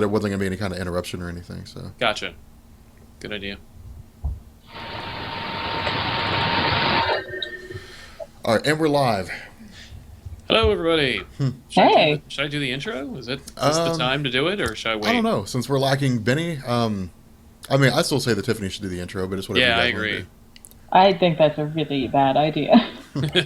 there wasn't going to be any kind of interruption or anything. So, Gotcha. Good idea. all right, and we're live. Hello, everybody. Hey. Should I do the intro? Is this the time to do it, or should I wait? I don't know. Since we're lacking Benny, I mean, I still say that Tiffany should do the intro, but it's whatever. Yeah, I you guys wanna agree. I think that's a really bad idea. do.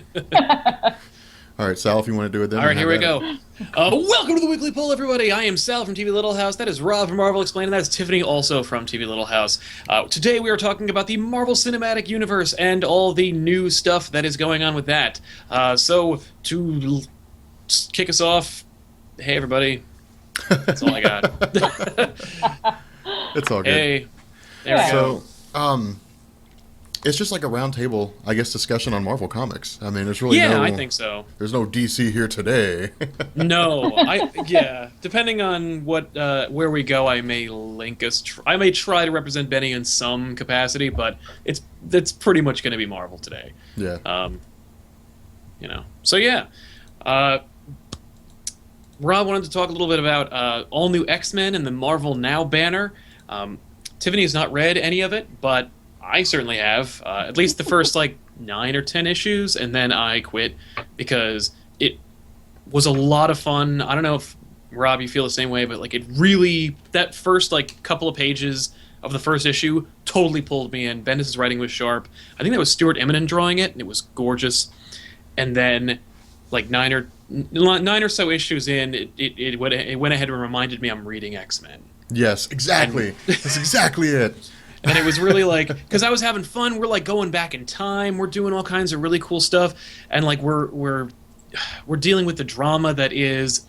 All right, Sal, if you want to do it, then. All right, here we have at go. Welcome to the Weekly Poll, everybody. I am Sal from TV Little House. That is Rob from Marvel Explained, and that's Tiffany, also from TV Little House. Today we are talking about the Marvel Cinematic Universe and all the new stuff that is going on with that. So, to kick us off, hey, everybody. That's all I got. It's all good. Hey, there we go. So, it's just like a round table, I guess, discussion on Marvel Comics. I mean, there's really Yeah, no. I think so. There's no DC here today. No, depending on what where we go, I may link us. I may try to represent Benny in some capacity, but it's pretty much going to be Marvel today. Yeah. So yeah, Rob wanted to talk a little bit about all new X-Men and the Marvel Now banner. Tiffany has not read any of it, but I certainly have. At least the first 9 or 10 issues, and then I quit because it was a lot of fun. I don't know if Rob, you feel the same way, but it really, that first couple of pages of the first issue totally pulled me in. Bendis' writing was sharp. I think that was Stuart Immonen drawing it, and it was gorgeous. And then nine or so issues in, it went ahead and reminded me I'm reading X-Men. Yes, exactly. That's exactly it. And it was really because I was having fun. We're going back in time. We're doing all kinds of really cool stuff, and we're dealing with the drama that is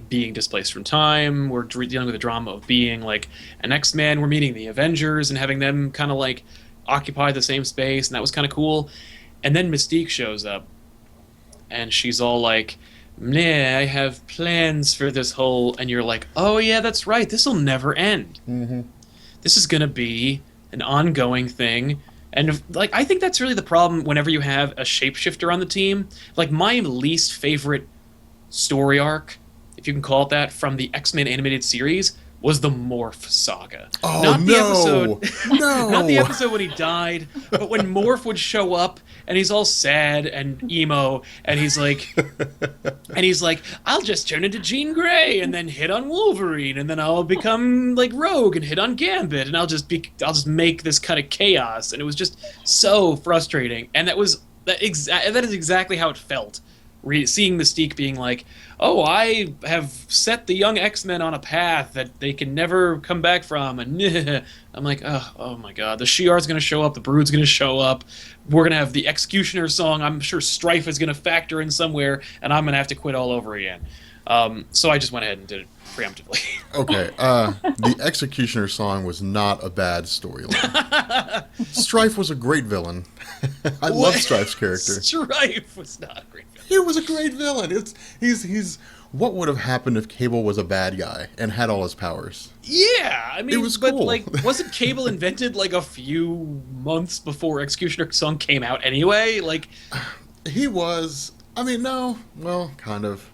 being displaced from time. We're dealing with the drama of being an X-Man. We're meeting the Avengers and having them kind of occupy the same space, and that was kind of cool. And then Mystique shows up, and she's all "Nah, I have plans for this whole," and you're "Oh yeah, that's right. This will never end. Mm-hmm. This is gonna be an ongoing thing." And I think that's really the problem whenever you have a shapeshifter on the team. My least favorite story arc, if you can call it that, from the X-Men animated series was the Morph saga. Oh, not the no. episode, No. not the episode when he died, but when Morph would show up and he's all sad and emo, and he's I'll just turn into Jean Grey and then hit on Wolverine, and then I'll become Rogue and hit on Gambit, and I'll just make this kind of chaos. And it was just so frustrating. And that is exactly how it felt. Seeing Mystique being "Oh, I have set the young X-Men on a path that they can never come back from," and I'm oh my god, the Shi'ar's going to show up, the Brood's going to show up, we're going to have the Executioner song, I'm sure Strife is going to factor in somewhere, and I'm going to have to quit all over again. So I just went ahead and did it preemptively. Okay, the Executioner song was not a bad storyline. Strife was a great villain. I love Strife's character. Strife was not a great villain. He was a great villain. He's what would have happened if Cable was a bad guy and had all his powers? Yeah, I mean, It was but cool. Wasn't Cable invented a few months before Executioner song came out anyway? He was. I mean, no. Well, kind of.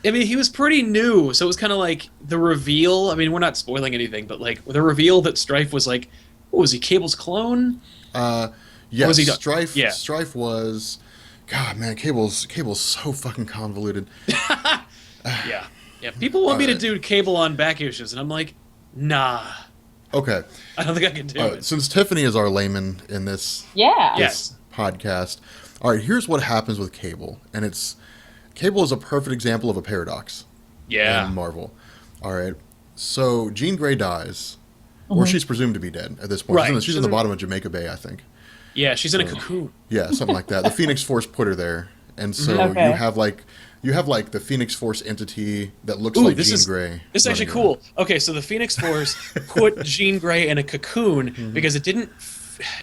I mean, he was pretty new, so it was kind of the reveal. I mean, we're not spoiling anything, but the reveal that Strife was what was he, Cable's clone? Yes, was he Strife. Yeah. Strife was. God, man, Cable's so fucking convoluted. Yeah. People want me to do Cable on back issues, and I'm nah. Okay. I don't think I can do it. Since Tiffany is our layman in this Yeah. Yes. podcast, all right. Here's what happens with Cable, and Cable is a perfect example of a paradox. Yeah. In Marvel. All right. So Jean Grey dies, or she's presumed to be dead at this point. Right. She's in the bottom of Jamaica Bay, I think. Yeah, she's in a cocoon. Yeah, something like that. The Phoenix Force put her there, and so Okay. you have the Phoenix Force entity that looks Ooh, like this Jean is Grey. This is actually running around. cool. Okay, so the Phoenix Force put Jean Grey in a cocoon because it didn't.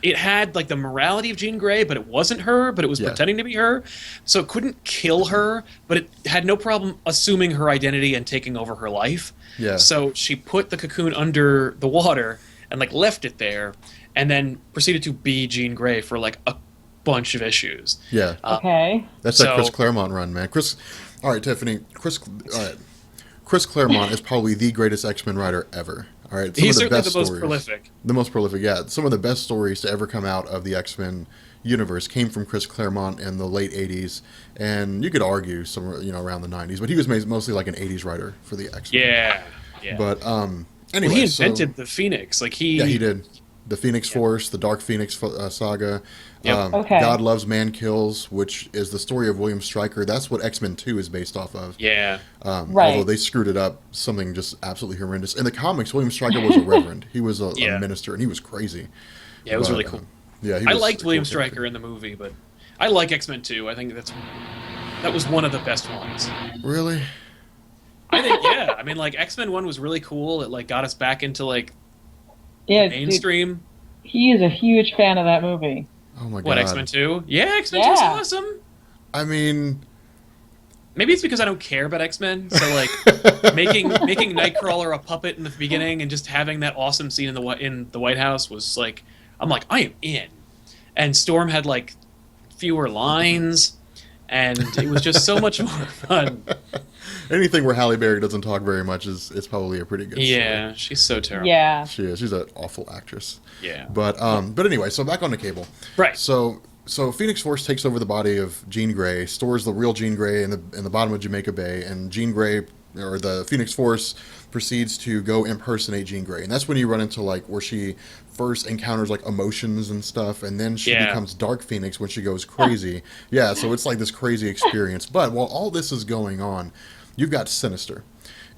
It had the morality of Jean Grey, but it wasn't her. But it was Yeah. pretending to be her, so it couldn't kill her. But it had no problem assuming her identity and taking over her life. Yeah. So she put the cocoon under the water and left it there, and then proceeded to be Jean Grey for a bunch of issues. Yeah. Okay. That's that so- Chris Claremont run, man. All right, Tiffany. Chris Claremont is probably the greatest X-Men writer ever. All right, some He's of the certainly best the most stories, prolific. the most prolific. Yeah, some of the best stories to ever come out of the X-Men universe came from Chris Claremont in the late '80s, and you could argue somewhere around the '90s, but he was mostly like an '80s writer for the X-Men. Yeah, yeah. But anyway, Well, he invented the Phoenix. Like yeah, he did. The Phoenix Force, the Dark Phoenix saga. Yep. Okay. God Loves, Man Kills, which is the story of William Stryker. That's what X-Men 2 is based off of. Yeah. Right. Although they screwed it up, something just absolutely horrendous. In the comics, William Stryker was a reverend. He was a Yeah. minister, and he was crazy. Yeah, it was But, really cool. Yeah, he I was liked a cool William character. Stryker in the movie, but I like X-Men 2. I think that was one of the best ones. Really? I think, yeah. I mean, like, X-Men 1 was really cool. It, like, got us back into, like, Yeah, dude, mainstream. he is a huge fan of that movie. Oh my god. What, X-Men 2? Yeah, X-Men 2 is Yeah. awesome. I mean, Maybe it's because I don't care about X-Men. So, like, making Nightcrawler a puppet in the beginning and just having that awesome scene in the White House was, like, I'm like, I am in. And Storm had, like, fewer lines, and it was just so much more fun. anything where Halle Berry doesn't talk very much is probably a pretty good story. Yeah, she's so terrible. Yeah. She is. She's an awful actress. Yeah. But anyway, so back on the Cable. Right. So Phoenix Force takes over the body of Jean Grey, stores the real Jean Grey in the bottom of Jamaica Bay, and Jean Grey, or the Phoenix Force, proceeds to go impersonate Jean Grey, and that's when you run into like where she first encounters like emotions and stuff, and then she Yeah. becomes Dark Phoenix when she goes crazy. Yeah, so it's like this crazy experience. But while all this is going on, you've got Sinister.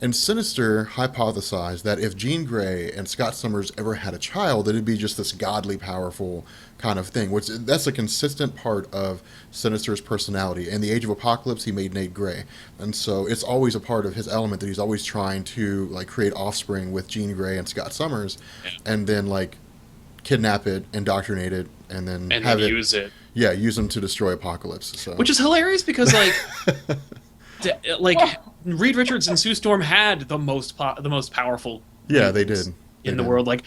And Sinister hypothesized that if Jean Grey and Scott Summers ever had a child, it'd be just this godly, powerful kind of thing. Which that's a consistent part of Sinister's personality. In the Age of Apocalypse, he made Nate Grey, and so it's always a part of his element that he's always trying to like create offspring with Jean Grey and Scott Summers, and then like kidnap it, indoctrinate it, and then And have then it, use it. yeah, use them to destroy Apocalypse. So Which is hilarious because, like, Reed Richards and Sue Storm had the most powerful yeah, they mutants did in They the did. world. Like,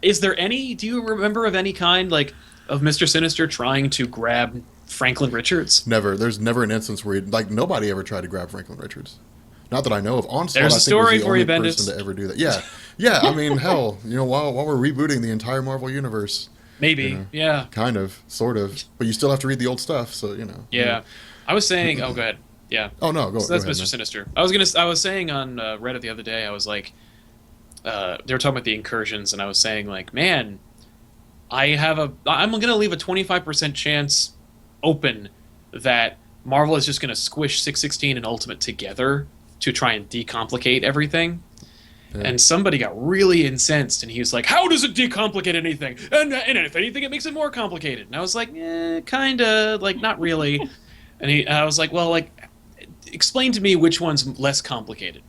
is there any? Do you remember of any kind like of Mr. Sinister trying to grab Franklin Richards? Never. There's never an instance where like nobody ever tried to grab Franklin Richards. Not that I know of. Onslaught, There's a I think, story was the for only you, Bendis. person to ever do that. Yeah, yeah. I mean, hell, while we're rebooting the entire Marvel universe, Maybe. Yeah. kind of, sort of, but you still have to read the old stuff. So Yeah. I was saying. Oh, go ahead. Yeah. Oh no, go. So that's go ahead, Mr. man. Sinister. I was saying on Reddit the other day. I was like, they were talking about the incursions, and I was saying like, man, I'm gonna leave a 25% chance open that Marvel is just gonna squish 616 and Ultimate together to try and decomplicate everything. Yeah. And somebody got really incensed, and he was like, "How does it decomplicate anything? And if anything, it makes it more complicated." And I was like, kinda, like not really. And I was like, "Well, like, explain to me which one's less complicated."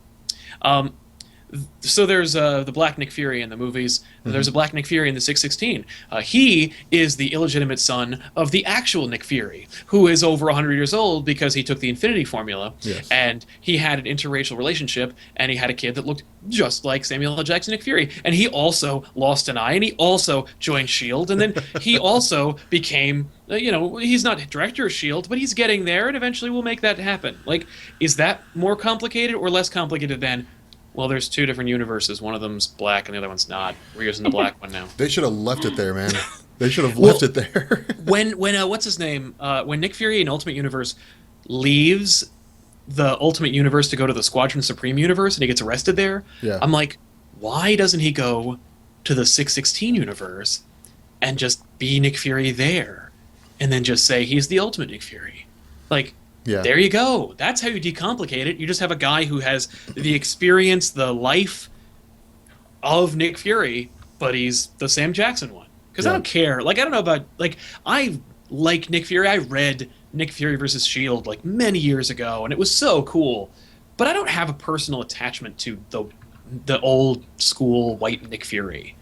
So there's the Black Nick Fury in the movies. And there's a Black Nick Fury in the 616. He is the illegitimate son of the actual Nick Fury, who is over 100 years old because he took the Infinity Formula. Yes. And he had an interracial relationship, and he had a kid that looked just like Samuel L. Jackson Nick Fury. And he also lost an eye, and he also joined S.H.I.E.L.D., and then he also became, he's not director of S.H.I.E.L.D., but he's getting there, and eventually we'll make that happen. Like, is that more complicated or less complicated than, well, there's two different universes. One of them's black and the other one's not. We're using the black one now. They should have left it there, man. They should have left it there. When what's his name? When Nick Fury in Ultimate Universe leaves the Ultimate Universe to go to the Squadron Supreme universe and he gets arrested there, Yeah. I'm like, why doesn't he go to the 616 universe and just be Nick Fury there? And then just say he's the Ultimate Nick Fury. Like, Yeah. there you go. That's how you decomplicate it. You just have a guy who has the experience, the life of Nick Fury, but he's the Sam Jackson one. Because I Yeah. don't care. Like, I don't know about... Like, I like Nick Fury. I read Nick Fury versus S.H.I.E.L.D. like many years ago, and it was so cool. But I don't have a personal attachment to the old school white Nick Fury.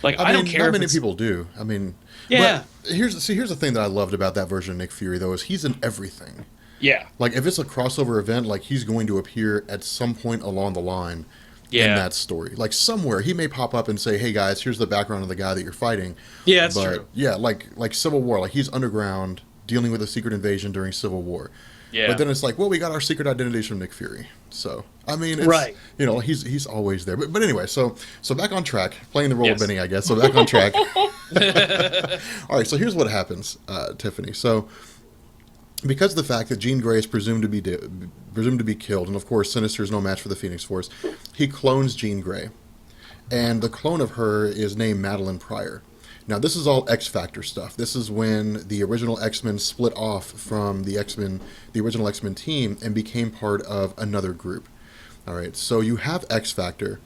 Like, I don't care Not if many it's- people do. I mean, Yeah. But here's the thing that I loved about that version of Nick Fury though is he's in everything. Yeah. Like if it's a crossover event, like he's going to appear at some point along the line in Yeah. that story. Like somewhere he may pop up and say, "Hey guys, here's the background of the guy that you're fighting." Yeah, that's but true. yeah, like Civil War, like he's underground dealing with a secret invasion during Civil War. Yeah. But then it's like, well, we got our secret identities from Nick Fury. So I mean, it's, Right. he's always there. But anyway, so back on track, playing the role of Yes. Benny, I guess. So back on track. All right. So here's what happens, Tiffany. So because of the fact that Jean Grey is presumed to be killed, and of course Sinister is no match for the Phoenix Force, he clones Jean Grey, and the clone of her is named Madeline Pryor. Now this is all X Factor stuff. This is when the original X-Men split off from the original X-Men team, and became part of another group. All right, so you have X Factor,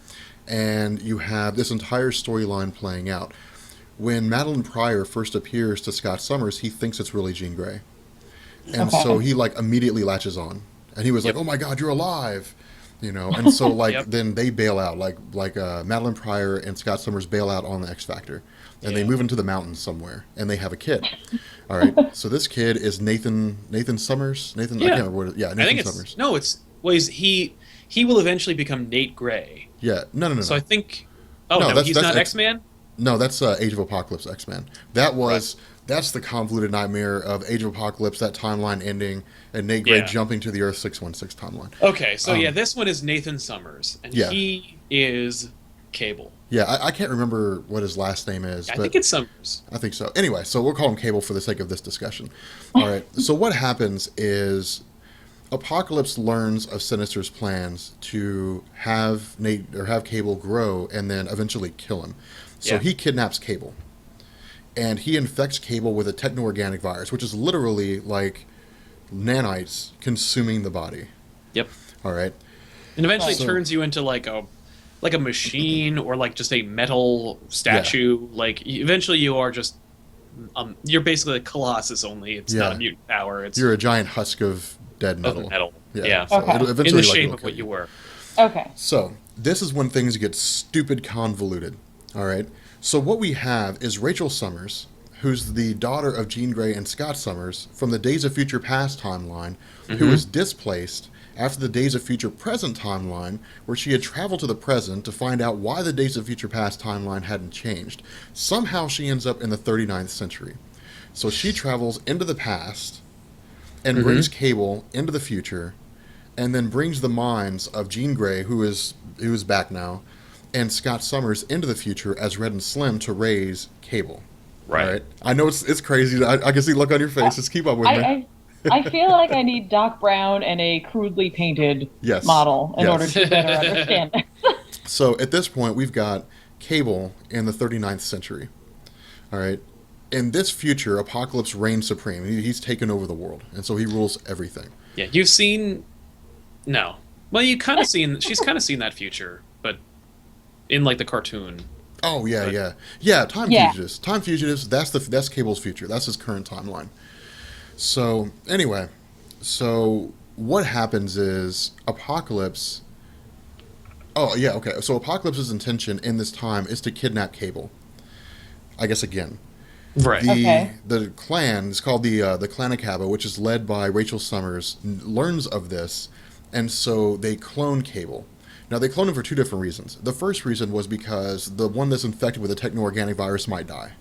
and you have this entire storyline playing out. When Madeline Pryor first appears to Scott Summers, he thinks it's really Jean Grey. And Okay. so he like immediately latches on, and he was like, "Oh my God, you're alive!" And so like Yep. then they bail out, like Madeline Pryor and Scott Summers bail out on the X Factor, and they Yeah. move into the mountains somewhere, and they have a kid. All right, so this kid is Nathan Summers. I Yeah. can't remember what. Yeah, Nathan I think Summers. it's no, it's well, he will eventually become Nate Gray. Yeah, no. So I think. Oh No, no, that's- he's that's not X- X-Man. No, that's Age of Apocalypse X-Men. That's the convoluted nightmare of Age of Apocalypse, that timeline ending, and Nate Gray Yeah. jumping to the Earth 616 timeline. Okay, so yeah, Um, this one is Nathan Summers, and Yeah. he is Cable. Yeah, I can't remember what his last name is, I but think it's Summers. I think so. Anyway, so we'll call him Cable for the sake of this discussion. All right. So what happens is Apocalypse learns of Sinister's plans to have Cable grow and then eventually kill him. So Yeah. he kidnaps Cable, and he infects Cable with a techno-organic virus, which is literally like nanites consuming the body. Yep. All right. And eventually So- turns you into like a machine or like just a metal statue. Like eventually you are just you're basically a Colossus, only it's Yeah. not a mutant power. It's You're a giant husk of dead of metal. metal. Yeah. Yeah. So Okay. it'll In eventually, the like, shape it'll of kill what you were. Okay. So, this is when things get stupid convoluted. All right. So, what we have is Rachel Summers, who's the daughter of Jean Grey and Scott Summers from the Days of Future Past timeline, who was displaced after the Days of Future Present timeline, where she had traveled to the present to find out why the Days of Future Past timeline hadn't changed. Somehow, she ends up in the 39th century. So, she travels into the past and brings Cable into the future, and then brings the minds of Jean Grey, who is back now, and Scott Summers into the future as Red and Slim to raise Cable. Right. All right. I know it's crazy. I can see the look on your face. Just keep up with me. I feel like I need Doc Brown and a crudely painted Yes. model in Yes. order to better understand this. So at this point, we've got Cable in the 39th century. All right. In this future, Apocalypse reigns supreme. He's taken over the world, and so he rules everything. Yeah. You've seen no. Well, she's kind of seen that future, but in like the cartoon. Oh yeah, Right. yeah. Time Yeah. fugitives. Time fugitives. That's Cable's future. That's his current timeline. So anyway, so what happens is Apocalypse. Oh yeah, okay. So Apocalypse's intention in this time is to kidnap Cable. I guess again. Right. Okay. The clan is called the Clan Akaba, which is led by Rachel Summers, learns of this, and so they clone Cable. Now they clone him for two different reasons. The first reason was because the one that's infected with a techno-organic virus might die.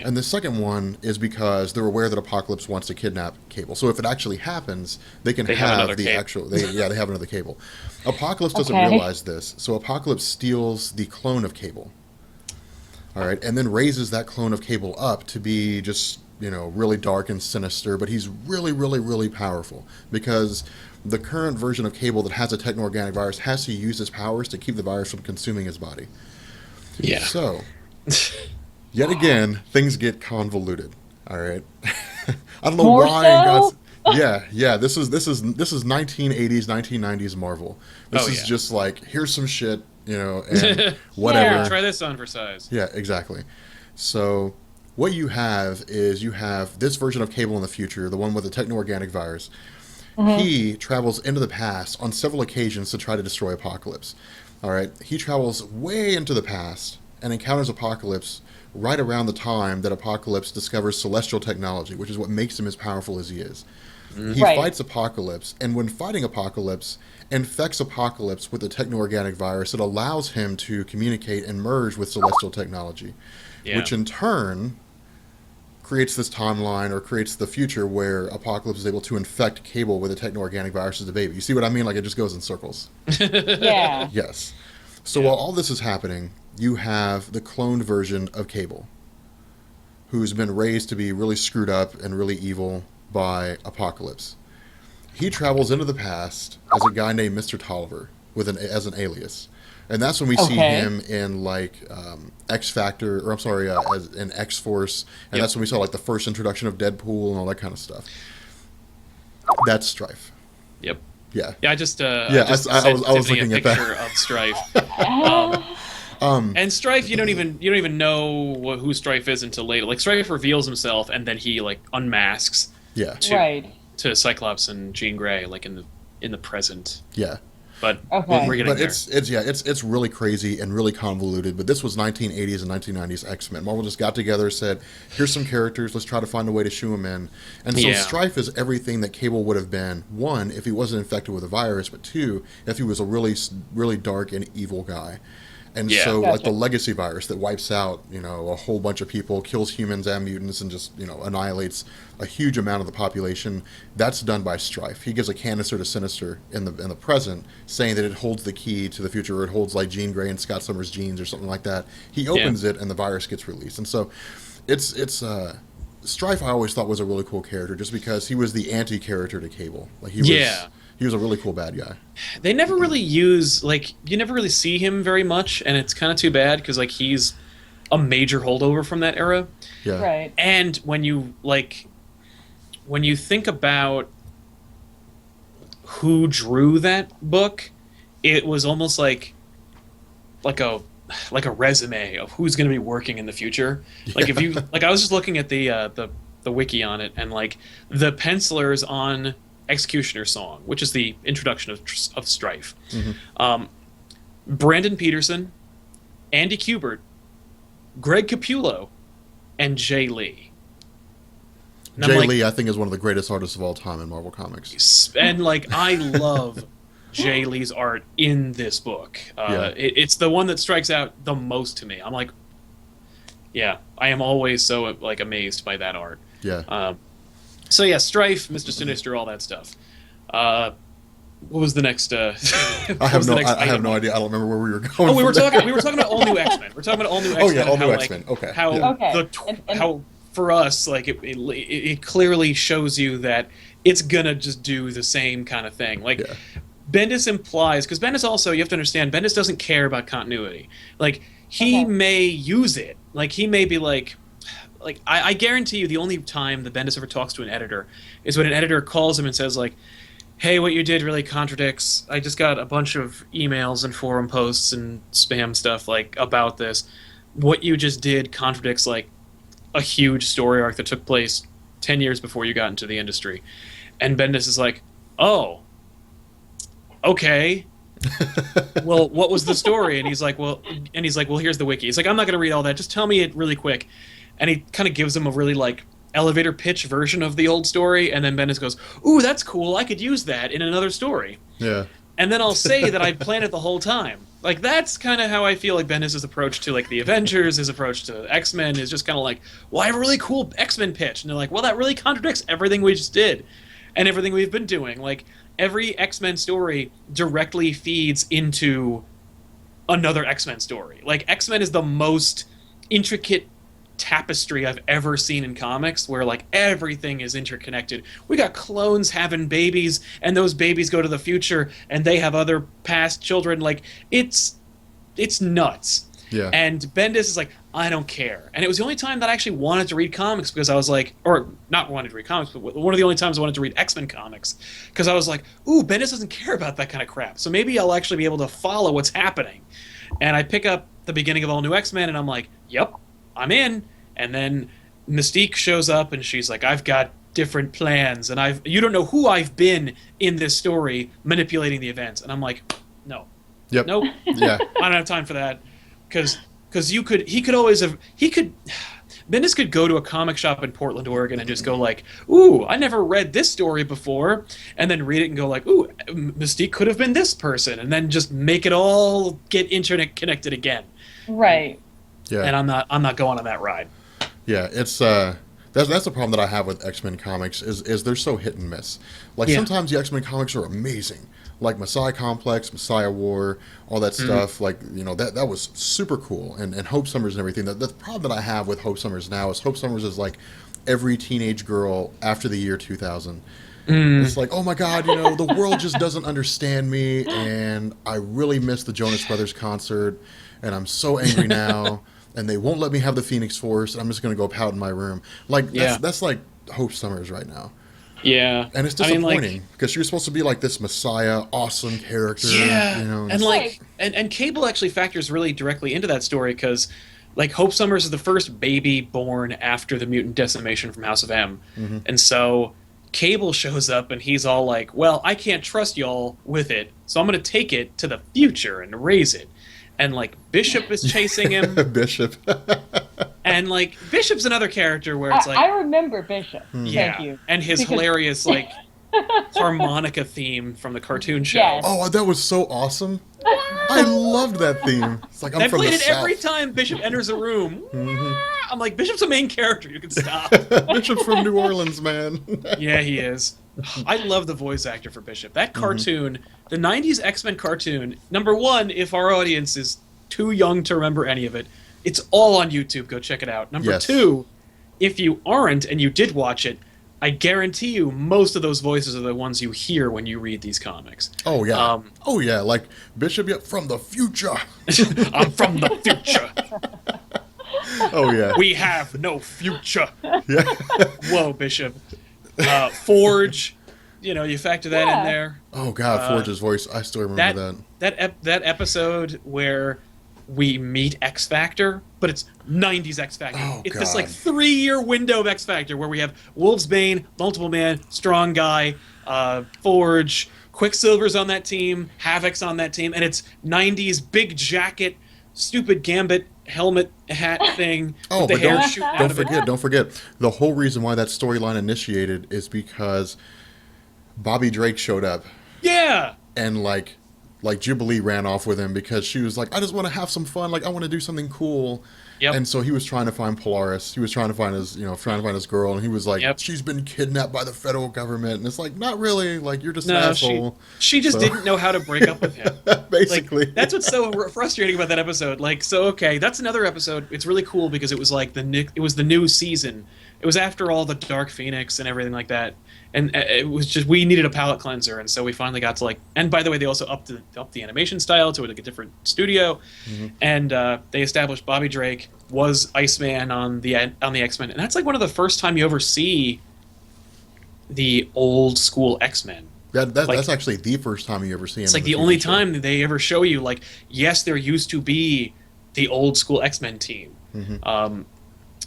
And the second one is because they're aware that Apocalypse wants to kidnap Cable. So if it actually happens, they can They have have another the Cable. actual. They have another Cable. Apocalypse doesn't Okay. realize this, so Apocalypse steals the clone of Cable. All right, and then raises that clone of Cable up to be just really dark and sinister. But he's really, really, really powerful because the current version of Cable that has a techno-organic virus has to use his powers to keep the virus from consuming his body. Yeah. So, yet again, things get convoluted. All right, I don't know More why. in so? God's, yeah. This is 1980s, 1990s Marvel. This Oh, is yeah. just like here's some shit, and whatever. Yeah. Try this on for size. Yeah, exactly. So, what you have is you have this version of Cable in the future, the one with the techno-organic virus. He travels into the past on several occasions to try to destroy Apocalypse. All right, he travels way into the past and encounters Apocalypse right around the time that Apocalypse discovers celestial technology, which is what makes him as powerful as he is. He Right. fights Apocalypse, and when fighting Apocalypse, infects Apocalypse with the techno-organic virus that allows him to communicate and merge with celestial technology, Yeah. which in turn creates this timeline or creates the future where Apocalypse is able to infect Cable with a techno-organic virus as a baby. You see what I mean? Like, it just goes in circles. Yeah. Yes. So while all this is happening, you have the cloned version of Cable, who's been raised to be really screwed up and really evil by Apocalypse. He travels into the past as a guy named Mr. Tolliver as an alias. And that's when we see him in like X Factor, or I'm sorry, as in X Force, and that's when we saw like the first introduction of Deadpool and all that kind of stuff. That's Strife. Yep. Yeah. Yeah, I just I was looking a at that. picture of Strife. And Strife, you don't even know who Strife is until later. Like, Strife reveals himself, and then he like unmasks. Yeah. To Cyclops and Jean Grey, like in the present. Yeah. But Okay. we're getting there. It's really crazy and really convoluted. But this was 1980s and 1990s X-Men. Marvel just got together, said, "Here's some characters. Let's try to find a way to shoe them in." And so Strife is everything that Cable would have been. One, if he wasn't infected with a virus, but two, if he was a really, really dark and evil guy. And so, like the legacy virus that wipes out, a whole bunch of people, kills humans and mutants, and just, annihilates a huge amount of the population. That's done by Strife. He gives a canister to Sinister in the present, saying that it holds the key to the future, or it holds like Jean Grey and Scott Summers' genes, or something like that. He opens it, and the virus gets released. And so, it's Strife. I always thought was a really cool character, just because he was the anti-character to Cable. Like he was a really cool bad guy. They never really you never really see him very much, and it's kind of too bad because like he's a major holdover from that era. Yeah. Right. And when you think about who drew that book, it was almost like a resume of who's going to be working in the future. Like if you I was just looking at the wiki on it, and like the pencilers on Executioner's Song, which is the introduction of Strife. Brandon Peterson, Andy Kubert, Greg Capullo, and Jay Lee. And Jay Lee, I think, is one of the greatest artists of all time in Marvel Comics. And like, I love Jay Lee's art in this book. It's the one that strikes out the most to me. I'm like, I am always so like amazed by that art. Yeah. So yeah, Strife, Mr. Sinister, all that stuff. What was the next? I have no idea. I don't remember where we were going. Oh, we were talking about all new X-Men. We're talking about all new X-Men. Oh yeah, all new X-Men. Okay. How for us, like it clearly shows you that it's gonna just do the same kind of thing. Like Bendis implies, because Bendis also, you have to understand, Bendis doesn't care about continuity. Like he may use it. Like he may be like I guarantee you the only time that Bendis ever talks to an editor is when an editor calls him and says like, hey, what you did really contradicts. I just got a bunch of emails and forum posts and spam stuff like about this. What you just did contradicts like a huge story arc that took place 10 years before you got into the industry. And Bendis is like, oh, okay. Well, what was the story? And he's like, well, here's the wiki. He's like, I'm not going to read all that. Just tell me it really quick. And he kind of gives him a really like elevator pitch version of the old story, and then Bendis goes, ooh, that's cool, I could use that in another story. Yeah. And then I'll say that I planned it the whole time. Like, that's kind of how I feel like Bendis' approach to like the Avengers, his approach to X-Men is just kind of like, well, I have a really cool X-Men pitch. And they're like, well, that really contradicts everything we just did and everything we've been doing. Like, every X-Men story directly feeds into another X-Men story. Like, X-Men is the most intricate tapestry I've ever seen in comics, where like everything is interconnected. We got clones having babies, and those babies go to the future and they have other past children. Like it's nuts. Yeah. And Bendis is like, I don't care. And it was the only time that I actually wanted to read comics, because I was like, or not wanted to read comics, but one of the only times I wanted to read X-Men comics, because I was like, ooh, Bendis doesn't care about that kind of crap, so maybe I'll actually be able to follow what's happening. And I pick up the beginning of All New X-Men, and I'm like, yep, I'm in. And then Mystique shows up, and she's like, I've got different plans, and you don't know who I've been in this story manipulating the events. And I'm like, no. Yep. Nope. Yeah. I don't have time for that. Because Bendis could go to a comic shop in Portland, Oregon, and just go like, ooh, I never read this story before, and then read it and go like, ooh, Mystique could have been this person, and then just make it all get internet connected again. Right. Yeah. And I'm not going on that ride. Yeah, it's That's the problem that I have with X-Men comics is they're so hit and miss. Like Yeah. sometimes the X-Men comics are amazing, like Messiah Complex, Messiah War, all that stuff. Like that was super cool, and Hope Summers and everything. The problem that I have with Hope Summers now is Hope Summers is like every teenage girl after the year 2000. It's like, oh my God, the world just doesn't understand me, and I really miss the Jonas Brothers concert, and I'm so angry now, and they won't let me have the Phoenix Force, and I'm just gonna go pout in my room. Like that's like Hope Summers right now, Yeah. and it's I mean, disappointing because she was supposed to be like this Messiah, awesome character. Yeah, and and like, and Cable actually factors really directly into that story because, like, Hope Summers is the first baby born after the mutant decimation from House of M, and so Cable shows up and he's all like, "Well, I can't trust y'all with it, so I'm gonna take it to the future and raise it." And like Bishop is chasing him, Bishop. and like Bishop's another character where it's like, I remember Bishop. yeah, Thank you. and his Because- hilarious like harmonica theme from the cartoon show. Yes. Oh, that was so awesome! I loved that theme. It's like I'm They from played the it South. every time Bishop enters a room. I'm like, Bishop's a main character. You can stop. Bishop's from New Orleans, man. Yeah, he is. I love the voice actor for Bishop. That cartoon, the 90s X-Men cartoon, number one, if our audience is too young to remember any of it, it's all on YouTube. Go check it out. Number Yes. two, if you aren't and you did watch it, I guarantee you most of those voices are the ones you hear when you read these comics. Oh yeah. Um, oh yeah. Like Bishop, from the future. I'm from the future. Oh yeah. We have no future. Yeah. Whoa, Bishop. Forge, you factor that in Yeah. there. Oh God, Forge's voice. I still remember that. That episode where we meet X Factor, but it's 90s X Factor. Oh, it's this like God. 3-year window of X Factor where we have Wolfsbane, Multiple Man, Strong Guy, Forge, Quicksilver's on that team, Havoc's on that team, and it's 90s big jacket, stupid Gambit helmet hat thing Oh, with the but hair don't shooting out don't of it. forget, don't forget. The whole reason why that storyline initiated is because Bobby Drake showed up Yeah. and like Jubilee ran off with him because she was like, I just want to have some fun. Like I want to do something cool. Yep. And so he was trying to find Polaris. He was trying to find his girl, and he was like, Yep. she's been kidnapped by the federal government. And it's like, not really. Like you're just an No, asshole. she just So- didn't know how to break up with him. Basically. Like, that's what's so frustrating about that episode. Like, so okay, that's another episode. It's really cool because it was like it was the new season. It was after all the Dark Phoenix and everything like that, and it was just we needed a palate cleanser, and so we finally got to like. And by the way, they also upped the animation style to like a different studio, and they established Bobby Drake was Iceman on the X-Men, and that's like one of the first time you ever see the old school X-Men. That's actually the first time you ever see him. It's in like the the only TV show. time that they ever show you, like, yes, there used to be the old school X-Men team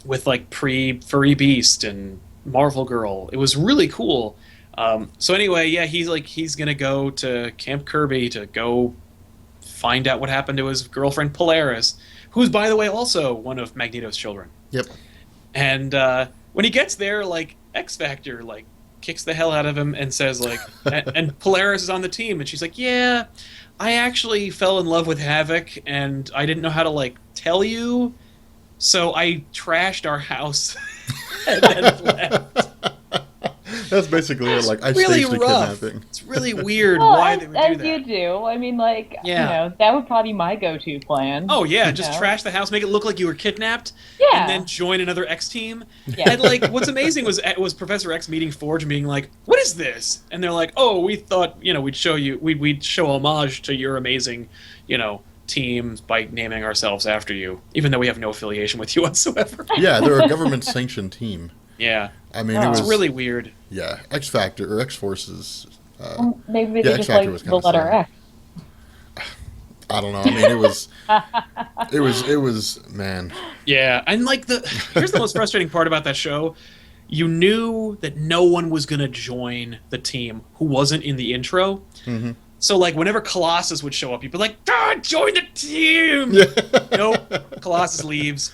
with, like, pre-Furry Beast and Marvel Girl. It was really cool. So anyway, yeah, he's going to go to Camp Kirby to go find out what happened to his girlfriend Polaris, who's, by the way, also one of Magneto's children. Yep. And when he gets there, like, X-Factor, like, kicks the hell out of him and says, like, and Polaris is on the team, and she's like, yeah, I actually fell in love with Havoc, and I didn't know how to, like, tell you, so I trashed our house and then left. That's basically it. Like I Really staged a rough. kidnapping. It's really weird Well, why as, they would do as that. you do. I mean, like, Yeah. that would probably be my go-to plan. Oh yeah, just know? trash the house, make it look like you were kidnapped, Yeah. and then join another X team. Yeah. And like, what's amazing was Professor X meeting Forge and being like, "What is this?" And they're like, "Oh, we thought we'd show homage to your amazing, team by naming ourselves after you, even though we have no affiliation with you whatsoever." Yeah, they're a government sanctioned team. Yeah, I mean, Oh. it was it's really weird. yeah. X Factor or X Forces. Maybe Yeah, they X just Factor like was the kinda letter silly. X. I don't know. I mean, it was man. Yeah, and like here's the most frustrating part about that show. You knew that no one was gonna join the team who wasn't in the intro. Mm-hmm. So like whenever Colossus would show up, you'd be like, join the team! Nope. Colossus leaves.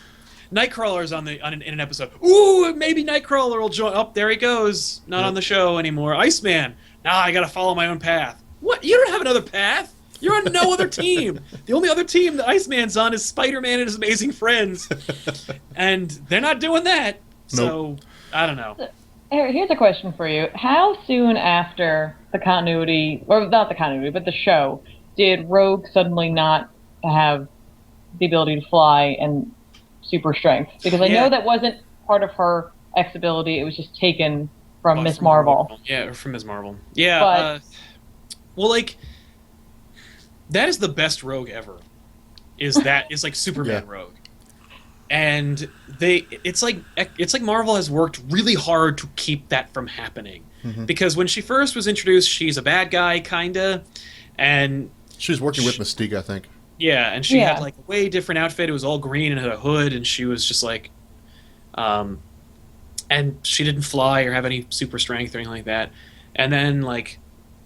Nightcrawler's in an episode. Ooh, maybe Nightcrawler will join. Oh, there he goes. Not on the show anymore. Iceman. Nah, I gotta follow my own path. What? You don't have another path? You're on no other team. The only other team that Iceman's on is Spider-Man and his amazing friends. And they're not doing that. So I don't know. Here's a question for you. How soon after the continuity, or not the continuity, but the show, did Rogue suddenly not have the ability to fly and super strength? Because I Yeah. know that wasn't part of her X ability. It was just taken from Oh, Miss from Marvel. Yeah, or from Ms. Marvel. Yeah. But- Well, like that is the best Rogue ever. Is like Superman Yeah. Rogue, and it's like Marvel has worked really hard to keep that from happening. Because when she first was introduced, she's a bad guy, kinda, and She's working with Mystique, I think. yeah, and she had Yeah. like a way different outfit. It was all green and had a hood, and she was just like, and she didn't fly or have any super strength or anything like that. And then like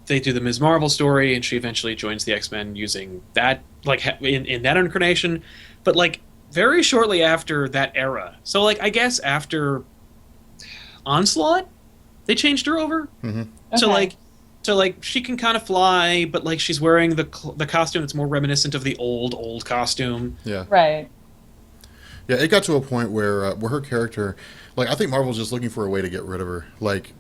they do the Ms. Marvel story, and she eventually joins the X-Men using that like in that incarnation. But like very shortly after that era, so like I guess after Onslaught, they changed her over Hmm. to Okay. like. So like she can kind of fly, but like she's wearing the costume that's more reminiscent of the old costume. Yeah. Right. Yeah, it got to a point where her character, like I think Marvel's just looking for a way to get rid of her. Like,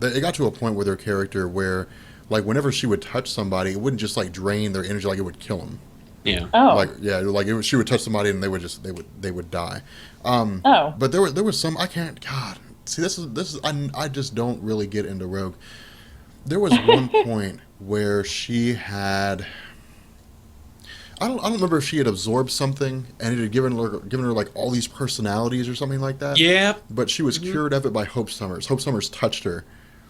it got to a point with her character where, like, whenever she would touch somebody, it wouldn't just like drain their energy, like it would kill them. Yeah. Oh. Like, yeah, like she would touch somebody and they would die. Oh. But there was some, I can't. God, see, this is I just don't really get into Rogue. There was one point where she had. I don't remember if she had absorbed something and it had given her like all these personalities or something like that. Yeah. But she was cured of it by Hope Summers. Hope Summers touched her,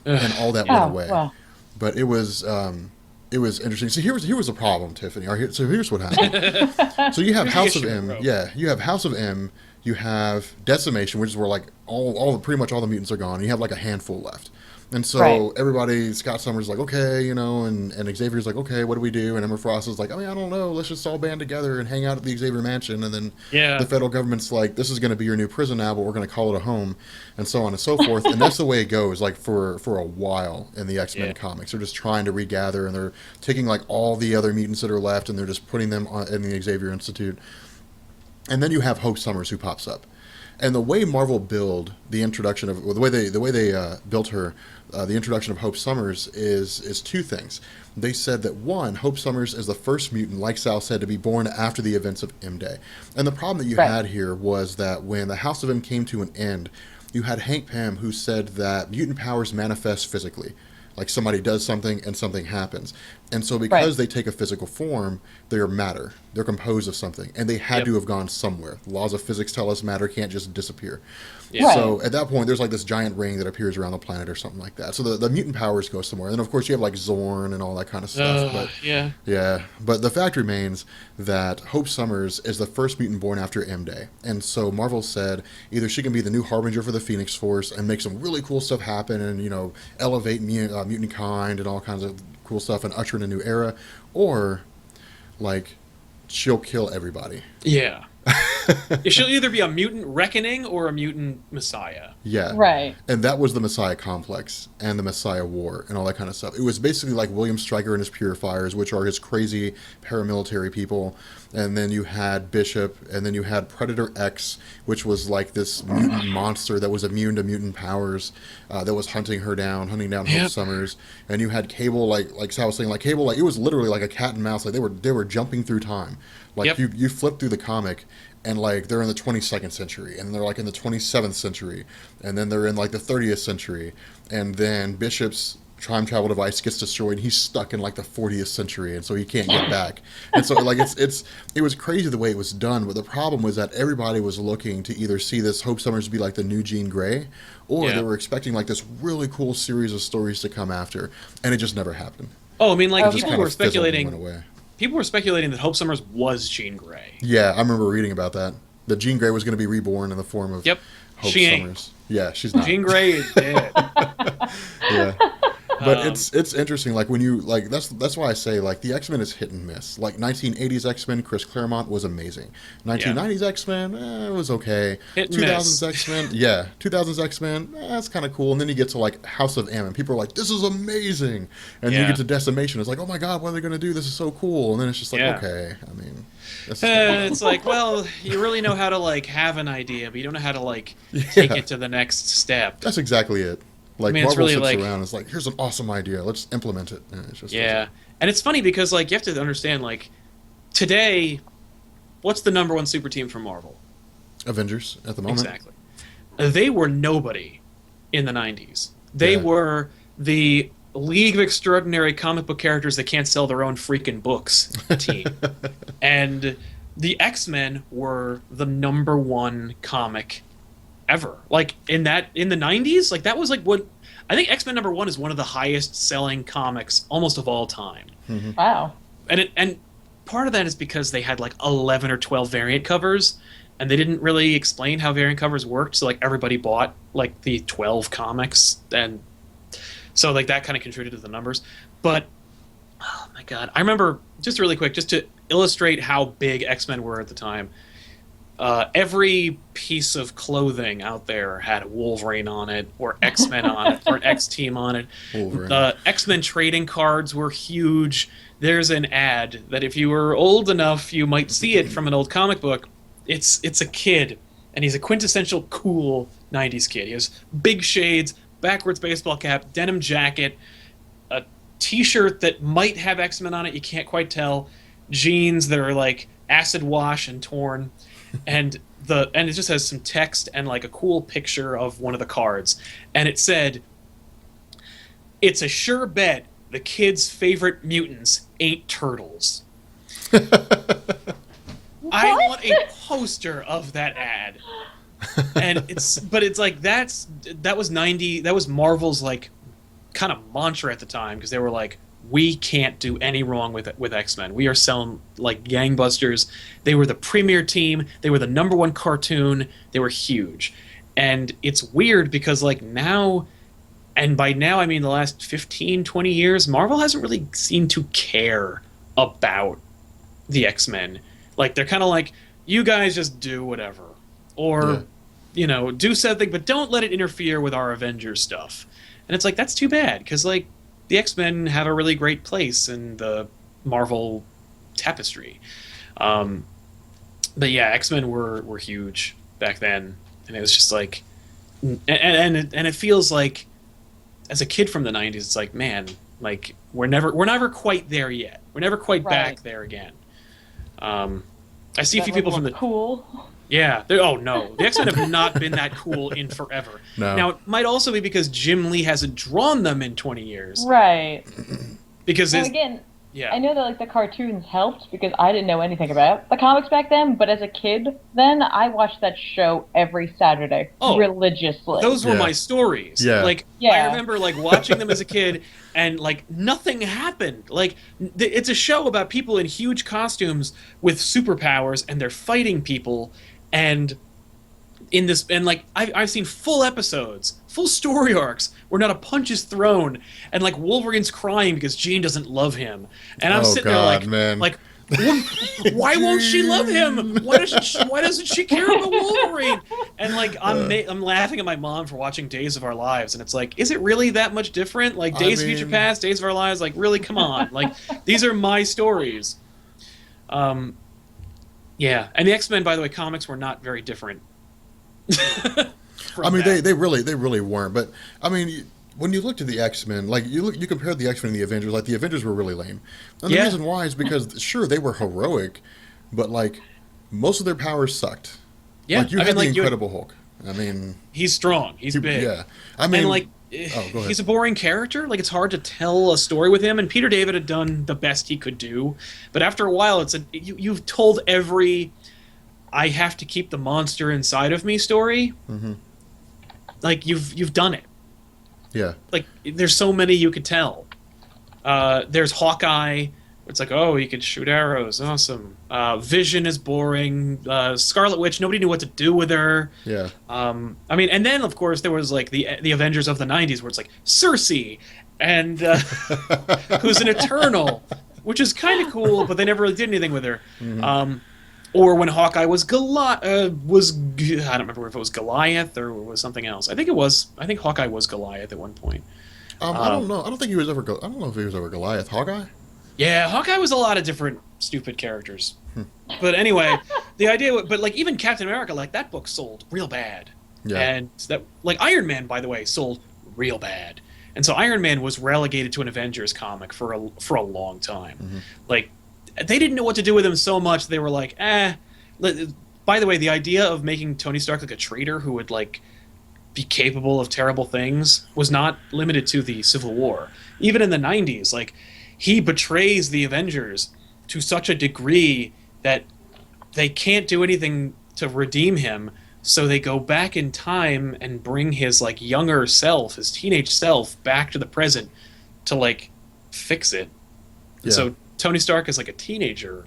Ugh. and all that went Oh. away. Well. But it was interesting. So here was a problem, Tiffany. All right, so here's what happened. So you have Here's the House of issue, M. bro. Yeah, you have House of M. You have Decimation, which is where like pretty much all the mutants are gone. You have like a handful left. And so Right. everybody, Scott Summers is like, okay, you know, and Xavier's like, okay, what do we do? And Emma Frost is like, I mean, I don't know. Let's just all band together and hang out at the Xavier Mansion. And then Yeah. the federal government's like, this is going to be your new prison now, but we're going to call it a home, and so on and so forth. And that's the way it goes, like for a while in the X-Men Yeah. comics. They're just trying to regather, and they're taking like all the other mutants that are left, and they're just putting them in the Xavier Institute. And then you have Hope Summers who pops up. And the way Marvel built the introduction of, or the way they built her, the introduction of Hope Summers is two things. They said that one, Hope Summers is the first mutant, like Sal said, to be born after the events of M Day. And the problem that you Right. had here was that when the House of M came to an end, you had Hank Pym who said that mutant powers manifest physically. Like somebody does something and something happens. And so because Right. they take a physical form, they're matter. They're composed of something. And they had Yep. to have gone somewhere. Laws of physics tell us matter can't just disappear. Yeah. Right. So at that point, there's like this giant ring that appears around the planet or something like that. So the mutant powers go somewhere. And then, of course, you have like Zorn and all that kind of stuff. But Yeah. yeah, but the fact remains that Hope Summers is the first mutant born after M Day. And so Marvel said either she can be the new harbinger for the Phoenix Force and make some really cool stuff happen and, you know, elevate mutant kind and all kinds of cool stuff and usher in a new era, or like she'll kill everybody. Yeah. She'll either be a mutant reckoning or a mutant messiah. Yeah. Right. And that was the Messiah Complex and the Messiah War and all that kind of stuff. It was basically like William Stryker and his Purifiers, which are his crazy paramilitary people. And then you had Bishop, and then you had Predator X, which was like this mutant monster that was immune to mutant powers, that was hunting hunting down Hope Yep. Summers. And you had Cable, like Sal was saying, like Cable, like it was literally like a cat and mouse. Like they were jumping through time. Like Yep. you flip through the comic, and like they're in the 22nd century, and they're like in the 27th century, and then they're in like the 30th century, and then Bishop's time travel device gets destroyed, and he's stuck in like the 40th century, and so he can't get back. And so like it was crazy the way it was done, but the problem was that everybody was looking to either see this Hope Summers be like the new Jean Grey, or Yeah. they were expecting like this really cool series of stories to come after, and it just never happened. Oh, I mean, like It It just people kind were of fizzled and speculating. went away. People were speculating that Hope Summers was Jean Grey. Yeah, I remember reading about that. That Jean Grey was going to be reborn in the form of Yep. Hope She ain't. Summers. Yeah, she's not. Jean Grey is dead. Yeah. But it's interesting. Like when you like that's why I say like the X Men is hit and miss. Like 1980s X Men, Chris Claremont was amazing. 1990s X Men, it was okay. Hit and 2000s miss. X Men, yeah, 2000s X Men, that's kind of cool. And then you get to like House of M, and people are like, "This is amazing," and then you Yeah. get to Decimation. It's like, "Oh my God, what are they going to do? This is so cool." And then it's just like, Yeah. okay, I mean, this is It's like, well, you really know how to like have an idea, but you don't know how to like take Yeah. it to the next step. that's exactly it. Like mean, it's Marvel really sits like- around, and it's like, "Here's an awesome idea. Let's implement it." And it's just Yeah, and it's funny because like you have to understand like today, what's the number one super team from Marvel? Avengers at the moment. Exactly. They were nobody in the 90s. They Yeah. were the League of Extraordinary comic book characters that can't sell their own freaking books team. And the X-Men were the number one comic ever. Like in the 90s, like that was like what I think X-Men number 1 is one of the highest selling comics almost of all time. Wow. And part of that is because they had like 11 or 12 variant covers, and they didn't really explain how variant covers worked, so like everybody bought like the 12 comics, and so like that kind of contributed to the numbers. But oh my god, I remember, just really quick, just to illustrate how big X-Men were at the time, every piece of clothing out there had Wolverine on it, or X-Men on it, or an X-Team on it. Wolverine. X-Men trading cards were huge. There's an ad that if you were old enough, you might see it from an old comic book. It's a kid, and he's a quintessential cool 90s kid. He has big shades, backwards baseball cap, denim jacket, a t-shirt that might have X-Men on it, you can't quite tell, jeans that are like acid wash and torn, and it just has some text and like a cool picture of one of the cards, and it said, "It's a sure bet the kid's favorite mutants ain't turtles." I What? want a poster of that ad. And it's like that was Marvel's like kind of mantra at the time, because they were like, we can't do any wrong with X-Men. We are selling like gangbusters. They were the premier team. They were the number one cartoon. They were huge. And it's weird because like now, and by now I mean the last 15, 20 years, Marvel hasn't really seemed to care about the X-Men. Like they're kind of like, you guys just do whatever. Or, do something, but don't let it interfere with our Avengers stuff. And it's like, that's too bad, because like the X-Men have a really great place in the Marvel tapestry. But yeah, X-Men were huge back then, and it was just like, and it feels like, as a kid from the 90s, it's like, man, like we're never quite there yet. We're never quite back Right. there again. I see a That few people level from of the cool. yeah. Oh no, the X-Men have not been that cool in forever. No. Now it might also be because Jim Lee hasn't drawn them in 20 years. Right. Because And it's, again, yeah, I know that like the cartoons helped because I didn't know anything about the comics back then, but as a kid then I watched that show every Saturday Oh, religiously. those were Yeah. my stories. Yeah. Like I Yeah. remember like watching them as a kid, and like nothing happened. Like it's a show about people in huge costumes with superpowers, and they're fighting people, and in this, and like I've seen full episodes, full story arcs where not a punch is thrown, and like Wolverine's crying because Jean doesn't love him, and I'm Oh, sitting there God, like, man. why won't she love him? Why doesn't she care about Wolverine? And like I'm laughing at my mom for watching Days of Our Lives, and it's like, is it really that much different? Like I Days of Future mean- Past, Days of Our Lives, like really, come on, like these are my stories. Yeah, and the X-Men, by the way, comics were not very different. I mean, they really weren't. But I mean, when you looked at the X-Men, like you compared the X-Men and the Avengers, like the Avengers were really lame. And the Yeah. reason why is because sure they were heroic, but like most of their powers sucked. Yeah, like you I had mean, the like, Incredible Hulk. I mean, he's strong, he's big. yeah. I mean, And like, go ahead. he's a boring character. Like, it's hard to tell a story with him. And Peter David had done the best he could do, but after a while, you've told every "I have to keep the monster inside of me" story. Mm-hmm. Like you've done it. yeah, Like there's so many you could tell. There's Hawkeye. It's like, oh, he could shoot arrows. Awesome. Vision is boring. Scarlet Witch, nobody knew what to do with her. yeah. I mean, and then of course there was like the Avengers of the '90s, where it's like Cersei and who's an Eternal, which is kind of cool, but they never really did anything with her. Or when Hawkeye was I don't remember if it was Goliath or was something else. I think Hawkeye was Goliath at one point. I don't know. I don't think he was ever. I don't know if he was ever Goliath. Hawkeye. Yeah, Hawkeye was a lot of different stupid characters. But anyway, the idea, but like even Captain America, like that book sold real bad. Yeah. And that, like Iron Man, by the way, sold real bad. And so Iron Man was relegated to an Avengers comic for a long time. Like they didn't know what to do with him so much. They were like, By the way, the idea of making Tony Stark like a traitor who would like be capable of terrible things was not limited to the Civil War. Even in the 90s, like he betrays the Avengers to such a degree that they can't do anything to redeem him, so they go back in time and bring his like younger self, his teenage self, back to the present to like fix it. Yeah. So Tony Stark is like a teenager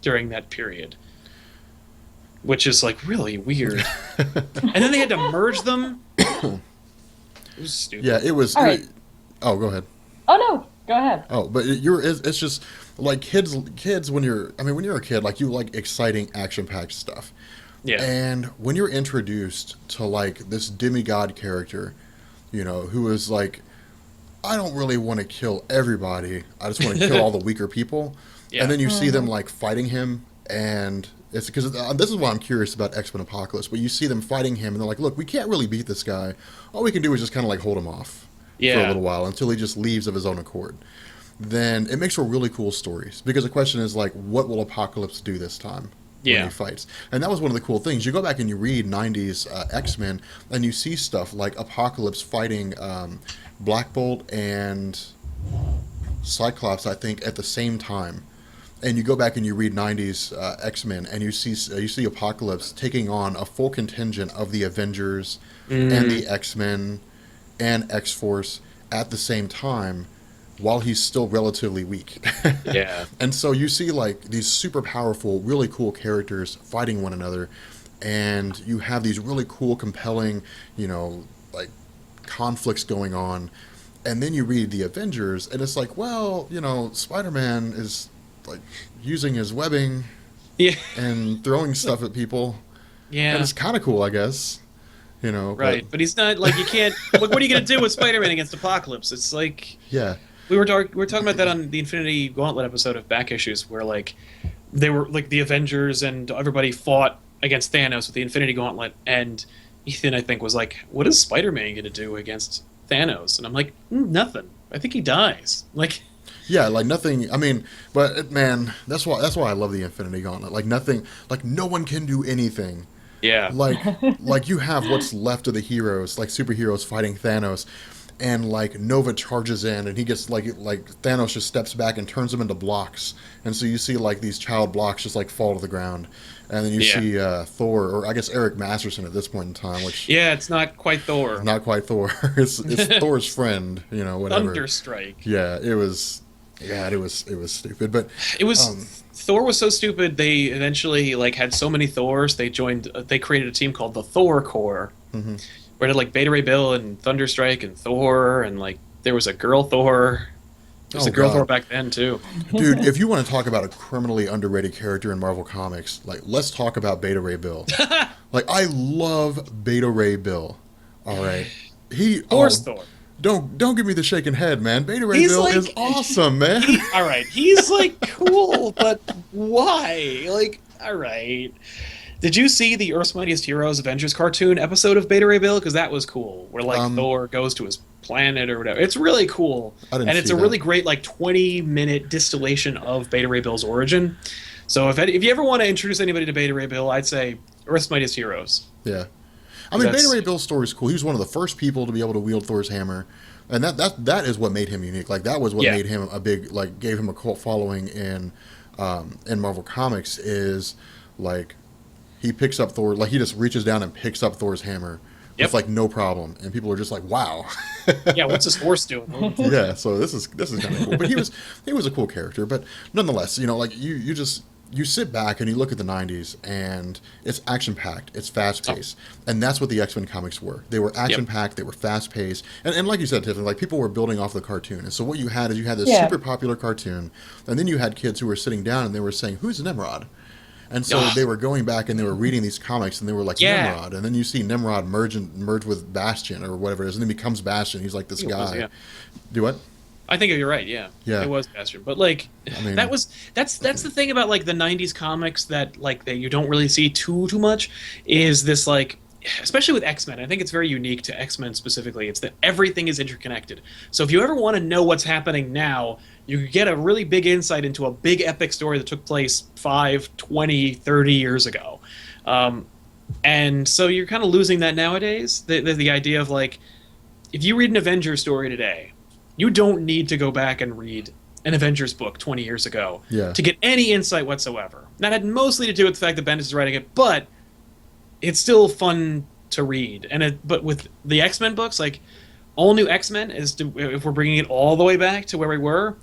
during that period, which is like really weird. And then they had to merge them. It was stupid. Yeah, it was. All right. Oh, go ahead. Oh no, go ahead. Oh, but it's just like kids when you're a kid, like you like exciting action-packed stuff. Yeah. And when you're introduced to like this demigod character, who is like, I don't really want to kill everybody. I just want to kill all the weaker people. Yeah. And then you see them like fighting him, and it's because this is why I'm curious about X-Men Apocalypse. But you see them fighting him, and they're like, look, we can't really beat this guy. All we can do is just kind of like hold him off for a little while until he just leaves of his own accord. Then it makes for really cool stories, because the question is like, what will Apocalypse do this time when he fights? And that was one of the cool things. You go back and you read 90s X-Men, and you see stuff like Apocalypse fighting Black Bolt and Cyclops, I think, at the same time. And you go back and you read 90s X-Men, and you see Apocalypse taking on a full contingent of the Avengers and the X-Men and X-Force at the same time, while he's still relatively weak. Yeah. And so you see like these super powerful, really cool characters fighting one another, and you have these really cool, compelling, like conflicts going on. And then you read the Avengers, and it's like, well, Spider-Man is like using his webbing and throwing stuff at people. Yeah. And it's kind of cool, I guess. Right. But he's not like, you can't like, what are you going to do with Spider-Man against Apocalypse? It's like, yeah. We were talking about that on the Infinity Gauntlet episode of Back Issues, where like they were like the Avengers and everybody fought against Thanos with the Infinity Gauntlet, and Ethan, I think, was like, "What is Spider-Man going to do against Thanos?" And I'm like, "Nothing. I think he dies." Like, yeah, like nothing. I mean, but man, that's why I love the Infinity Gauntlet. Like nothing, like no one can do anything. yeah, Like you have what's left of the heroes, like superheroes fighting Thanos. And like Nova charges in, and he gets like Thanos just steps back and turns them into blocks, and so you see like these child blocks just like fall to the ground, and then you see Thor, or I guess Eric Masterson at this point in time, which it's not quite Thor. Not quite Thor. it's Thor's friend, whatever. Thunderstrike. Yeah, it was stupid, but it was. Thor was so stupid. They eventually like had so many Thors. They created a team called the Thor Corps. Mm-hmm. Where it had like Beta Ray Bill and Thunderstrike and Thor, and like there was a girl Thor. There was a girl Thor back then too. Dude, if you want to talk about a criminally underrated character in Marvel Comics, like let's talk about Beta Ray Bill. Like I love Beta Ray Bill. All right, Thor. Don't give me the shaking head, man. Beta Ray Bill is awesome, man. All right, he's like cool, but why? Like, all right. Did you see the Earth's Mightiest Heroes Avengers cartoon episode of Beta Ray Bill? Because that was cool. Where like Thor goes to his planet or whatever. It's really cool. It's a really great like 20-minute distillation of Beta Ray Bill's origin. So if you ever want to introduce anybody to Beta Ray Bill, I'd say Earth's Mightiest Heroes. Yeah. I mean, Beta Ray Bill's story is cool. He was one of the first people to be able to wield Thor's hammer. And that is what made him unique. Like that was what made him a big, like gave him a cult following in Marvel Comics, is like he picks up Thor, like he just reaches down and picks up Thor's hammer with like no problem, and people are just like, "Wow." Yeah, what's his horse doing? Yeah, so this is kind of cool. But he was a cool character. But nonetheless, like you you sit back and you look at the 90s and it's action packed, it's fast paced, and that's what the X-Men comics were. They were action packed, they were fast paced, and like you said, Tiffany, like people were building off the cartoon. And so what you had is you had this super popular cartoon, and then you had kids who were sitting down and they were saying, "Who's Nimrod?" And so they were going back and they were reading these comics and they were like, Nimrod. And then you see Nimrod merge with Bastion or whatever it is, and then becomes Bastion. He's like this guy. Do what? I think you're right. Yeah, it was Bastion. But like, I mean, that's the thing about like the '90s comics that like that you don't really see too much is this like, especially with X-Men. I think it's very unique to X-Men specifically. It's that everything is interconnected. So if you ever want to know what's happening now, you get a really big insight into a big epic story that took place 5, 20, 30 years ago. And so you're kind of losing that nowadays. The idea of like, if you read an Avengers story today, you don't need to go back and read an Avengers book 20 years ago to get any insight whatsoever. That had mostly to do with the fact that Bendis is writing it, but it's still fun to read. But with the X-Men books, like All New X-Men, if we're bringing it all the way back to where we were,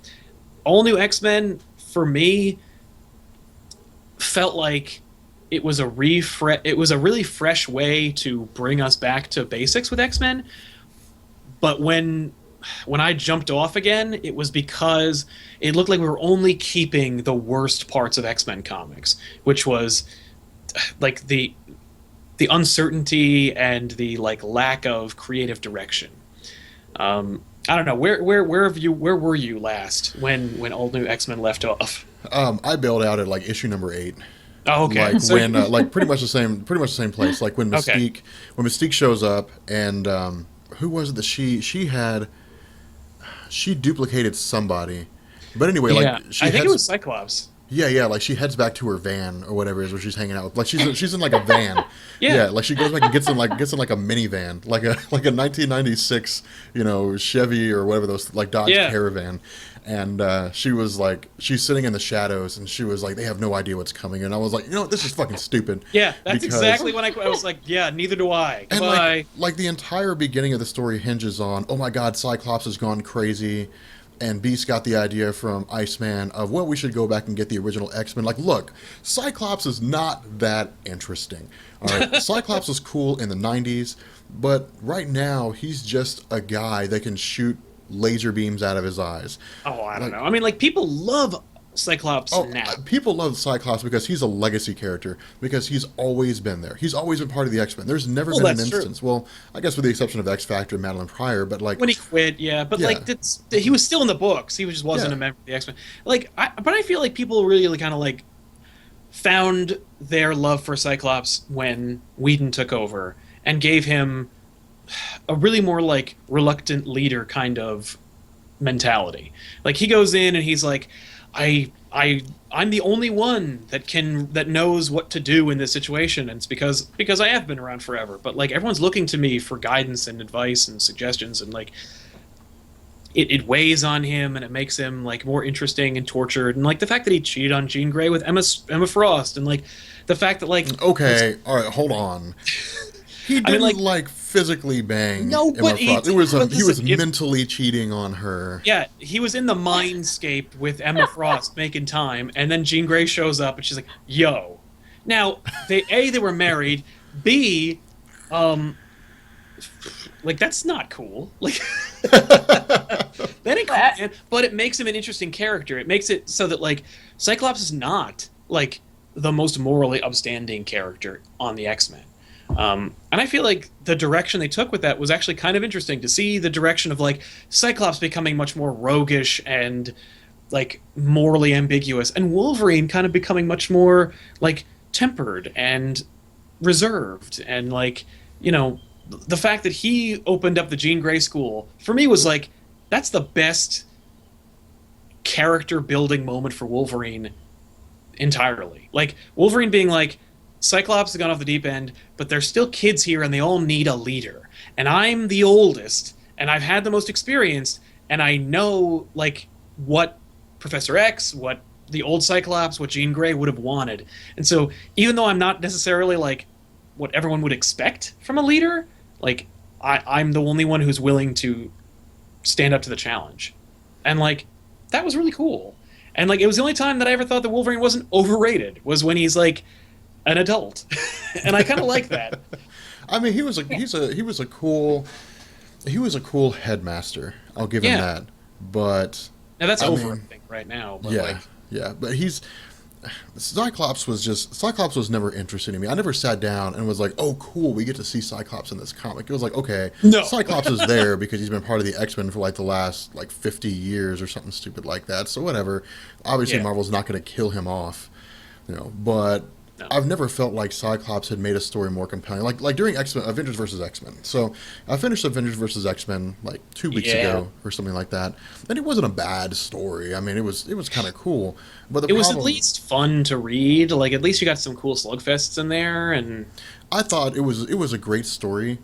All New X-Men for me felt like it was a really fresh way to bring us back to basics with X-Men. But when I jumped off again, it was because it looked like we were only keeping the worst parts of X-Men comics, which was like the uncertainty and the like lack of creative direction. I don't know, where were you last when All New X-Men left off? I bailed out at like issue number 8. Oh, okay. Like when like pretty much the same place. Like when Mystique shows up, and who was it that she duplicated somebody. But anyway, like I think it was Cyclops. Yeah, like she heads back to her van or whatever it is where she's hanging out. Like she's in like a van. Like she goes back and gets in like a minivan, like a 1996, Chevy or whatever those like Dodge Caravan. And she was like, she's sitting in the shadows, and she was like, they have no idea what's coming. And I was like, this is fucking stupid. Yeah, that's exactly when I was like, yeah, neither do I. Goodbye. And like the entire beginning of the story hinges on, oh my God, Cyclops has gone crazy. And Beast got the idea from Iceman of, well, we should go back and get the original X-Men. Like, look, Cyclops is not that interesting. All right, Cyclops was cool in the 90s, but right now he's just a guy that can shoot laser beams out of his eyes. Oh, I don't know. I mean, like, people love Cyclops now. People love Cyclops because he's a legacy character, because he's always been there. He's always been part of the X-Men. There's never been an instance. True. Well, I guess with the exception of X-Factor and Madeline Pryor, but like when he quit, like he was still in the books. He just wasn't a member of the X-Men. Like, but I feel like people really kind of like found their love for Cyclops when Whedon took over and gave him a really more like reluctant leader kind of mentality. Like he goes in and he's like, I'm the only one that knows what to do in this situation, and it's because I have been around forever. But like everyone's looking to me for guidance and advice and suggestions, and like it weighs on him, and it makes him like more interesting and tortured. And like the fact that he cheated on Jean Grey with Emma Frost, and like the fact that like all right, hold on. He didn't like physically bang Emma Frost. He was mentally cheating on her. Yeah, he was in the mindscape with Emma Frost making time, and then Jean Grey shows up and she's like, "Yo." Now, they were married. B, like that's not cool. Like but it makes him an interesting character. It makes it so that like Cyclops is not like the most morally upstanding character on the X-Men. And I feel like the direction they took with that was actually kind of interesting to see the direction of like Cyclops becoming much more roguish and like morally ambiguous, and Wolverine kind of becoming much more like tempered and reserved. And like, the fact that he opened up the Jean Grey school for me was like, that's the best character building moment for Wolverine entirely. Like Wolverine being like, Cyclops has gone off the deep end, but there's still kids here and they all need a leader. And I'm the oldest, and I've had the most experience, and I know like what Professor X, what the old Cyclops, what Jean Grey would have wanted. And so even though I'm not necessarily like what everyone would expect from a leader, like I'm the only one who's willing to stand up to the challenge. And like that was really cool. And like it was the only time that I ever thought that Wolverine wasn't overrated was when he's like an adult, and I kind of like that. I mean, he was a cool headmaster. I'll give him Yeah. that. But Now that's I over, I mean, think, right now. But yeah, like, yeah. But Cyclops was never interesting to me. I never sat down and was like, oh, cool, we get to see Cyclops in this comic. It was like, okay, No. Cyclops is there because he's been part of the X-Men for like the last like 50 years or something stupid like that. So whatever. Obviously, Yeah. Marvel's not going to kill him off, But No. I've never felt like Cyclops had made a story more compelling. Like during Avengers versus X-Men. So I finished Avengers versus X-Men like 2 weeks Yeah. ago or something like that, and it wasn't a bad story. I mean, it was kind of cool. But the it was at problem, least fun to read. Like at least you got some cool slugfests in there, and I thought it was a great story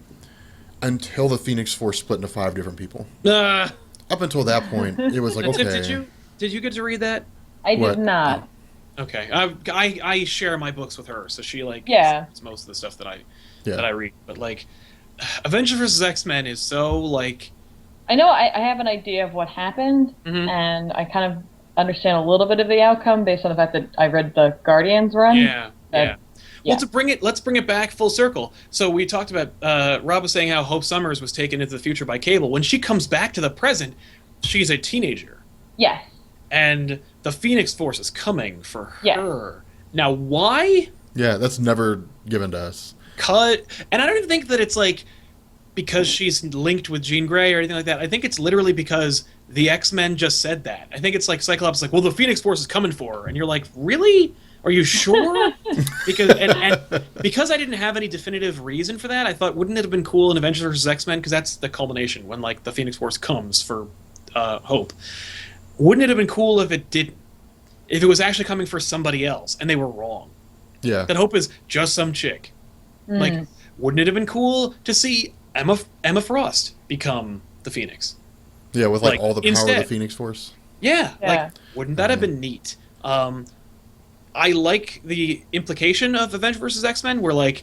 until the Phoenix Force split into 5 different people. uh, Up until that point, it was like, okay, did you get to read that? I What? did not. Okay, I share my books with her, so she like Yeah. reads most of the stuff that I yeah, read. But like, Avengers vs X Men is so like, I know I have an idea of what happened, Mhm. and I kind of understand a little bit of the outcome based on the fact that I read the Guardians run. yeah. yeah. Well, let's bring it back full circle. So we talked about Rob was saying how Hope Summers was taken into the future by Cable. When she comes back to the present, she's a teenager, Yes. and the Phoenix Force is coming for Yeah. her. Now, why? yeah. That's never given to us. And I don't even think that it's like because she's linked with Jean Grey or anything like that. I think it's literally because the X-Men just said that. I think it's like Cyclops is like, well, the Phoenix Force is coming for her, and you're like, really? Are you sure? and because I didn't have any definitive reason for that, I thought, wouldn't it have been cool in Avengers vs X-Men? Because that's the culmination when like the Phoenix Force comes for Hope. Wouldn't it have been cool if it was actually coming for somebody else and they were wrong? Yeah, That Hope is just some chick. Like, wouldn't it have been cool to see Emma Frost become the Phoenix? yeah. With like like, all the power of instead- the Phoenix Force. Yeah, Yeah. like wouldn't that have been neat? I like the implication of Avengers vs X-Men, where like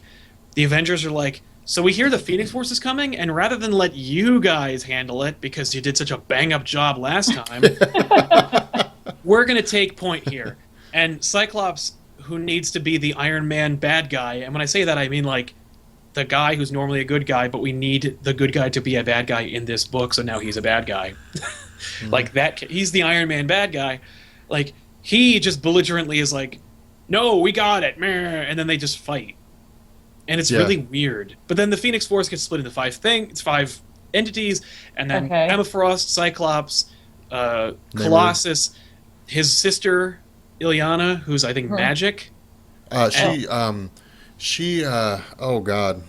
the Avengers are like, so we hear the Phoenix Force is coming, and rather than let you guys handle it because you did such a bang up job last time, we're gonna take point here. And Cyclops, who needs to be the Iron Man bad guy, and when I say that, I mean like the guy who's normally a good guy, but we need the good guy to be a bad guy in this book, so now he's a bad guy. Like that, he's the Iron Man bad guy. Like he just belligerently is like, "No, we got it," meh, and then they just fight, and it's Yeah. really weird. But then the Phoenix Force gets split into 5 entities, and then Okay. Emma Frost, Cyclops, Colossus, his sister Ilyana, who's I think Huh. magic. Oh God,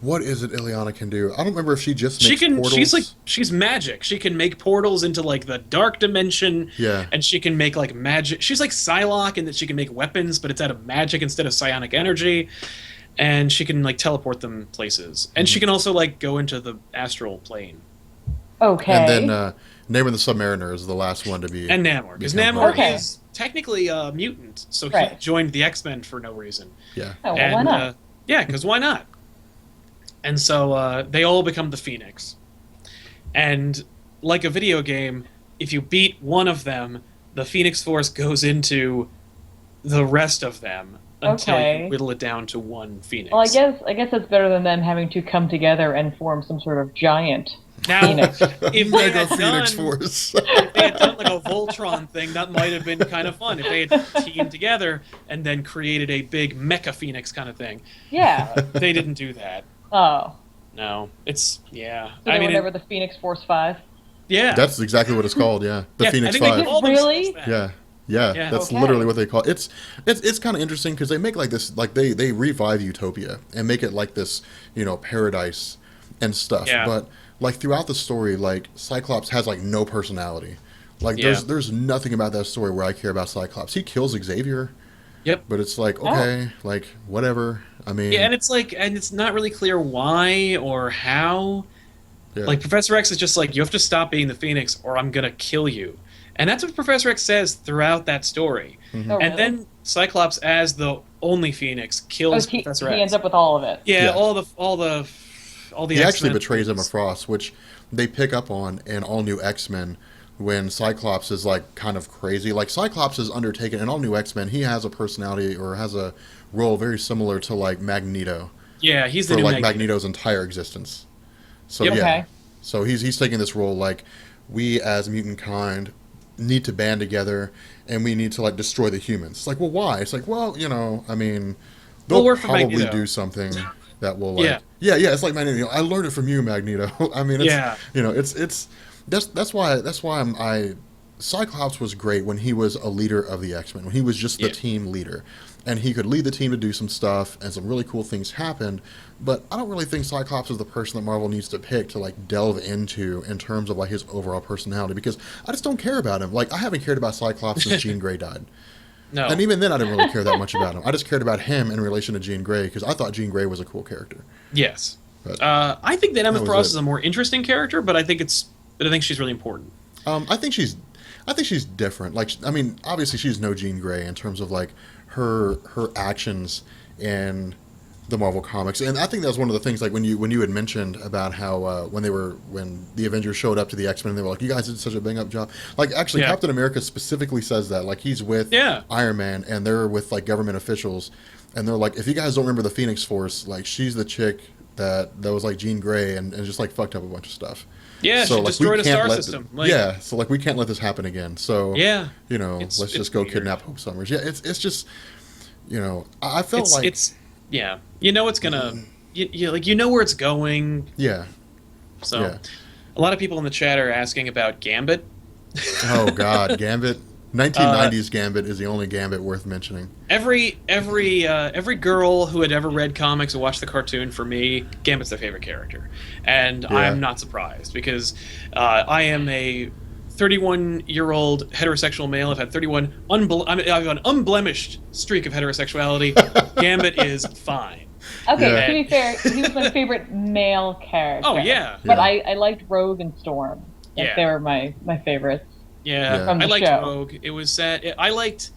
what is it Ileana can do? I don't remember if she just makes She can. portals. She's magic. She can make portals into like the dark dimension. Yeah. And she can make like magic. She's like Psylocke in that she can make weapons, but it's out of magic instead of psionic energy. And she can like teleport them places. And she can also like go into the astral plane. Okay. And then Namor the Submariner is the last one to be. And Namor, because become Namor part of it. Okay. is technically a mutant, so he Right. joined the X-Men for no reason. Yeah. oh, well, And, why not? yeah, because why not? And so they all become the Phoenix. And like a video game, if you beat one of them, the Phoenix Force goes into the rest of them until Okay. you whittle it down to one Phoenix. Well, I guess that's better than them having to come together and form some sort of giant. Now, Phoenix. if they Mega had Phoenix done, Force. if they had done like a Voltron thing, that might have been kind of fun. If they had teamed together and then created a big Mecha Phoenix kind of thing. Yeah. They didn't do that. Oh. No, it's yeah. So I they mean, were never the Phoenix Force 5? yeah. That's exactly what it's called. Yeah, the Yeah, Phoenix I think they Five. call Really? themselves that. Yeah, that's Okay. literally what they call it. It's kind of interesting because they make like this, like they revive Utopia and make it like this, paradise and stuff. Yeah. But like throughout the story, like Cyclops has like no personality. Like Yeah. there's nothing about that story where I care about Cyclops. He kills Xavier. Yep. But it's like okay, like whatever. I mean, Yeah, and it's not really clear why or how. yeah. Like Professor X is just like, you have to stop being the Phoenix or I'm gonna kill you. And that's what Professor X says throughout that story. Oh, And really? then Cyclops, as the only Phoenix, kills he Professor X. ends up with all of it. Yeah, Yeah. all the he actually X-Men betrays Emma things. Frost, which they pick up on in All New X-Men when Cyclops is like kind of crazy. Like Cyclops is undertaken in all new X-Men. He has a personality or has a role very similar to like Magneto Yeah, he's the for new like Magneto. Magneto's entire existence. So Yep. yeah, Okay. so he's taking this role like we as mutant kind need to band together and we need to like destroy the humans. It's like, well, why? It's like, well, I mean, they'll We'll work for probably Magneto. do something that will like, Yeah. yeah. It's like Magneto. I learned it from you, Magneto. I mean, it's, Yeah. it's that's why Cyclops was great when he was a leader of the X-Men, when he was just the Yeah. team leader. And he could lead the team to do some stuff, and some really cool things happened. But I don't really think Cyclops is the person that Marvel needs to pick to like delve into in terms of like his overall personality, because I just don't care about him. Like I haven't cared about Cyclops since Jean Grey died, No. and even then I didn't really care that much about him. I just cared about him in relation to Jean Grey because I thought Jean Grey was a cool character. Yes. But I think that Emma that was Frost it. is a more interesting character, but I think she's really important. I think she's different. Like, I mean, obviously she's no Jean Grey in terms of like her actions in the Marvel comics, and I think that was one of the things. Like when you had mentioned about how when the Avengers showed up to the X-Men, they were like, "You guys did such a bang up job." Like actually, Yeah. Captain America specifically says that. Like he's with Yeah. Iron Man, and they're with like government officials, and they're like, "If you guys don't remember the Phoenix Force, like she's the chick that was like Jean Grey and just like fucked up a bunch of stuff." Yeah, she like, we destroyed a can't star let system. yeah, so like we can't let this happen again. So Yeah. let's It's just go weird. kidnap Hope Summers. Yeah, it's just, I felt like Yeah. You know it's gonna. You know where it's going. yeah, So, yeah. a lot of people in the chat are asking about Gambit. Oh God, Gambit. 1990s Gambit is the only Gambit worth mentioning. Every girl who had ever read comics or watched the cartoon, for me, Gambit's their favorite character, and Yeah. I'm not surprised because I am a 31-year-old heterosexual male. I've had I have an unblemished streak of heterosexuality. Gambit is fine. Okay, Yeah. to be fair, he was my favorite male character. Oh, yeah. But Yeah. I liked Rogue and Storm. Like, Yeah. they were my favorites. Yeah, Yeah. From the I liked show. Rogue. It was sad. I liked.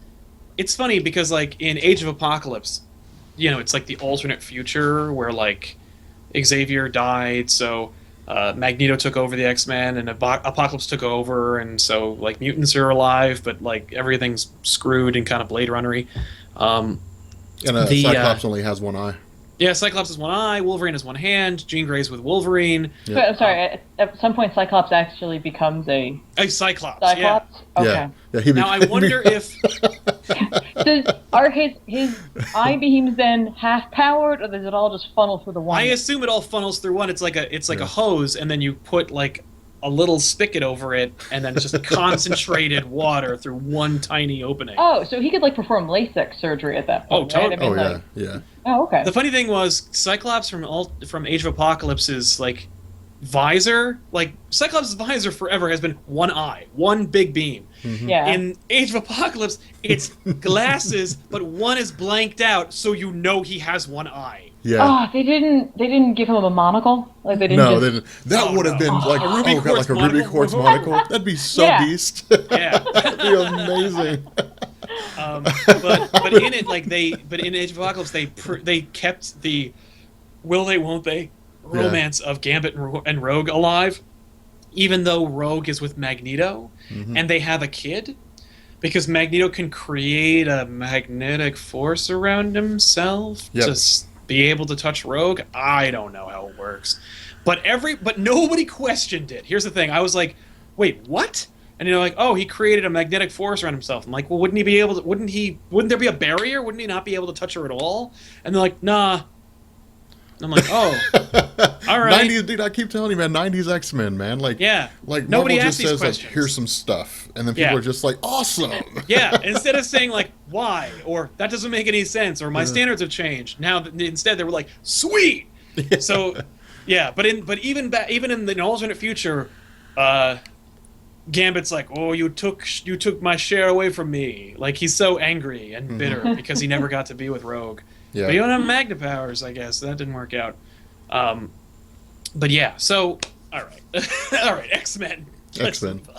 It's funny because like in Age of Apocalypse, it's like the alternate future where like Xavier died, so Magneto took over the X-Men, and Apocalypse took over, and so like mutants are alive, but like everything's screwed and kind of Blade Runnery. And The, Cyclops only has one eye. Yeah, Cyclops has one eye, Wolverine has one hand, Jean Grey's with Wolverine. Yeah. But I'm sorry, at some point Cyclops actually becomes a Cyclops. Cyclops? Okay. Yeah. He Now I became- wonder if Are his eye beams then half powered, or does it all just funnel through the one? I assume it all funnels through one. It's like a Yeah. hose, and then you put like a little spigot over it, and then just concentrated water through one tiny opening. Oh, so he could like perform LASIK surgery at that point. Oh, right? I totally. mean, Oh like, yeah. oh, okay. The funny thing was, Cyclops from Age of Apocalypse's like visor, like Cyclops' visor forever has been one eye, one big beam. Yeah. In Age of Apocalypse, it's glasses, but one is blanked out, so you know he has one eye. Yeah. Oh, they didn't give him a monocle. Like they didn't. No, just... they didn't. That Oh, would have no. been like A ruby God, quartz like a ruby monocle? quartz monocle. That'd be so Yeah. beast. Yeah. That'd be amazing. But in it, but in Age of Apocalypse, they kept the will they won't they romance of Gambit and Rogue alive, even though Rogue is with Magneto, Mm-hmm. and they have a kid, because Magneto can create a magnetic force around himself Yep. to be able to touch Rogue. I don't know how it works, but nobody questioned it. Here's the thing: I was like, wait, what? And you're like, oh, he created a magnetic force around himself. I'm like, well, wouldn't he be able to? Wouldn't there be a barrier? Wouldn't he not be able to touch her at all? And they're like, nah. And I'm like, oh, all right. 90s, dude. I keep telling you, man. 90s X-Men, man. Like, Yeah. like Nobody Marvel asked just these says, like, questions. here's some stuff, and then people Yeah. are just like, awesome. Yeah, instead of saying like why or that doesn't make any sense or my standards have changed. Now instead they were like sweet. So yeah, but even in the alternate future, Gambit's like, oh, you took my share away from me. Like he's so angry and bitter because he never got to be with Rogue. Yeah. But he don't have Magna powers, I guess. So that didn't work out. But yeah, so all right, all right, X-Men. Let's X-Men. move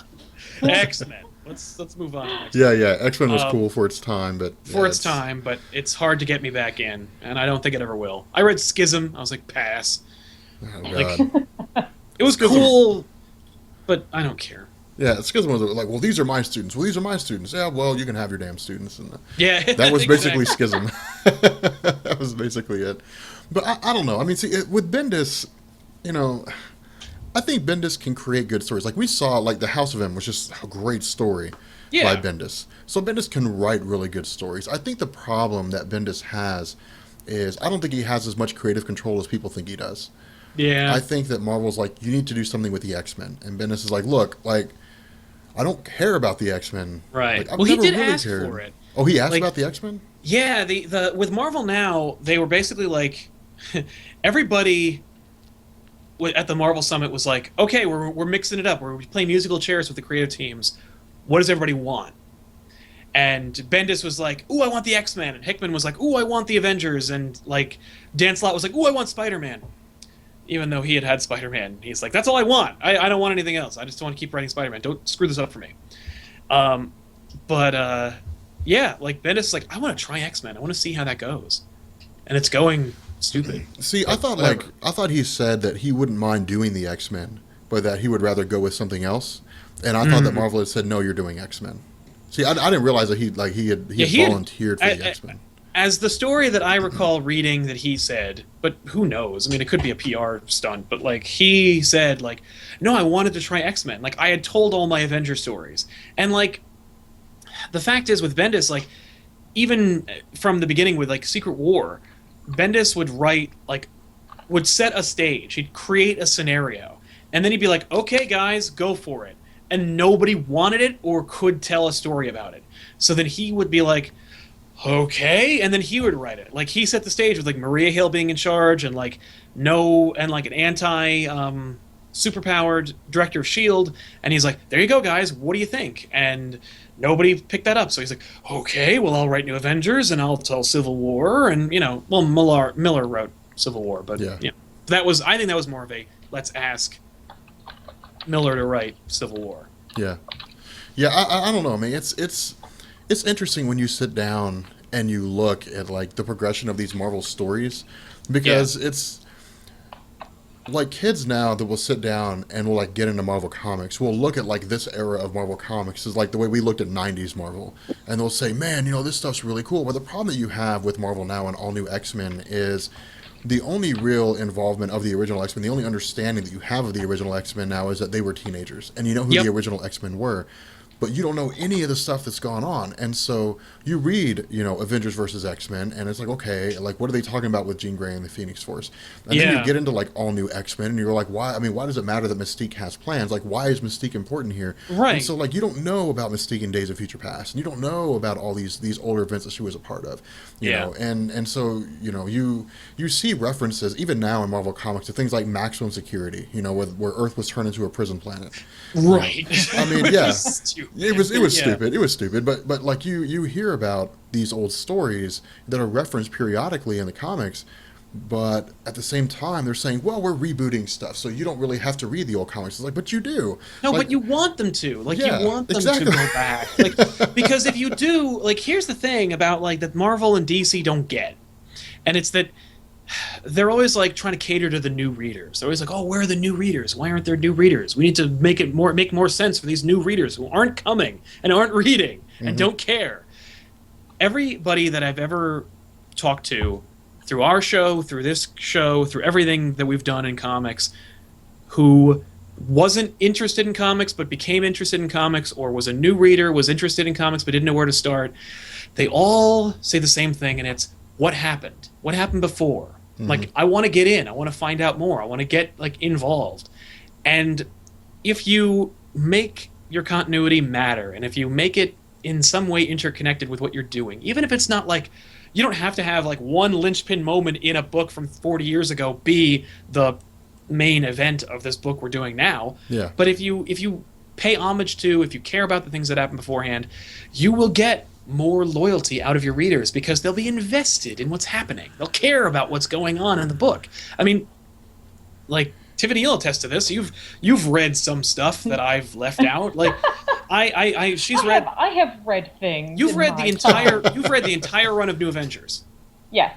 on. X-Men. Let's move on. To X-Men. Yeah. X-Men was cool for its time, but For its time, but it's hard to get me back in, and I don't think it ever will. I read Schism. I was like, pass. Oh Like, god. It was Schism. cool, but I don't care. Yeah, Schism was like, well, these are my students. Well, these are my students. Yeah, well, you can have your damn students. And Yeah, that was basically exactly. Schism. That was basically it. But I don't know. I mean, see, with Bendis, you know, I think Bendis can create good stories. Like we saw, like the House of M was just a great story by Yeah, Bendis. So Bendis can write really good stories. I think the problem that Bendis has is I don't think he has as much creative control as people think he does. yeah, I think that Marvel's like, you need to do something with the X-Men, and Bendis is like, look, like I don't care about the X-Men. right. Like I've Well, he never did really ask cared. for it. Oh, he asked Like, about the X-Men. yeah, the with Marvel now, they were basically like, everybody at the Marvel Summit was like, okay, we're mixing it up. We're playing musical chairs with the creative teams. What does everybody want? And Bendis was like, "Ooh, I want the X-Men," and Hickman was like, "Ooh, I want the Avengers," and like Dan Slott was like, "Ooh, I want Spider-Man." Even though he had Spider-Man, he's like, "That's all I want. I don't want anything else. I just want to keep writing Spider-Man. Don't screw this up for me." Um, but yeah, like Bendis is like, "I want to try X-Men. I want to see how that goes," and it's going stupid. See, I But thought whatever. I thought he said that he wouldn't mind doing the X-Men, but that he would rather go with something else. And I thought that Mm. Marvel had said, no, you're doing X-Men. See, I didn't realize that he Yeah, had he had, volunteered for the X-Men. as the story that I recall reading that he said, but who knows? I mean, it could be a PR stunt, but like he said, like, no, I wanted to try X-Men. Like I had told all my Avenger stories, and like the fact is with Bendis, like even from the beginning with like Secret War, Bendis would write like would set a stage. He'd create a scenario, and then he'd be like, "Okay, guys, go for it." And nobody wanted it or could tell a story about it. So then he would be like, "Okay," and then he would write it. Like he set the stage with like Maria Hill being in charge, and like no, and like an anti superpowered director of Shield, and he's like, "There you go, guys. What do you think?" And nobody picked that up. So he's like, "Okay, well, I'll write New Avengers, and I'll tell Civil War, and well, Miller wrote Civil War, but Yeah. that was I think that was more of a let's ask Miller to write Civil War. Yeah, yeah. I don't know. I mean, it's interesting when you sit down and you look at like the progression of these Marvel stories, because it's like kids now that will sit down and will like get into Marvel comics will look at like this era of Marvel comics is like the way we looked at 90s Marvel, and they'll say, man, this stuff's really cool. But the problem that you have with Marvel now and all new X-Men is the only real involvement of the original X-Men, the only understanding that you have of the original X-Men now is that they were teenagers, and you know who Yep. the original X-Men were, but you don't know any of the stuff that's gone on. And so you read, Avengers versus X-Men, and it's like, okay, like what are they talking about with Jean Grey and the Phoenix Force? And then you Yeah. get into like all new X-Men, and you're like, why? I mean, why does it matter that Mystique has plans? Like, why is Mystique important here? Right. And so like you don't know about Mystique in Days of Future Past, and you don't know about all these older events that she was a part of, you Yeah. know. And so you see references even now in Marvel comics to things like maximum security, where Earth was turned into a prison planet. Right. I mean, Which yeah. was stupid. It was Yeah. stupid. It was stupid. But like you hear about these old stories that are referenced periodically in the comics, but at the same time they're saying, well, we're rebooting stuff, so you don't really have to read the old comics. It's like, but you do. No, Like, but you want them to. Like Yeah, you want them exactly. to go back. Like because if you do, like here's the thing about like that Marvel and DC don't get. And it's that they're always like trying to cater to the new readers. They're always like, "Oh, where are the new readers? Why aren't there new readers? We need to make more sense for these new readers who aren't coming and aren't reading and don't care." Everybody that I've ever talked to through our show, through this show, through everything that we've done in comics, who wasn't interested in comics but became interested in comics, or was a new reader, was interested in comics but didn't know where to start, they all say the same thing, and it's what happened? What happened before? Like, I want to get in. I want to find out more. I want to get like involved. And if you make your continuity matter, and if you make it in some way interconnected with what you're doing, even if it's not like you don't have to have like one linchpin moment in a book from 40 years ago be the main event of this book we're doing now. Yeah. But if you pay homage to, if you care about the things that happened beforehand, you will get more loyalty out of your readers because they'll be invested in what's happening. They'll care about what's going on in the book. I mean, like Tiffany will attest to this. You've read some stuff that I've left out. Like she's read. I have read things. You've in read my the entire. time. You've read the entire run of New Avengers. Yes.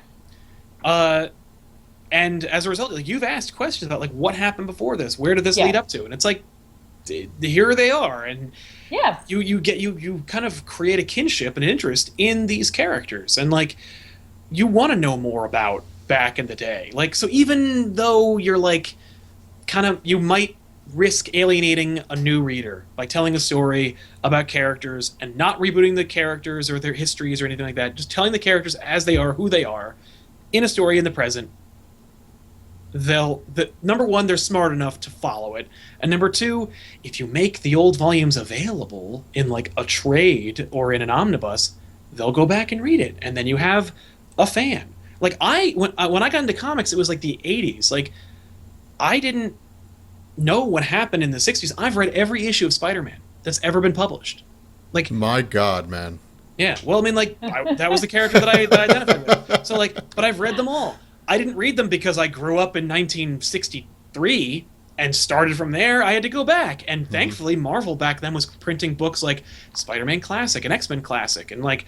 And as a result, like you've asked questions about like what happened before this, where did this Yeah. lead up to, and it's like, here they are, and Yeah. you kind of create a kinship and interest in these characters, and like you want to know more about back in the day. Like, so even though you're like kind of, you might risk alienating a new reader by telling a story about characters and not rebooting the characters or their histories or anything like that, just telling the characters as they are, who they are, in a story in the present. Number one, they're smart enough to follow it, and number two, if you make the old volumes available in like a trade or in an omnibus, they'll go back and read it, and then you have a fan. Like, when I got into comics, it was like the 80s. Like, I didn't know what happened in the 60s. I've read every issue of Spider-Man that's ever been published. Like, My God, man. yeah, well, I mean, like, that was the character that I identified with. So, like, but I've read them all. I didn't read them because I grew up in 1963 and started from there. I had to go back. And thankfully, Marvel back then was printing books like Spider-Man Classic and X-Men Classic. And, like,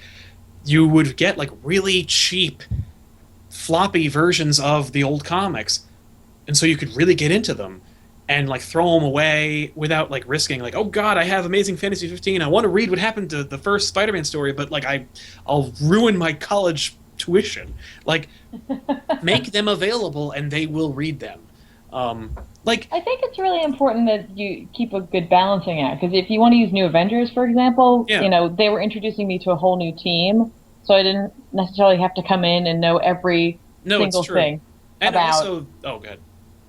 you would get, like, really cheap, floppy versions of the old comics. And so you could really get into them and, like, throw them away without, like, risking, like, oh, God, I have Amazing Fantasy 15. I want to read what happened to the first Spider-Man story, but, like, I'll ruin my college tuition. Like, make them available and they will read them. Like, I think it's really important that you keep a good balancing act, because if you want to use New Avengers, for example, Yeah. you know, they were introducing me to a whole new team, so I didn't necessarily have to come in and know every no, single it's true. thing And about. also, oh, good.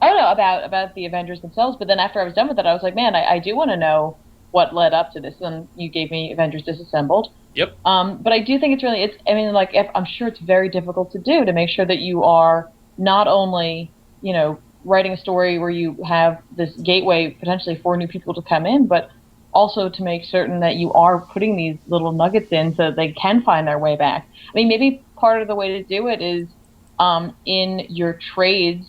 I don't know about the Avengers themselves, but then after I was done with it, I was like, man, I do want to know what led up to this. And you gave me Avengers Disassembled. Yep. But I do think I mean, like, I'm sure it's very difficult to do, to make sure that you are not only, you know, writing a story where you have this gateway potentially for new people to come in, but also to make certain that you are putting these little nuggets in so that they can find their way back. I mean, maybe part of the way to do it is in your trades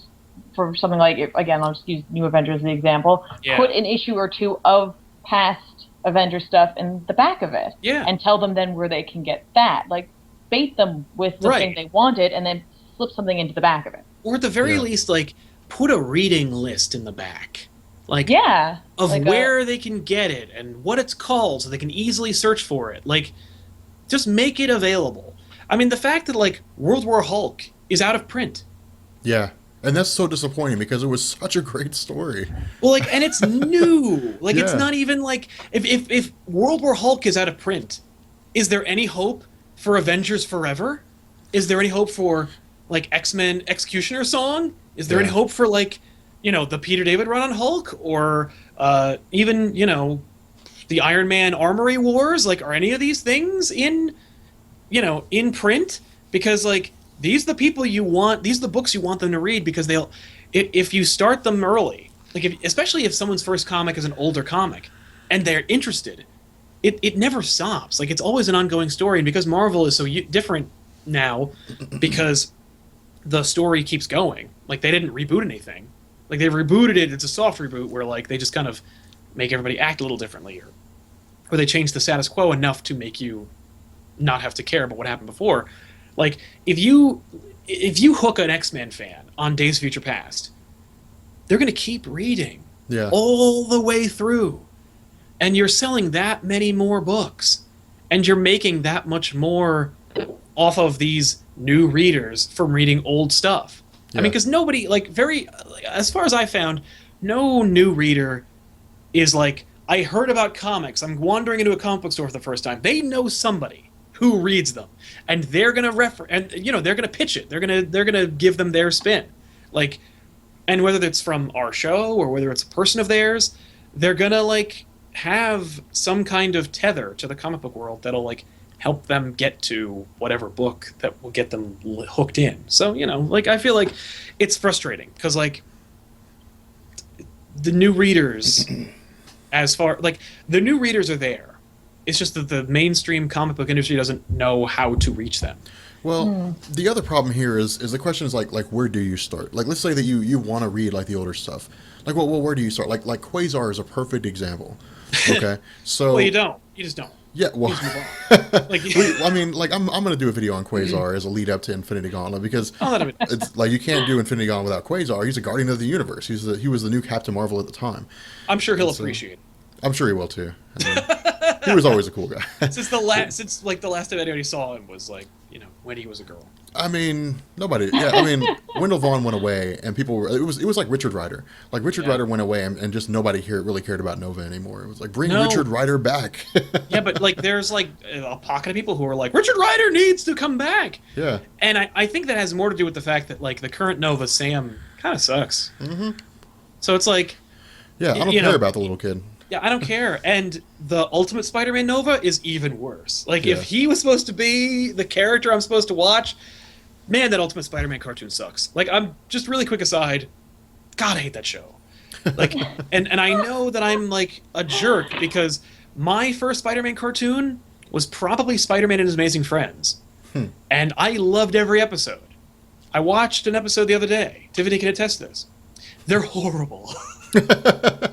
for something like, again, I'll just use New Avengers as the example, Yeah. put an issue or two of past Avenger stuff in the back of it. Yeah. And tell them then where they can get that. Like, bait them with the Right. thing they wanted and then slip something into the back of it. Or at the very Yeah. least, like, put a reading list in the back. Like, Yeah. of like where they can get it and what it's called so they can easily search for it. Like, just make it available. I mean, the fact that, like, World War Hulk is out of print. Yeah. And that's so disappointing because it was such a great story. Well, like, and it's new. Like, it's Yeah. not even like, if World War Hulk is out of print, is there any hope for Avengers Forever? Is there any hope for, like, X-Men Executioner Song? Is there any Yeah. hope for, like, you know, the Peter David run on Hulk? Or even, you know, the Iron Man Armory Wars? Like, are any of these things in, you know, in print? Because, like, these are the people you want, these are the books you want them to read, because if you start them early, like, especially if someone's first comic is an older comic and they're interested, it never stops. Like, it's always an ongoing story. And because Marvel is so different now, because the story keeps going, like, they didn't reboot anything. Like, they rebooted it, it's a soft reboot where, like, they just kind of make everybody act a little differently, or they change the status quo enough to make you not have to care about what happened before. Like, if you hook an X-Men fan on Days of Future Past, they're going to keep reading Yeah. all the way through. And you're selling that many more books. And you're making that much more off of these new readers from reading old stuff. I mean, Yeah. because nobody, like, as far as I found, no new reader is like, I heard about comics, I'm wandering into a comic book store for the first time. They know somebody who reads them, and they're gonna and you know, they're gonna pitch it. They're gonna give them their spin, like, and whether it's from our show or whether it's a person of theirs, they're gonna, like, have some kind of tether to the comic book world that'll, like, help them get to whatever book that will get them hooked in. So, you know, like, I feel like it's frustrating because, like, the new readers, the new readers are there. It's just that the mainstream comic book industry doesn't know how to reach them. Well, the other problem here is the question is like where do you start? Like, let's say that you want to read, like, the older stuff. Like, well, where do you start? Like Quasar is a perfect example. Okay, so Well, you don't. You just don't. yeah, well, You just move on. Like, I mean, like, I'm gonna do a video on Quasar as a lead up to Infinity Gauntlet because oh, that'd be- it's like you can't do Infinity Gauntlet without Quasar. He's a guardian of the universe. He was the new Captain Marvel at the time. I'm sure he'll So- appreciate it. I'm sure he will too. I mean, he was always a cool guy. Since like the last time anybody saw him was like, you know, when he was a girl. I mean, nobody. Yeah, I mean, Wendell Vaughn went away, and people were. It was like Richard Rider. Like Richard Yeah. Rider went away, and just nobody here really cared about Nova anymore. It was like bring No. Richard Rider back. Yeah, but like there's like a pocket of people who are like, Richard Rider needs to come back. Yeah. And I think that has more to do with the fact that like the current Nova Sam kind of sucks. Mm-hmm. So it's like, Yeah, I don't You care know- about the little kid. yeah, I don't care. And the Ultimate Spider-Man Nova is even worse. Like Yeah. if he was supposed to be the character I'm supposed to watch, man, that Ultimate Spider-Man cartoon sucks. Like I'm just really quick aside, God, I hate that show. Like, and I know that I'm like a jerk because my first Spider-Man cartoon was probably Spider-Man and His Amazing Friends, and I loved every episode. I watched an episode the other day. Tiffany can attest to this. They're horrible.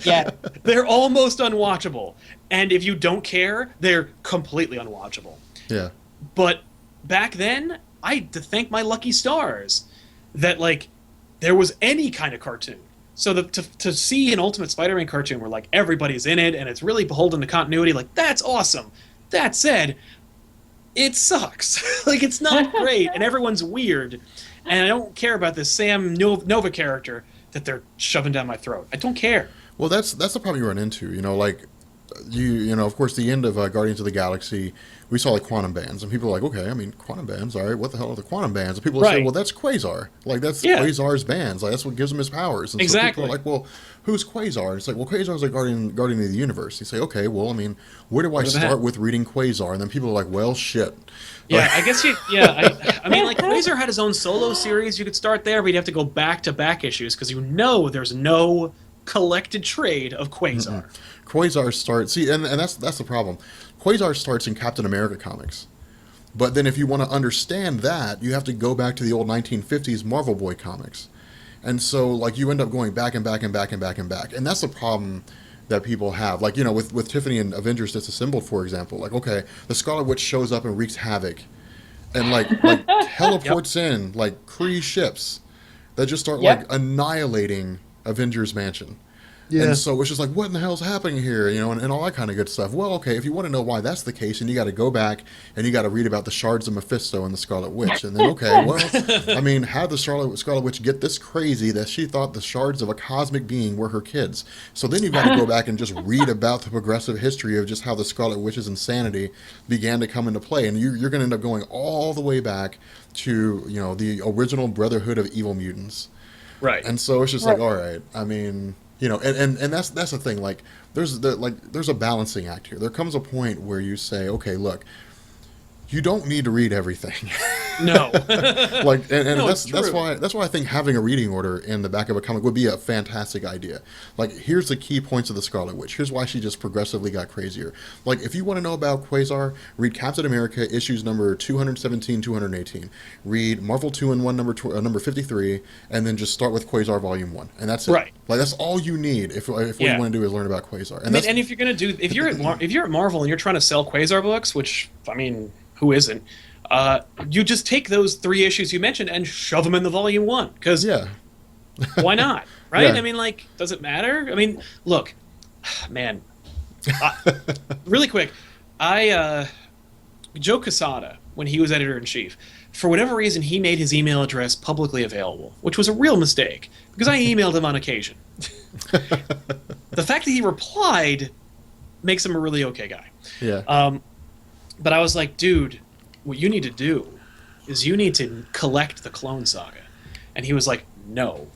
Yeah. They're almost unwatchable, and if you don't care, they're completely unwatchable. Yeah. But back then, I had to thank my lucky stars that like there was any kind of cartoon. So to see an Ultimate Spider-Man cartoon where like everybody's in it and it's really beholden to continuity, like that's awesome. That said, it sucks. Like it's not great and everyone's weird, and I don't care about this Sam Nova character that they're shoving down my throat. I don't care. Well, that's the problem you run into. You know, like you know, of course, the end of Guardians of the Galaxy, we saw like quantum bands, and people are like, okay, I mean, quantum bands, all right, what the hell are the quantum bands? And people will say, Right. well, that's Quasar. Like that's Yeah. Quasar's bands. Like that's what gives him his powers. And so Exactly. people are like, well, who's Quasar? And it's like, well, Quasar's a guardian of the universe. You say, okay, well, I mean, where do I What of that? start with reading Quasar? And then people are like, well, shit. Yeah, I guess you. Yeah, I mean, like Quasar had his own solo series. You could start there, but you'd have to go back to back issues because you know there's no collected trade of Quasar. Quasar starts and that's the problem. Quasar starts in Captain America comics. But then if you want to understand that, you have to go back to the old 1950s Marvel Boy comics. And so like you end up going back and back and back and back and back. And that's the problem that people have. Like, you know, with Tiffany and Avengers Disassembled, for example, like, okay, the Scarlet Witch shows up and wreaks havoc and like teleports in like Kree ships that just start Yep. like annihilating Avengers Mansion. And so it's just like, what in the hell's happening here? You know, and all that kind of good stuff. Well, okay, if you want to know why that's the case, and you got to go back and you got to read about the shards of Mephisto and the Scarlet Witch. And then, okay, well, I mean, how did the Scarlet Witch get this crazy that she thought the shards of a cosmic being were her kids? So then you've got to go back and just read about the progressive history of just how the Scarlet Witch's insanity began to come into play. And you're going to end up going all the way back to, you know, the original Brotherhood of Evil Mutants. Right. And so it's just like, all right, I mean, you know, and that's the thing. Like, there's a balancing act here. There comes a point where you say, okay, look, you don't need to read everything. No. Like, and No, that's it's true. why I think having a reading order in the back of a comic would be a fantastic idea. Like, here's the key points of the Scarlet Witch. Here's why she just progressively got crazier. Like, if you want to know about Quasar, read Captain America issues number 217, 218. Read Marvel 2-in-1 number 53, and then just start with Quasar Volume 1, and that's it. Right. Like, that's all you need if what Yeah. you want to do is learn about Quasar. I mean, and if you're gonna do, if you're at Marvel and you're trying to sell Quasar books, which I mean, who isn't? You just take those 3 issues you mentioned and shove them in the volume 1 because yeah, why not? Right? Yeah. I mean, like, does it matter? I mean, look, man. Really quick, Joe Quesada, when he was editor in chief, for whatever reason, he made his email address publicly available, which was a real mistake because I emailed him on occasion. The fact that he replied makes him a really okay guy. yeah. But I was like, dude, what you need to do is you need to collect the Clone Saga. And he was like, no.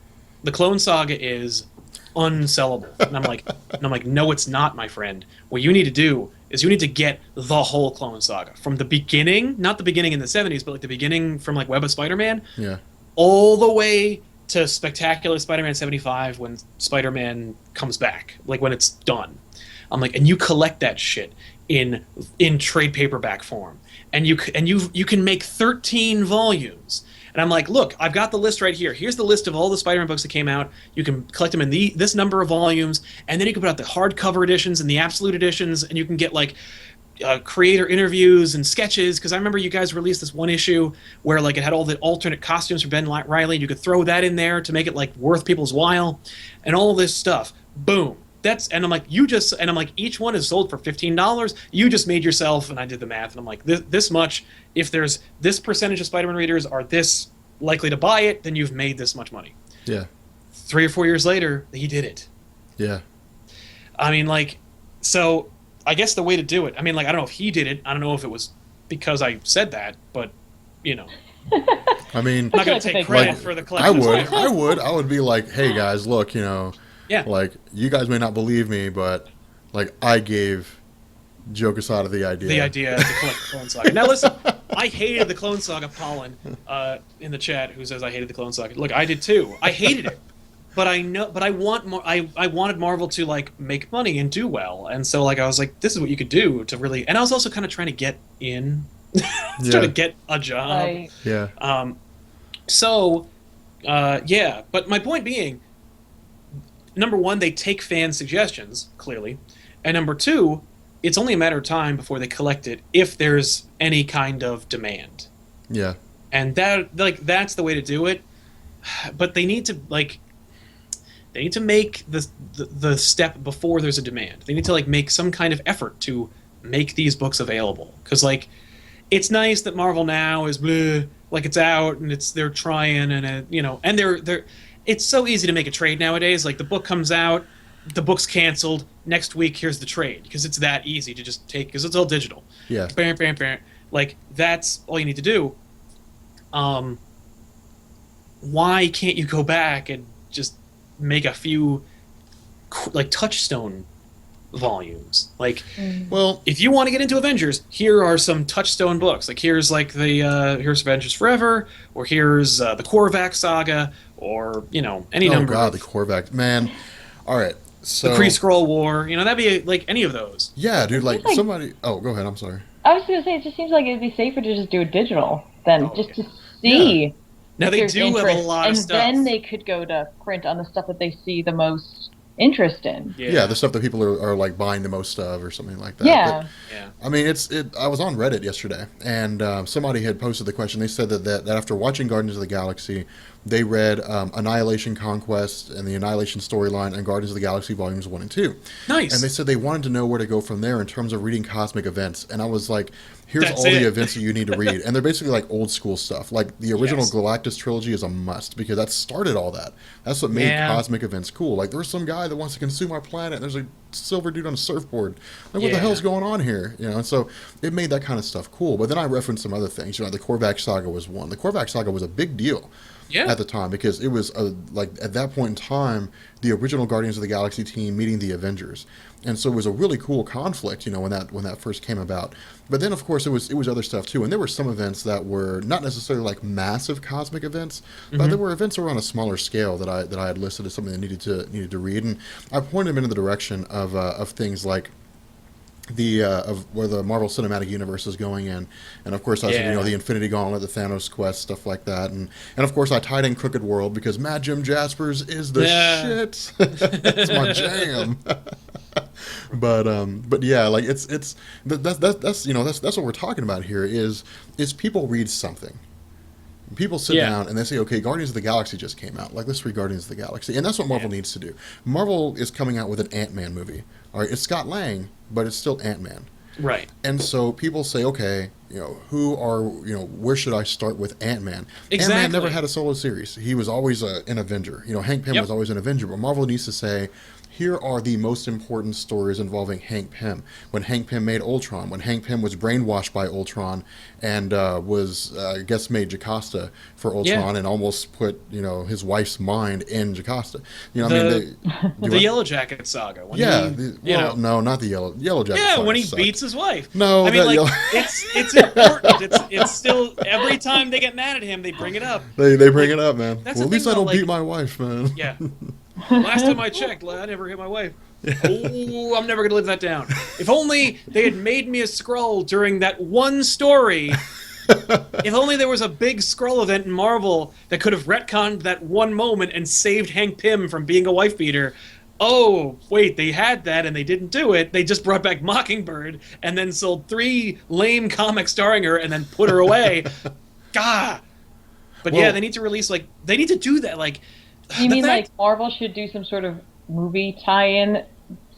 The Clone Saga is unsellable. And I'm like, no, it's not, my friend. What you need to do is you need to get the whole Clone Saga. From the beginning, not the beginning in the 70s, but like the beginning from like Web of Spider-Man, Yeah. all the way to Spectacular Spider-Man 75 when Spider-Man comes back, like when it's done. I'm like, and you collect that shit in trade paperback form, and you can make 13 volumes. And I'm like, look, I've got the list right here. Here's the list of all the Spider-Man books that came out. You can collect them in this number of volumes, and then you can put out the hardcover editions and the absolute editions, and you can get like creator interviews and sketches. Because I remember you guys released this one issue where like it had all the alternate costumes for Ben Riley. You could throw that in there to make it like worth people's while, and all this stuff. Boom. and I'm like, and I'm like, each one is sold for $15. You just made yourself, and I did the math, and I'm like, this much. If there's this percentage of Spider-Man readers are this likely to buy it, then you've made this much money. Yeah. 3 or 4 years later, he did it. Yeah. I mean, like, so I guess the way to do it. I mean, like, I don't know if he did it. I don't know if it was because I said that, but you know, I mean, I'm not gonna like take a credit fake for the I collection. would. I would be like, hey guys, look, you know, Yeah. like you guys may not believe me, but like I gave Joe Quesada the idea. The idea to collect the Clone Saga. Now listen, I hated the Clone Saga. Pollen in the chat who says I hated the Clone Saga. Look, I did too. I hated it, but I want more. I wanted Marvel to like make money and do well, and so like I was like, this is what you could do to really. And I was also kind of trying to get in, trying to get a job. I, Yeah. Yeah, but my point being, number one, they take fan suggestions, clearly. And number two, it's only a matter of time before they collect it if there's any kind of demand. Yeah. And that's the way to do it. But they need to make the step before there's a demand. They need to like make some kind of effort to make these books available. Because like it's nice that Marvel Now is bleh, like it's out and they're trying and and they're it's so easy to make a trade nowadays. Like the book comes out, the book's canceled, next week here's the trade because it's that easy to just take because it's all digital. Yeah. Bam, bam, bam. Like that's all you need to do. Why can't you go back and just make a few like Touchstone volumes? Like Well, if you want to get into Avengers, here are some Touchstone books. Like here's like the here's Avengers Forever, or here's the Korvac saga, or any oh number god, of the Korvac man. All right. So the Kree-Skrull War. That'd be like any of those. yeah, dude, like like- somebody. Oh, go ahead. I'm sorry. I was going to say, it just seems like it'd be safer to just do it digital than Oh, just yeah. to see. Now if they there's do have a interest, lot of and stuff. then they could go to print on the stuff that they see the most interest in. Yeah, the stuff that people are like buying the most of or something like that. Yeah. yeah. I mean, I was on Reddit yesterday, and somebody had posted the question. They said that after watching Guardians of the Galaxy, they read Annihilation Conquest and the Annihilation storyline and Guardians of the Galaxy Volumes 1 and 2. Nice. And they said they wanted to know where to go from there in terms of reading cosmic events. And I was like, here's That's all it. the events that you need to read. And they're basically like old school stuff. Like the original Yes. Galactus trilogy is a must because that started all that. That's what made Yeah. cosmic events cool. Like there's some guy that wants to consume our planet. And there's a silver dude on a surfboard. Like what the Yeah. hell's going on here? And so it made that kind of stuff cool. But then I referenced some other things. The Korvac saga was one. The Korvac saga was a big deal. Yeah. At the time, because it was like at that point in time, the original Guardians of the Galaxy team meeting the Avengers, and so it was a really cool conflict, when that first came about. But then, of course, it was other stuff too, and there were some events that were not necessarily like massive cosmic events, but there were events that were on a smaller scale that I had listed as something that needed to read, and I pointed them in the direction of things like the of where the Marvel Cinematic Universe is going in, and of course I said Yeah. the Infinity Gauntlet, the Thanos quest, stuff like that, and of course I tied in Crooked World because Mad Jim Jaspers is the Yeah. shit. It's my jam. but yeah, like that's what we're talking about here is people read something. People sit Yeah. down and they say, okay, Guardians of the Galaxy just came out. Like, let's read Guardians of the Galaxy. And that's what Marvel needs to do. Marvel is coming out with an Ant-Man movie. All right, it's Scott Lang, but it's still Ant-Man. Right. And so people say, okay, where should I start with Ant-Man? Exactly. Ant-Man never had a solo series. He was always an Avenger. Hank Pym Yep. was always an Avenger. But Marvel needs to say, here are the most important stories involving Hank Pym. When Hank Pym made Ultron, when Hank Pym was brainwashed by Ultron and was, I guess, made Jocasta for Ultron and almost put, his wife's mind in Jocasta. The what? Yellow Jacket saga. When Yeah. he, No, not the Yellow Jacket. Yeah, saga when he sucked. beats his wife. No, I mean, that like Yellow- it's important. It's still every time they get mad at him, they bring it up. They bring it up, man. That's Well, the at least thing, I don't though, beat like- my wife, man. Yeah. Last time I checked, I never hit my wife. Oh, I'm never gonna live that down. If only they had made me a Skrull during that one story. If only there was a big Skrull event in Marvel that could have retconned that one moment and saved Hank Pym from being a wife beater. Oh, wait, they had that and they didn't do it. They just brought back Mockingbird and then sold 3 lame comics starring her and then put her away. Gah! But yeah, Well- they need to release, they need to do that. You mean like Marvel should do some sort of movie tie-in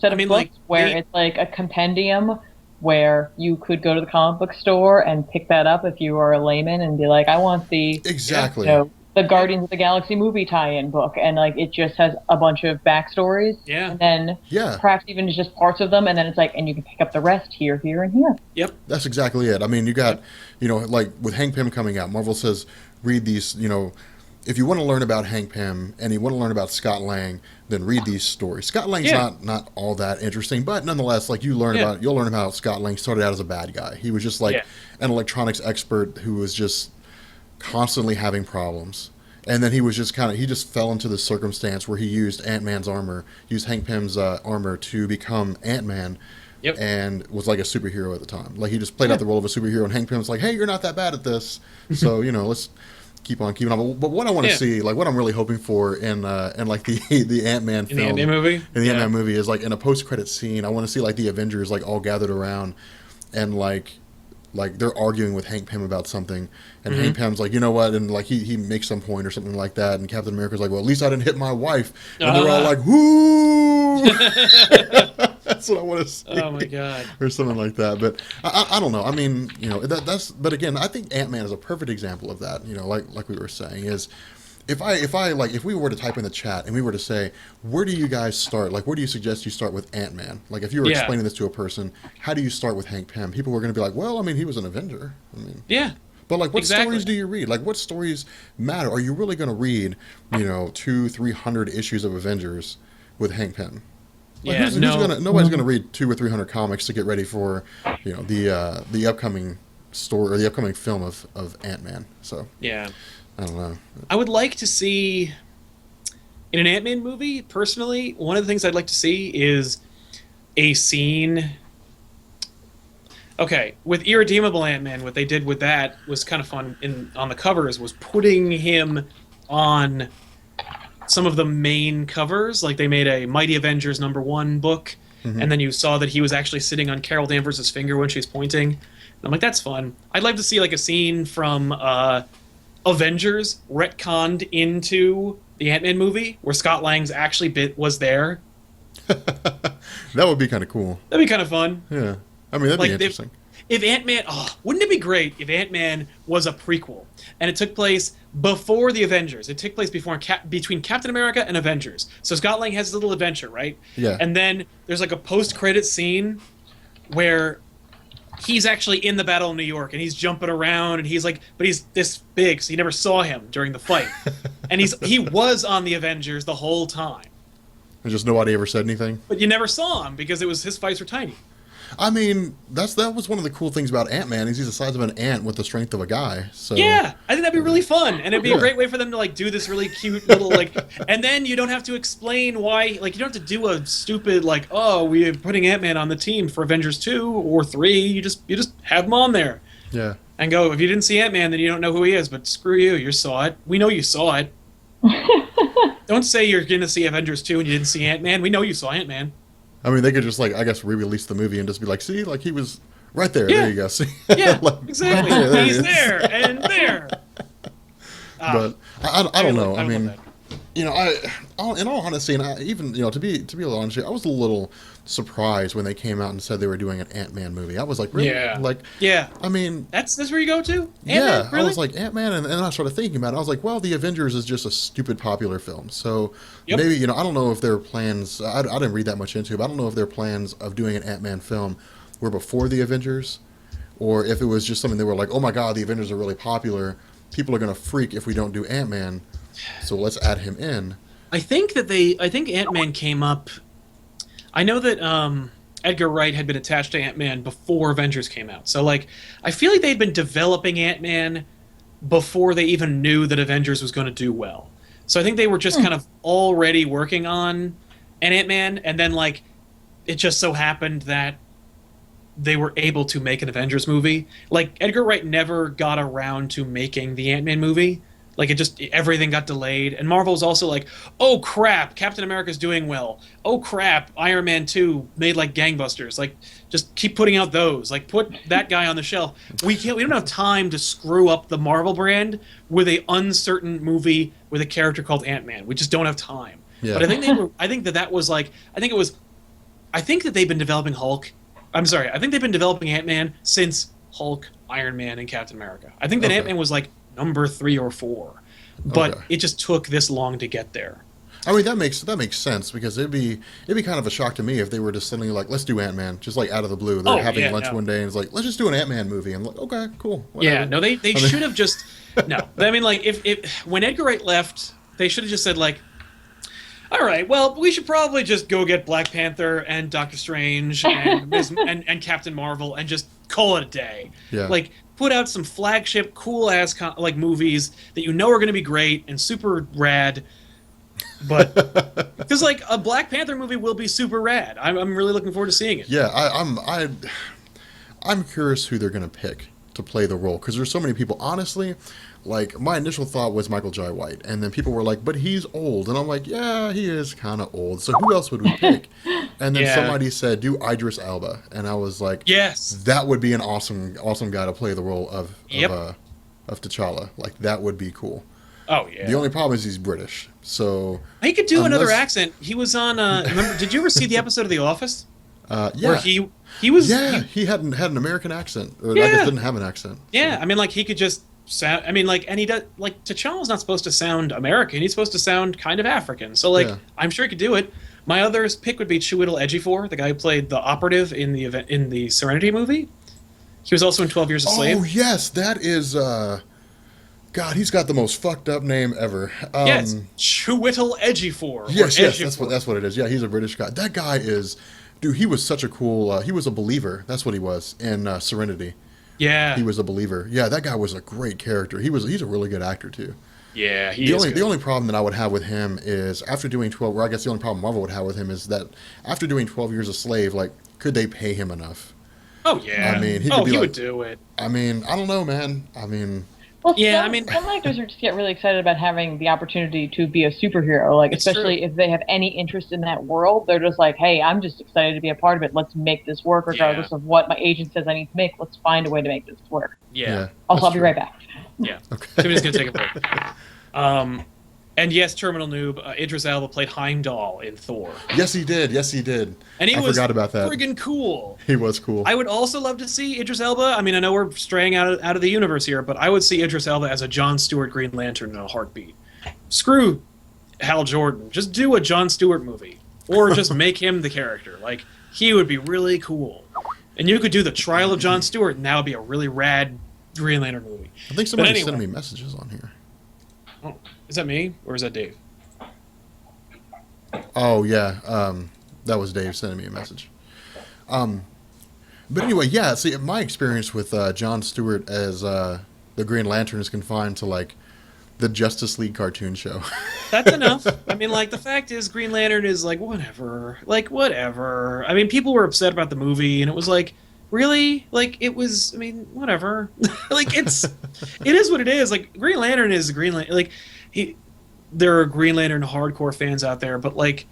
set I of mean, books like, where they- it's like a compendium where you could go to the comic book store and pick that up if you are a layman and be like, I want Exactly. the Guardians of the Galaxy movie tie-in book, and like it just has a bunch of backstories, Yeah. and then Yeah. perhaps even just parts of them, and then it's like, and you can pick up the rest here, here, and here. Yep. That's exactly it. I mean, you got, like with Hank Pym coming out, Marvel says, read these, if you want to learn about Hank Pym and you want to learn about Scott Lang, then read these stories. Scott Lang's Yeah. not all that interesting, but nonetheless, like you'll learn how Scott Lang started out as a bad guy. He was just like Yeah. an electronics expert who was just constantly having problems. And then he was just he just fell into the circumstance where he used Ant-Man's armor, used Hank Pym's armor to become Ant-Man. Yep. And was like a superhero at the time. Like he just played out the role of a superhero, and Hank Pym was like, "Hey, you're not that bad at this, so let's keep on keeping on." But what I want to see, like what I'm really hoping for in like the Ant-Man In film, the Ant-Man movie? in the Ant-Man movie, is like in a post-credit scene. I want to see like the Avengers like all gathered around, and like they're arguing with Hank Pym about something, and Hank Pym's like, you know what, and like he makes some point or something like that, and Captain America's like, well, at least I didn't hit my wife, and they're all like, whoo. That's what I want to see. Oh my god. Or something like that. But I don't know. I mean, that's. But again, I think Ant-Man is a perfect example of that. Like we were saying, is if we were to type in the chat and we were to say, where do you guys start? Like, where do you suggest you start with Ant-Man? Like, if you were Yeah. explaining this to a person, how do you start with Hank Pym? People were going to be like, well, I mean, he was an Avenger. I mean, Yeah. but like, what Exactly. stories do you read? Like, what stories matter? Are you really going to read, 200-300 issues of Avengers with Hank Pym? Like, Yeah, nobody's gonna read 200 or 300 comics to get ready for, the upcoming story or the upcoming film of Ant-Man. So Yeah. I don't know. I would like to see in an Ant-Man movie, personally, one of the things I'd like to see is a scene. Okay, with Irredeemable Ant-Man, what they did with that was kind of fun on the covers, was putting him on some of the main covers. Like they made a Mighty Avengers #1 book, and then you saw that he was actually sitting on Carol Danvers' finger when she's pointing. And I'm like, that's fun. I'd like to see like a scene from Avengers retconned into the Ant-Man movie where Scott Lang's actually was there. That would be kind of cool. That'd be kind of fun. Yeah. I mean, that'd Like be interesting. if Ant-Man, wouldn't it be great if Ant-Man was a prequel and it took place before the Avengers? It took place between Captain America and Avengers. So Scott Lang has his little adventure, right? Yeah. And then there's like a post-credit scene where he's actually in the Battle of New York and he's jumping around and he's like, but he's this big, so you never saw him during the fight. And he was on the Avengers the whole time, And just nobody ever said anything. but you never saw him because his fights were tiny. I mean, that was one of the cool things about Ant-Man is he's the size of an ant with the strength of a guy. So Yeah, I think that'd be really fun, and it'd be a Yeah. great way for them to like do this really cute little like, and then you don't have to explain why, like you don't have to do a stupid like, oh, we're putting Ant-Man on the team for Avengers 2 or 3. You just have him on there Yeah. and go. If you didn't see Ant-Man, then you don't know who he is. But screw you, you saw it. We know you saw it. Don't say you're gonna see Avengers 2 and you didn't see Ant-Man. We know you saw Ant-Man. I mean, they could just like, I guess, re-release the movie and just be like, see, like he was right there. Yeah. There you go. See? Yeah, Like, exactly. right there he He's is. there and there. But I don't know. I love mean, that. in all honesty, and even to be a little honest, I was a little surprised when they came out and said they were doing an Ant-Man movie. I was like, really? Yeah. Like, Yeah, I mean, that's where you go to. Ant-Man? yeah. Really? I was like Ant-Man, and I started thinking about it. I was like, well, the Avengers is just a stupid popular film, so Yep. maybe I don't know if their plans. I didn't read that much into it, but I don't know if their plans of doing an Ant-Man film were before the Avengers, or if it was just something they were like, oh my god, the Avengers are really popular. People are gonna freak if we don't do Ant-Man, so let's add him in. I think Ant-Man came up. I know that Edgar Wright had been attached to Ant-Man before Avengers came out. So like I feel like they'd been developing Ant-Man before they even knew that Avengers was going to do well. So I think they were just kind of already working on an Ant-Man, and then like it just so happened that they were able to make an Avengers movie. Like Edgar Wright never got around to making the Ant-Man movie. Like everything got delayed, and Marvel was also like, "Oh crap, Captain America's doing well. Oh crap, Iron Man 2 made like gangbusters. Like, just keep putting out those. Like, put that guy on the shelf. We don't have time to screw up the Marvel brand with a uncertain movie with a character called Ant-Man. We just don't have time." Yeah. But I think I think that was like, I think it was I think that they've been developing Hulk. I'm sorry. I think they've been developing Ant-Man since Hulk, Iron Man, and Captain America. I think that Okay. Ant-Man was like number 3 or 4, but Okay. it just took this long to get there. I mean, that makes sense because it'd be kind of a shock to me if they were just suddenly like, let's do Ant-Man, just like out of the blue. They're Oh, having yeah, lunch no. one day and it's like, let's just do an Ant-Man movie. I'm like, okay, cool. Yeah, whatever. no, they I mean- should have just no. I mean, like if when Edgar Wright left, they should have just said like, all right, well, we should probably just go get Black Panther and Doctor Strange and and Captain Marvel and just call it a day. Yeah. Like put out some flagship cool ass like movies that you know are going to be great and super rad. But because like a Black Panther movie will be super rad. I'm really looking forward to seeing it. Yeah, I'm curious who they're gonna pick to play the role because there's so many people. Honestly, like my initial thought was Michael Jai White, and then people were like, "But he's old," and I'm like, "Yeah, he is kind of old." So who else would we pick? And then Yeah. somebody said, "Do Idris Elba," and I was like, Yes. "That would be an awesome guy to play the role Yep. of T'Challa. Like that would be cool." Oh yeah. The only problem is he's British, so He could do another unless- accent. He was on. Remember? Did you ever see the episode of The Office yeah, where he was? yeah, he had an American accent, or I Yeah. guess didn't have an accent. Yeah, I mean, like he could just sound. I mean, like, and he does. Like T'Challa's not supposed to sound American. He's supposed to sound kind of African. So, like, Yeah. I'm sure he could do it. My other pick would be Chiwetel Ejiofor, the guy who played the operative in the Serenity movie. He was also in 12 Years a Slave. Oh yes, that is. God, he's got the most fucked up name ever. Yes, Chiwetel Ejiofor. or Yes, that's Ejiofor. that's what it is. Yeah, he's a British guy. That guy is, dude. He was such a cool. He was a believer. That's what he was in Serenity. Yeah, He was a believer. Yeah, that guy was a great character. He's a really good actor too. yeah, he The is. only good. the only problem that I would have with him is after doing 12. Or I guess the only problem Marvel would have with him is that after doing 12 Years a Slave, like, could they pay him enough? Oh yeah. I mean, he could be he like- would do it. I mean, I don't know, man. I mean, Well, Yeah, some, I mean- some actors are just get really excited about having the opportunity to be a superhero. Like, It's especially true. if they have any interest in that world, they're just like, "Hey, I'm just excited to be a part of it. Let's make this work, regardless of what my agent says I need to make. Let's find a way to make this work." Yeah. Also, that's I'll be true. right back. Yeah. Okay. Tiffany's gonna take a break. And yes, Terminal Noob, Idris Elba played Heimdall in Thor, Yes, he did. Yes, he did. and he I was forgot about that. friggin' cool. He was cool. I would also love to see Idris Elba. I mean, I know we're straying out of the universe here, but I would see Idris Elba as a Jon Stewart Green Lantern in a heartbeat. Screw Hal Jordan. Just do a Jon Stewart movie, or just make him the character. Like he would be really cool, and you could do the Trial of Jon Stewart, and that would be a really rad Green Lantern movie. I think somebody's anyway. sending me messages on here. Oh, is that me or is that Dave? Oh yeah, that was Dave sending me a message. But anyway, yeah. See, my experience with Jon Stewart as the Green Lantern is confined to like the Justice League cartoon show. That's enough. I mean, like, the fact is, Green Lantern is like, whatever. Like, whatever. I mean, people were upset about the movie, and it was like, really? Like, it was, I mean, whatever. Like, it is what it is. Like, Green Lantern is Green Lantern. Like, there are Green Lantern hardcore fans out there, but, like,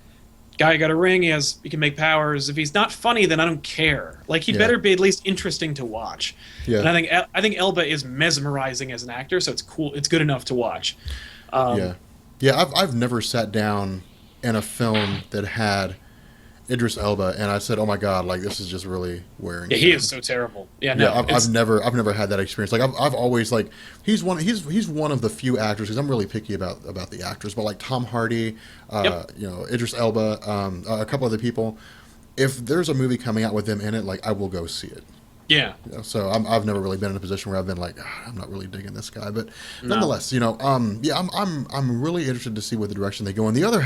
guy got a ring, he can make powers. If he's not funny, then I don't care. Like, he'd Yeah. better be at least interesting to watch. Yeah. And I think Elba is mesmerizing as an actor, so it's cool. It's good enough to watch. Yeah. I've never sat down in a film that had Idris Elba and I said, "Oh my God, like this is just really wearing." Yeah, he is so terrible. Yeah, no, Yeah, it's- I've never had that experience. Like I've always like he's one of the few actors because I'm really picky about the actors, but like Tom Hardy, Yep. Idris Elba, a couple other people. If there's a movie coming out with them in it, like I will go see it. yeah. You know, so I've never really been in a position where I've been like, I'm not really digging this guy, but No. nonetheless, I'm really interested to see what the direction they go. And the other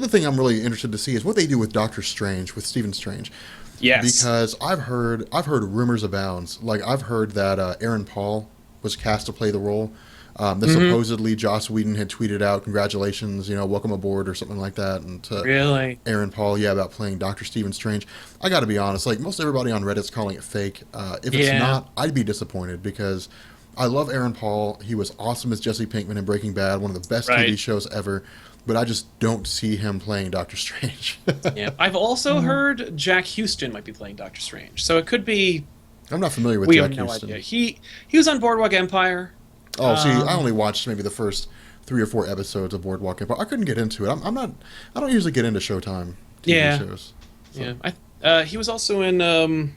thing I'm really interested to see is what they do with Doctor Strange, with Stephen Strange. Yes. Because I've heard rumors abound. Like I've heard that Aaron Paul was cast to play the role. That Mm-hmm. supposedly Joss Whedon had tweeted out, "Congratulations, welcome aboard" or something like that. And Really? Aaron Paul, about playing Doctor Stephen Strange. I got to be honest, like most everybody on Reddit's calling it fake. If it's Yeah. not, I'd be disappointed because I love Aaron Paul. He was awesome as Jesse Pinkman in Breaking Bad, one of the best Right. TV shows ever. But I just don't see him playing Doctor Strange. Yeah. I've also heard Jack Houston might be playing Doctor Strange, so it could be. I'm not familiar with We Jack have no Houston. idea. He was on Boardwalk Empire. Oh, see, I only watched maybe the first 3 or 4 episodes of Boardwalk Empire. I couldn't get into it. I don't usually get into Showtime TV Yeah. shows. Yeah. He was also in.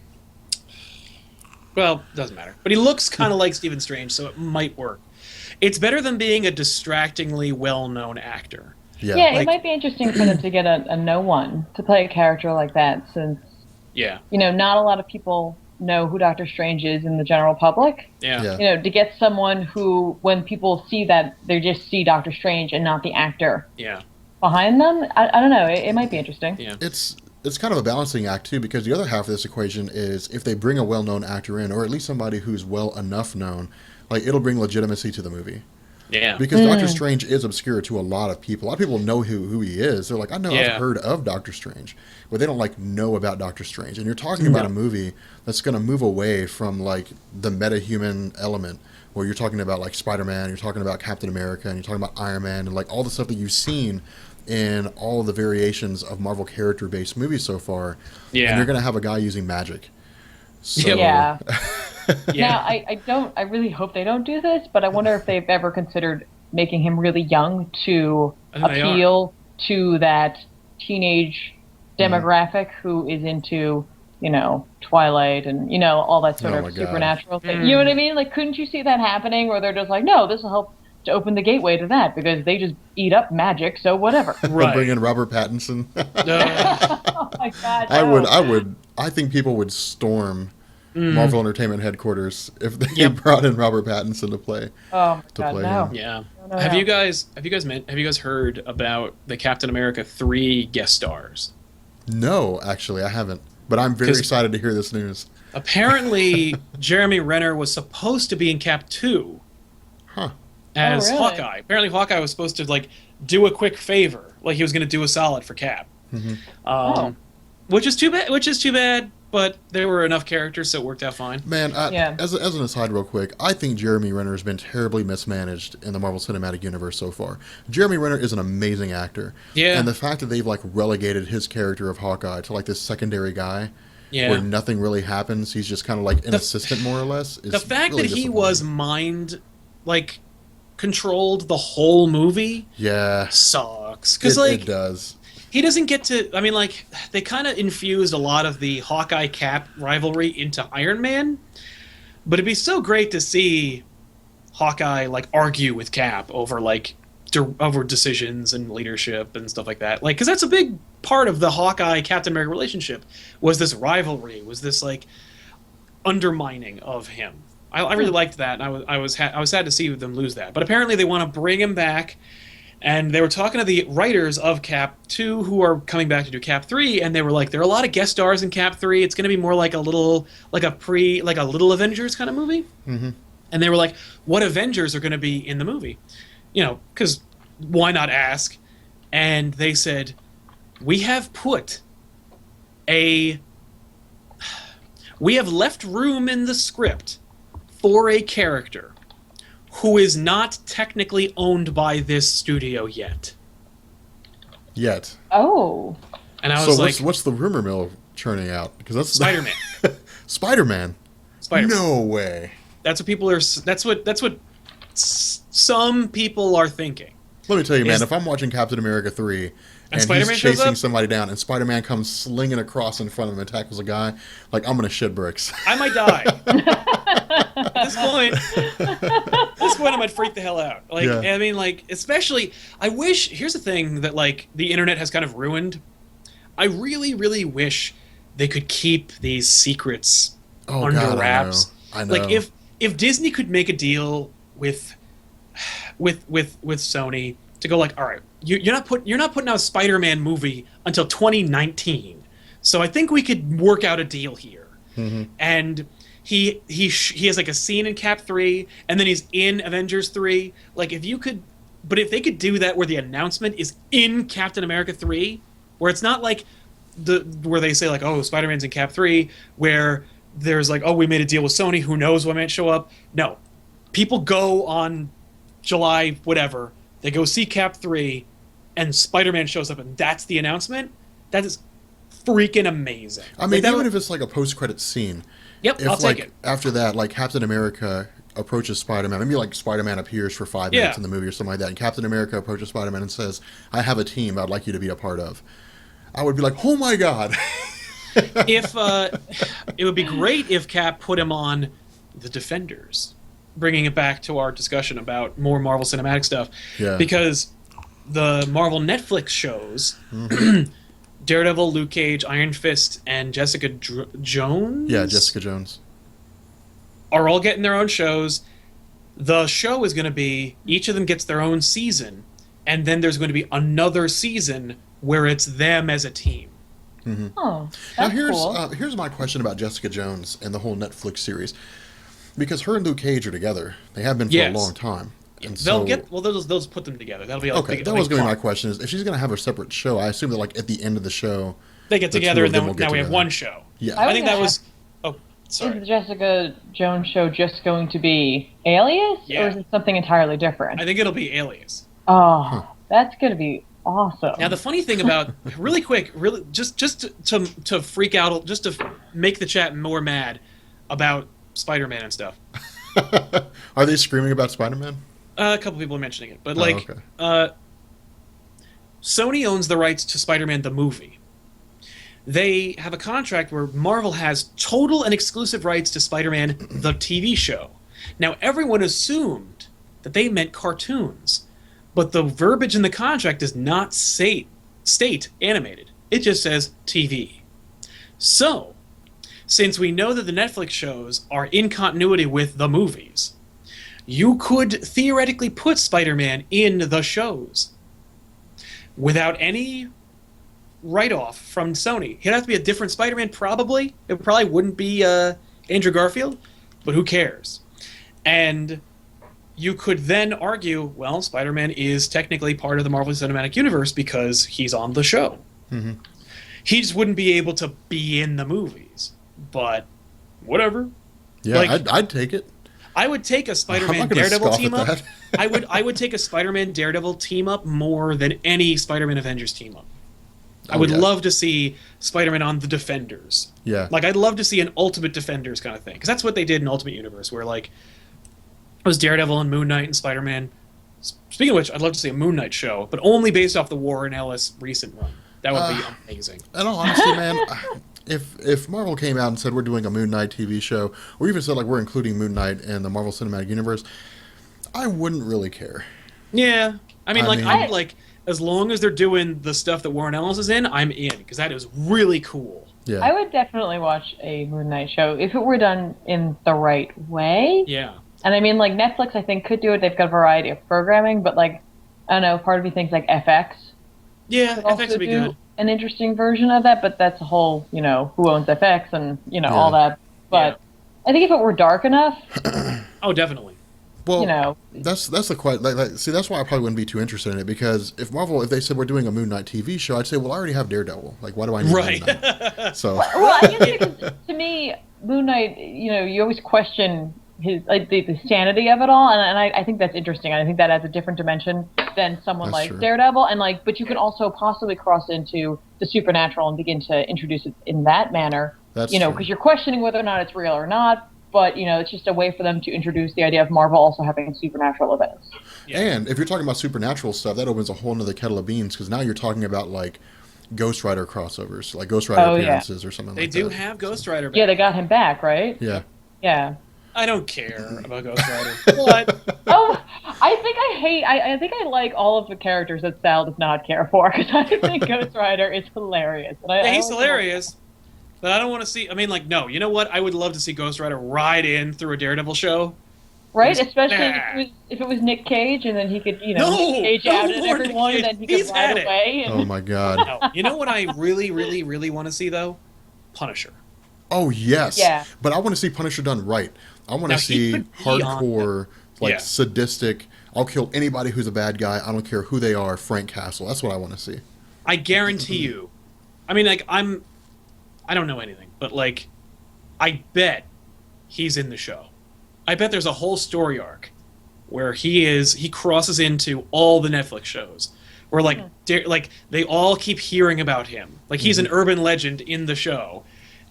Well, doesn't matter. But he looks kind of like Stephen Strange, so it might work. It's better than being a distractingly well-known actor. Yeah. Yeah, Like- it might be interesting for them to get a no one to play a character like that, since Yeah. not a lot of people know who Doctor Strange is in the general public. Yeah. Yeah. To get someone who, when people see that, they just see Doctor Strange and not the actor Yeah. behind them. I don't know. It might be interesting. Yeah. It's kind of a balancing act too, because the other half of this equation is if they bring a well-known actor in, or at least somebody who's well enough known, like it'll bring legitimacy to the movie. Yeah. Because Doctor Strange is obscure to a lot of people. A lot of people know who he is. They're like, I know, Yeah. I've heard of Doctor Strange, but they don't like know about Doctor Strange. And you're talking about a movie that's going to move away from like the meta-human element, where you're talking about like Spider-Man, you're talking about Captain America, and you're talking about Iron Man, and like all the stuff that you've seen in all of the variations of Marvel character-based movies so far. Yeah. And you're going to have a guy using magic. So, Yeah. Yeah. Now, I really hope they don't do this, but I wonder if they've ever considered making him really young to I think they are. appeal to that teenage demographic who is into, Twilight and, all that sort Oh of my God. supernatural thing. You know what I mean? Like, couldn't you see that happening? Or they're just like, no, this will help to open the gateway to that because they just eat up magic, so whatever. They'll Right. bring in Robert Pattinson. Oh my God. I think people would storm Marvel Entertainment headquarters if they Yep. brought in Robert Pattinson to play. Oh my to God, play no. him. Yeah. No, Have no. you guys heard about the Captain America 3 guest stars? No, actually, I haven't. But I'm very 'Cause- excited to hear this news. Apparently, Jeremy Renner was supposed to be in Cap 2 Huh. as Oh, really? Hawkeye. Apparently, Hawkeye was supposed to like do a quick favor, like he was going to do a solid for Cap. Oh. Which is too bad. But there were enough characters, so it worked out fine. Man, Yeah. as an aside, real quick, I think Jeremy Renner has been terribly mismanaged in the Marvel Cinematic Universe so far. Jeremy Renner is an amazing actor. Yeah. And the fact that they've like relegated his character of Hawkeye to like this secondary guy Yeah. where nothing really happens, he's just kind of like an assistant more or less. Is The fact really that he disappointing. was controlled the whole movie Yeah. sucks. Because It does. he doesn't get to. I mean, they kind of infused a lot of the Hawkeye Cap rivalry into Iron Man, but it'd be so great to see Hawkeye argue with Cap over over decisions and leadership and stuff like that. Because that's a big part of the Hawkeye Captain America relationship was this rivalry, was this undermining of him. I really liked that, and I was sad to see them lose that. But apparently they want to bring him back. And they were talking to the writers of Cap 2 who are coming back to do Cap 3, and they were like, there are a lot of guest stars in Cap 3. It's going to be more like a little Avengers kind of movie. Mm-hmm. And they were like, what Avengers are going to be in the movie? Because why not ask? And they said, we have left room in the script for a character who is not technically owned by this studio yet. Yet. Oh. And I So was like, what's the rumor mill churning out? Because that's Spider-Man. Spider-Man. Spider-Man. No way. That's what people are. That's what some people are thinking. Let me tell you, man, Is- if I'm watching Captain America 3 and Spider-Man he's shows chasing up? somebody down and Spider-Man comes slinging across in front of him and tackles a guy, I'm going to shit bricks. I might die. At this point, I might freak the hell out. Yeah. I mean, especially, I wish. Here's the thing that the internet has kind of ruined. I really, really wish they could keep these secrets Oh, under God, wraps. I know. If Disney could make a deal with Sony to go all right, you're not putting out a Spider-Man movie until 2019, so I think we could work out a deal here. Mhm. And he has a scene in Cap 3, and then he's in Avengers 3. If they could do that where the announcement is in Captain America 3, where it's not where they say oh, Spider-Man's in Cap 3, where there's oh, we made a deal with Sony, who knows what might show up. No. People go on July whatever, they go see Cap 3, and Spider-Man shows up, and that's the announcement. That is freaking amazing. I mean, that even would- if it's a post-credit scene, Yep, if I'll take it. after that, Captain America approaches Spider-Man, maybe Spider-Man appears for 5 minutes Yeah. in the movie or something like that, and Captain America approaches Spider-Man and says, I have a team I'd like you to be a part of. I would be like, oh my God. If it would be great if Cap put him on the Defenders, bringing it back to our discussion about more Marvel Cinematic stuff, Yeah. because the Marvel Netflix shows, Daredevil, Luke Cage, Iron Fist, and Jessica Jones, Yeah, Jessica Jones. are all getting their own shows. The show is going to be, each of them gets their own season, and then there's going to be another season where it's them as a team. Oh, Now that's cool. here's my question about Jessica Jones and the whole Netflix series, because her and Luke Cage are together. They have been for Yes. a long time. And They'll so, they'll just put them together. That'll be like okay. big, That like was going to be my fun. question: is if she's going to have a separate show, I assume that like at the end of the show, They get the together, two and of them then will get now we have together. one show. Yeah. I I think that would was. Oh, Is sorry. the Jessica Jones show just going to be Alias, Yeah. or is it something entirely different? I think it'll be Alias. Oh, that's going to be awesome. Now the funny thing about really quick, really just to freak out, just to make the chat more mad about Spider-Man and stuff. Are they screaming about Spider-Man? A couple people are mentioning it, but like, okay. Sony owns the rights to Spider-Man the movie. They have a contract where Marvel has total and exclusive rights to Spider-Man the TV show. Now everyone assumed that they meant cartoons, but the verbiage in the contract does not state animated. It just says TV. So, since we know that the Netflix shows are in continuity with the movies, you could theoretically put Spider-Man in the shows without any write-off from Sony. He'd have to be a different Spider-Man, probably. It probably wouldn't be Andrew Garfield, but who cares? And you could then argue, well, Spider-Man is technically part of the Marvel Cinematic Universe because he's on the show. Mhm. He just wouldn't be able to be in the movies. But whatever. Yeah, like- I'd take it. I would take a I'm Spider-Man not gonna Daredevil scoff team at up. that. I would take a Spider-Man Daredevil team up more than any Spider-Man Avengers team up. I would yeah. love to see Spider-Man on the Defenders. Yeah. Like I'd love to see an Ultimate Defenders kind of thing, because that's what they did in Ultimate Universe, where like it was Daredevil and Moon Knight and Spider-Man. Speaking of which, I'd love to see a Moon Knight show, but only based off the Warren Ellis recent run. That would be amazing. In all honesty, man, if Marvel came out and said we're doing a Moon Knight TV show, or even said like we're including Moon Knight in the Marvel Cinematic Universe, I wouldn't really care. Yeah, I mean, I mean- I'm like, as long as they're doing the stuff that Warren Ellis is in, I'm in, because that is really cool. Yeah. I would definitely watch a Moon Knight show if it were done in the right way. Yeah. And I mean, like, Netflix, I think, could do it. They've got a variety of programming, but, like, I don't know, part of me thinks, like, FX Yeah, could FX also would be do good. an interesting version of that, but that's a whole, you know, who owns FX and, you know, all that. But I think if it were dark enough, Oh, definitely. Well, you know, that's the quite see that's why I probably wouldn't be too interested in it, because if they said we're doing a Moon Knight TV show, I'd say, well, I already have Daredevil. Like, why do I need Right. Moon Knight? So well, I guess because to me, Moon Knight, you know, you always question his like the sanity of it all, and I think that's interesting. I think that adds a different dimension than someone That's like true. Daredevil, and like, but you can also possibly cross into the supernatural and begin to introduce it in that manner. that's You know, true. because you're questioning whether or not it's real or not. But you know, it's just a way for them to introduce the idea of Marvel also having supernatural events. Yeah. And if you're talking about supernatural stuff, that opens a whole nother kettle of beans, because now you're talking about like Ghost Rider crossovers, like Ghost Rider Oh, yeah. appearances or something They like do that. have Ghost Rider back. Yeah, they got him back, right? Yeah. Yeah. I don't care about Ghost Rider. What? Oh, I think I like all of the characters that Sal does not care for, because I think Ghost Rider is hilarious. And Yeah, he's like him. hilarious. But I don't want to see. I mean, like, no. You know what? I would love to see Ghost Rider ride in through a Daredevil show. Right? He's Especially bad. if it was Nick Cage, and then he could, you know, No, Nick Cage no out at more Nick everyone, and Cage. then he could He's had ride it. away. And, Oh my God. No. You know what I really, really, really want to see though? Punisher. Oh yes. Yeah. But I want to see Punisher done right. I want Now, to he see could be on hardcore, like Yeah. sadistic. I'll kill anybody who's a bad guy. I don't care who they are. Frank Castle. That's what I want to see. I guarantee you. I mean, like, I don't know anything, but like, I bet he's in the show. I bet there's a whole story arc where he crosses into all the Netflix shows, where like like they all keep hearing about him. Like he's an urban legend in the show,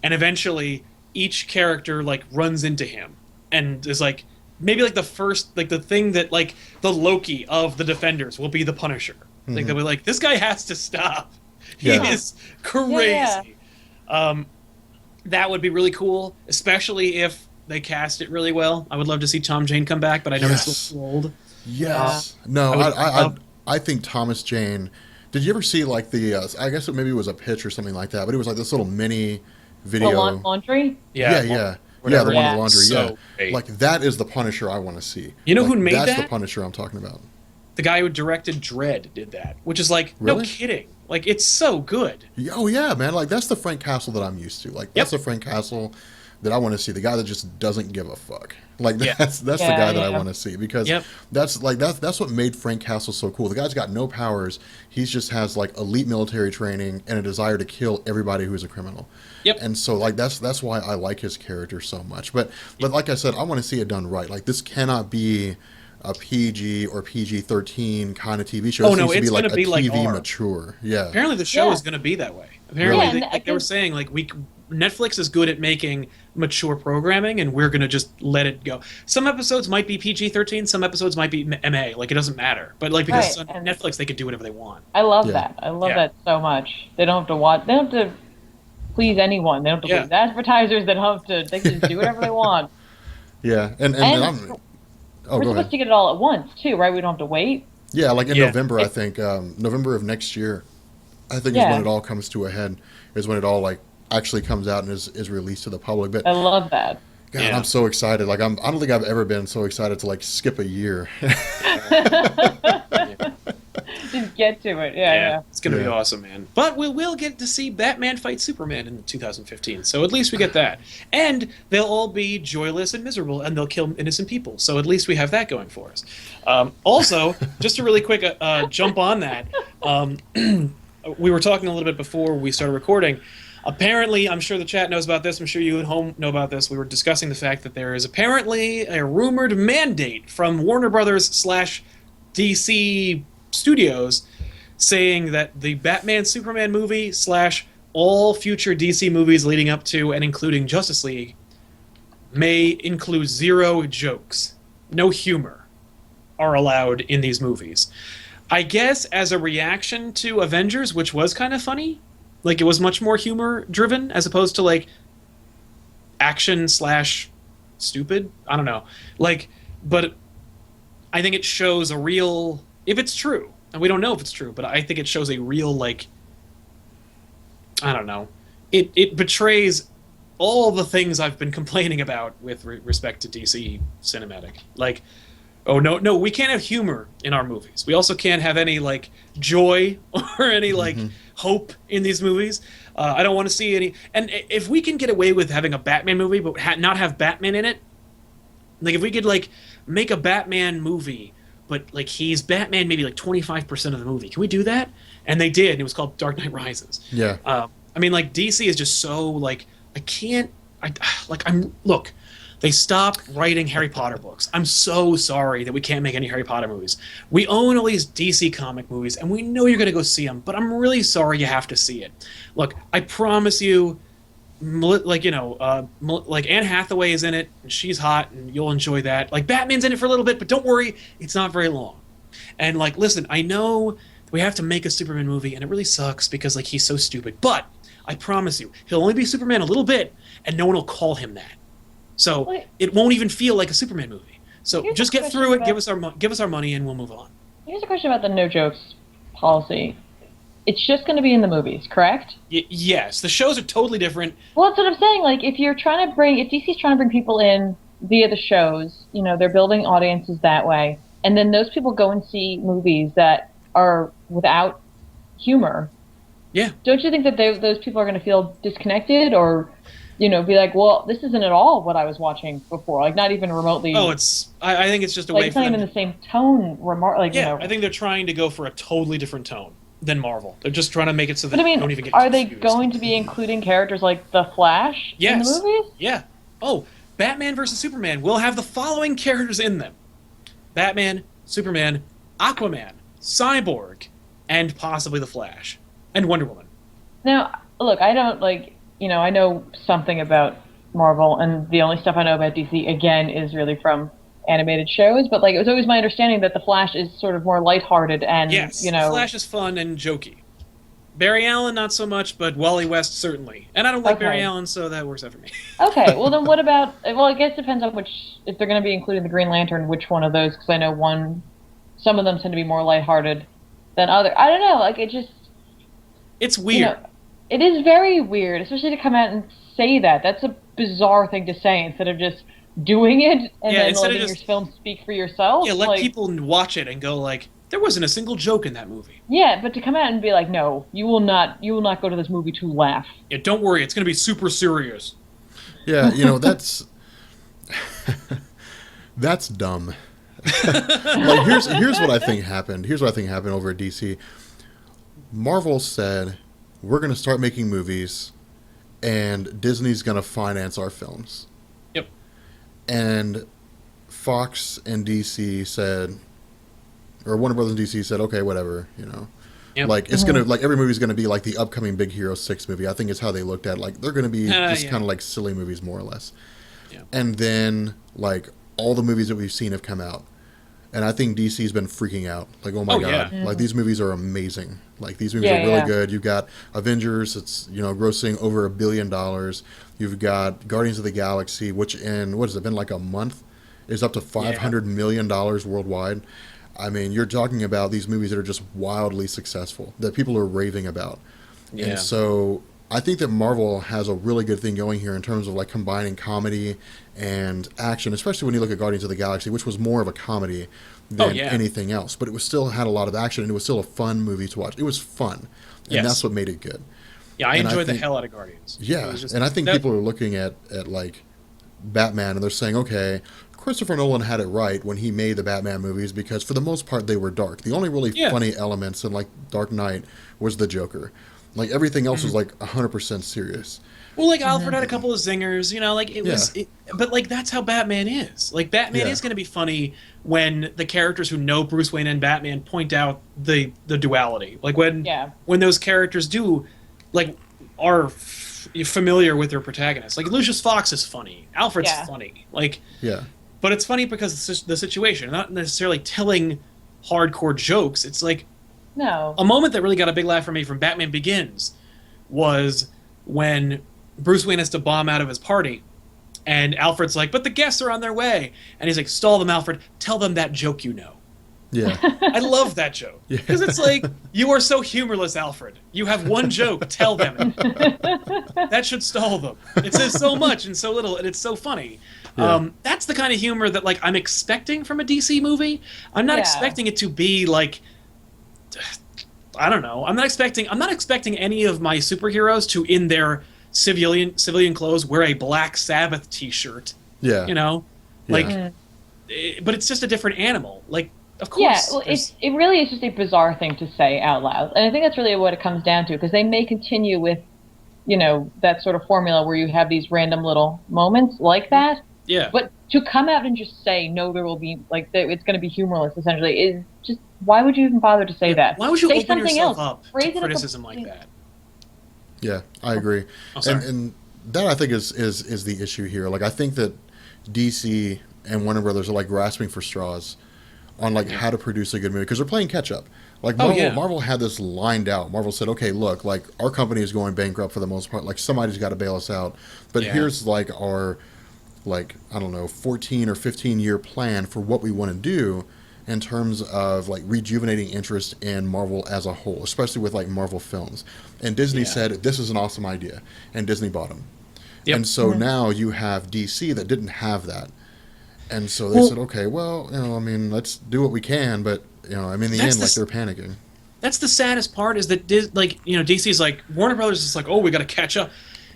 and eventually each character like runs into him and is like maybe like the first like the thing that like the Loki of the Defenders will be the Punisher. Like they'll be like, this guy has to stop. He Yeah. is crazy. Yeah. That would be really cool, especially if they cast it really well. I would love to see Tom Jane come back, but I know he's Yes. still too old. Yes. No, I would I love- think Thomas Jane. Did you ever see like the? I guess it maybe was a pitch or something like that, but it was like this little mini The video. laundry. Yeah, yeah, yeah. whatever. The one in Yeah. the laundry. So Yeah, great. like that is the Punisher I want to see. You know Like, who made that's that? the Punisher I'm talking about. The guy who directed Dread did that, which is like, no Really? kidding. Like, it's so good. Oh yeah, man! Like that's the Frank Castle that I'm used to. Like that's Yep. the Frank Castle that I want to see. The guy that just doesn't give a fuck. Like Yeah. that's the Yeah, guy that I yeah. want to see because Yep. that's what made Frank Castle so cool. The guy's got no powers. He just has like elite military training and a desire to kill everybody who's a criminal. Yep. And so like that's why I like his character so much. But like I said, I want to see it done right. Like this cannot be a PG or PG-13 kind of TV show. Oh, This no, needs to it's be like gonna a be like TV R. mature. Yeah. Apparently, the show Yeah. is going to be that way. Apparently, Yeah, and they were think- saying, like, Netflix is good at making mature programming, and we're going to just let it go. Some episodes might be PG-13, some episodes might be MA. Like, it doesn't matter. But, like, because Right, on and- Netflix, they can do whatever they want. I love Yeah. that. I love Yeah. that so much. They don't have to watch. They don't have to please anyone. They don't have to Yeah. please advertisers. They don't have to. They can just do whatever they want. Yeah. And And I'm. Oh, We're go supposed ahead. to get it all at once too, right? We don't have to wait. Yeah, like in Yeah. November, I think November of next year, I think is Yeah. when it all comes to a head. Is when it all like actually comes out and is released to the public. But I love that. God, Yeah. I'm so excited. Like I don't think I've ever been so excited to like skip a year. Just get to it. Yeah. It's going to be Yeah. awesome, man. But we will get to see Batman fight Superman in 2015, so at least we get that. And they'll all be joyless and miserable, and they'll kill innocent people, so at least we have that going for us. Also, just a really quick jump on that, we were talking a little bit before we started recording. Apparently, I'm sure the chat knows about this, I'm sure you at home know about this, we were discussing the fact that there is apparently a rumored mandate from Warner Brothers / DC Studios saying that the Batman Superman movie / all future DC movies leading up to and including Justice League may include 0 jokes, no humor are allowed in these movies. I guess as a reaction to Avengers, which was kind of funny, like it was much more humor driven as opposed to like action / stupid. I don't know. Like, but I think it shows a real, if it's true, and we don't know if it's true, but I think it shows a real, like, I don't know. It betrays all the things I've been complaining about with respect to DC cinematic. Like, oh, no, we can't have humor in our movies. We also can't have any, like, joy or any, like, hope in these movies. I don't want to see any. And if we can get away with having a Batman movie but not have Batman in it, like, if we could, like, make a Batman movie, but, like, he's Batman maybe, like, 25% of the movie. Can we do that? And they did, and it was called Dark Knight Rises. Yeah. I mean, like, DC is just so, like, look, they stopped writing Harry Potter books. I'm so sorry that we can't make any Harry Potter movies. We own all these DC comic movies, and we know you're going to go see them, but I'm really sorry you have to see it. Look, I promise you, like, you know, like Anne Hathaway is in it, and she's hot, and you'll enjoy that. Like, Batman's in it for a little bit, but don't worry, it's not very long. And, like, listen, I know we have to make a Superman movie, and it really sucks because, like, he's so stupid, but I promise you, he'll only be Superman a little bit, and no one will call him that. So Wait. it won't even feel like a Superman movie. So Here's just a get question through it, about- give us our money, and we'll move on. Here's a question about the no jokes policy. It's just going to be in the movies, correct? Yes, the shows are totally different. Well, that's what I'm saying. Like, if DC's trying to bring people in via the shows, you know, they're building audiences that way, and then those people go and see movies that are without humor. Yeah. Don't you think that those people are going to feel disconnected, or, you know, be like, well, this isn't at all what I was watching before, like not even remotely. Oh, I think it's just a way like it's for not them. even the same tone. Like, Yeah, you know. I think they're trying to go for a totally different tone than Marvel. They're just trying to make it so that But I mean, don't even get are they confused. going to be including characters like the Flash in Yes. the movies? Yeah. Oh, Batman versus Superman will have the following characters in them: Batman, Superman, Aquaman, Cyborg, and possibly the Flash and Wonder Woman. Now, look, I don't I know something about Marvel, and the only stuff I know about DC, again, is really from animated shows, but, like, it was always my understanding that the Flash is sort of more lighthearted and, Yes, you know... Flash is fun and jokey. Barry Allen, not so much, but Wally West certainly. And I don't like Barry Okay. Allen, so that works out for me. Okay, well then what about? Well, I guess it depends on which. If they're going to be including the Green Lantern, which one of those? Because I know some of them tend to be more lighthearted than other. I don't know. Like it just, It's you weird. know, it is very weird, especially to come out and say that. That's a bizarre thing to say instead of just doing it and Yeah, then instead of letting just- your film speak for yourself. Yeah, let like, people watch it and go like, there wasn't a single joke in that movie. Yeah, but to come out and be like, no, you will not go to this movie to laugh. Yeah, don't worry, it's going to be super serious. Yeah, that's dumb. Like here's what I think happened. Here's what I think happened over at DC. Marvel said, "We're going to start making movies, and Disney's going to finance our films." Yep. And Fox and DC said, or Warner Brothers and DC said, "Okay, whatever." Yep. Like it's gonna like every movie's gonna be like the upcoming Big Hero 6 movie. I think is how they looked at it. Like they're gonna be just Yeah. kind of like silly movies more or less. Yeah. And then like all the movies that we've seen have come out, and I think DC's been freaking out. Like oh my Oh, god, yeah. like these movies are amazing. Like these movies Yeah, are really yeah. good. You've got Avengers, it's grossing over $1 billion. You've got Guardians of the Galaxy, which in what has it been like a month, is up to $500 million worldwide. I mean, you're talking about these movies that are just wildly successful, that people are raving about. Yeah. And so I think that Marvel has a really good thing going here in terms of like combining comedy and action, especially when you look at Guardians of the Galaxy, which was more of a comedy than yeah. anything else. But it was still had a lot of action and it was still a fun movie to watch. It was fun. And Yes. that's what made it good. Yeah, I And I enjoyed the think- hell out of Guardians. Yeah, It was just- and I think that- people are looking at like Batman and they're saying, okay, Christopher Nolan had it right when he made the Batman movies because for the most part they were dark. The only really Yeah. funny elements in like Dark Knight was the Joker. Like everything else was like 100% serious. Well, like Alfred had a couple of zingers, like it was, Yeah. but like that's how Batman is. Like Batman Yeah. is going to be funny when the characters who know Bruce Wayne and Batman point out the duality. Like when those characters do, like, are familiar with their protagonists. Like Lucius Fox is funny, Alfred's funny. Like, Yeah. but it's funny because it's just the situation, not necessarily telling hardcore jokes. It's like No. a moment that really got a big laugh from me from Batman Begins was when Bruce Wayne has to bomb out of his party, and Alfred's like, "But the guests are on their way," and he's like, "Stall them, Alfred. Tell them that joke you know." Yeah. I love that joke Yeah. because it's like, you are so humorless, Alfred. You have one joke. Tell them. That should stall them. It says so much and so little, and it's so funny. Yeah. That's the kind of humor that like I'm expecting from a DC movie. I'm not Yeah. expecting it to be like, I don't know. I'm not expecting any of my superheroes to, in their civilian clothes, wear a Black Sabbath T-shirt. Yeah. Like, Yeah. but it's just a different animal. Like, of course. Yeah, well, there's- it really is just a bizarre thing to say out loud, and I think that's really what it comes down to. Because they may continue with, that sort of formula where you have these random little moments like that, yeah. but to come out and just say no, there will be it's going to be humorless. Essentially, is just why would you even bother to say that? Why would you say open something yourself else. up Phrase to it a criticism like complete- that? Yeah, I agree. Oh, sorry. And that I think is the issue here. Like I think that DC and Warner Brothers are like grasping for straws on like how to produce a good movie because they're playing catch up. Like Oh, Marvel, yeah. Marvel had this lined out. Marvel said, "Okay, look, like our company is going bankrupt for the most part. Like somebody's got to bail us out. But Yeah. here's like our like I don't know 14 or 15-year plan for what we want to do in terms of like rejuvenating interest in Marvel as a whole, especially with like Marvel films." And Disney Yeah. said, "This is an awesome idea," and Disney bought them. Yep. And so now you have DC that didn't have that. And so they Well- said, okay, well, I mean, let's do what we can, but, I mean, in the That's end, the like, they're panicking. That's the saddest part is that DC's like, Warner Brothers is like, oh, we got to catch up.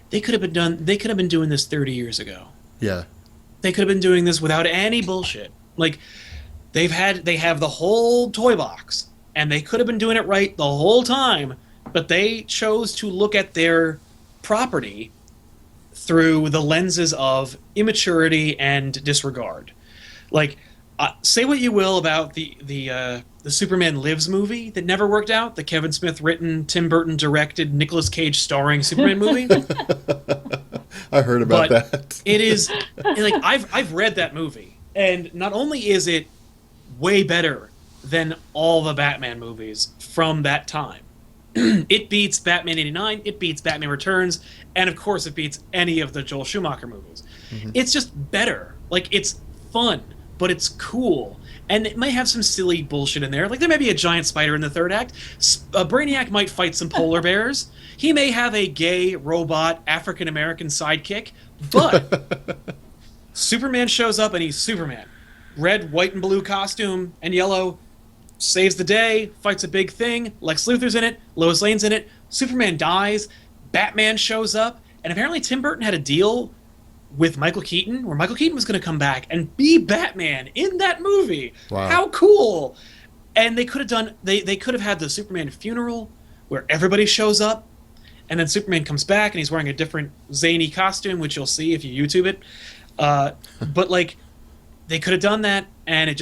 They could have been doing this 30 years ago. Yeah. They could have been doing this without any bullshit. Like they have the whole toy box and they could have been doing it right the whole time, but they chose to look at their property through the lenses of immaturity and disregard. Like say what you will about the Superman Lives movie that never worked out, the Kevin Smith written, Tim Burton directed, Nicolas Cage starring Superman movie. I heard about But that. It is like I've read that movie, and not only is it way better than all the Batman movies from that time, It beats Batman 89, it beats Batman Returns, and of course it beats any of the Joel Schumacher movies. It's just better. Like, it's fun, but it's cool. And it might have some silly bullshit in there. Like, there may be a giant spider in the third act. Brainiac might fight some polar bears. He may have a gay robot African-American sidekick. But Superman shows up and he's Superman. Red, white, and blue costume, and yellow. Saves the day, fights a big thing. Lex Luthor's in it, Lois Lane's in it. Superman dies, Batman shows up, and apparently Tim Burton had a deal with Michael Keaton where Michael Keaton was going to come back and be Batman in that movie. Wow. How cool! And they could have done they could have had the Superman funeral where everybody shows up, and then Superman comes back and he's wearing a different zany costume, which you'll see if you YouTube it. But like, they could have done that, and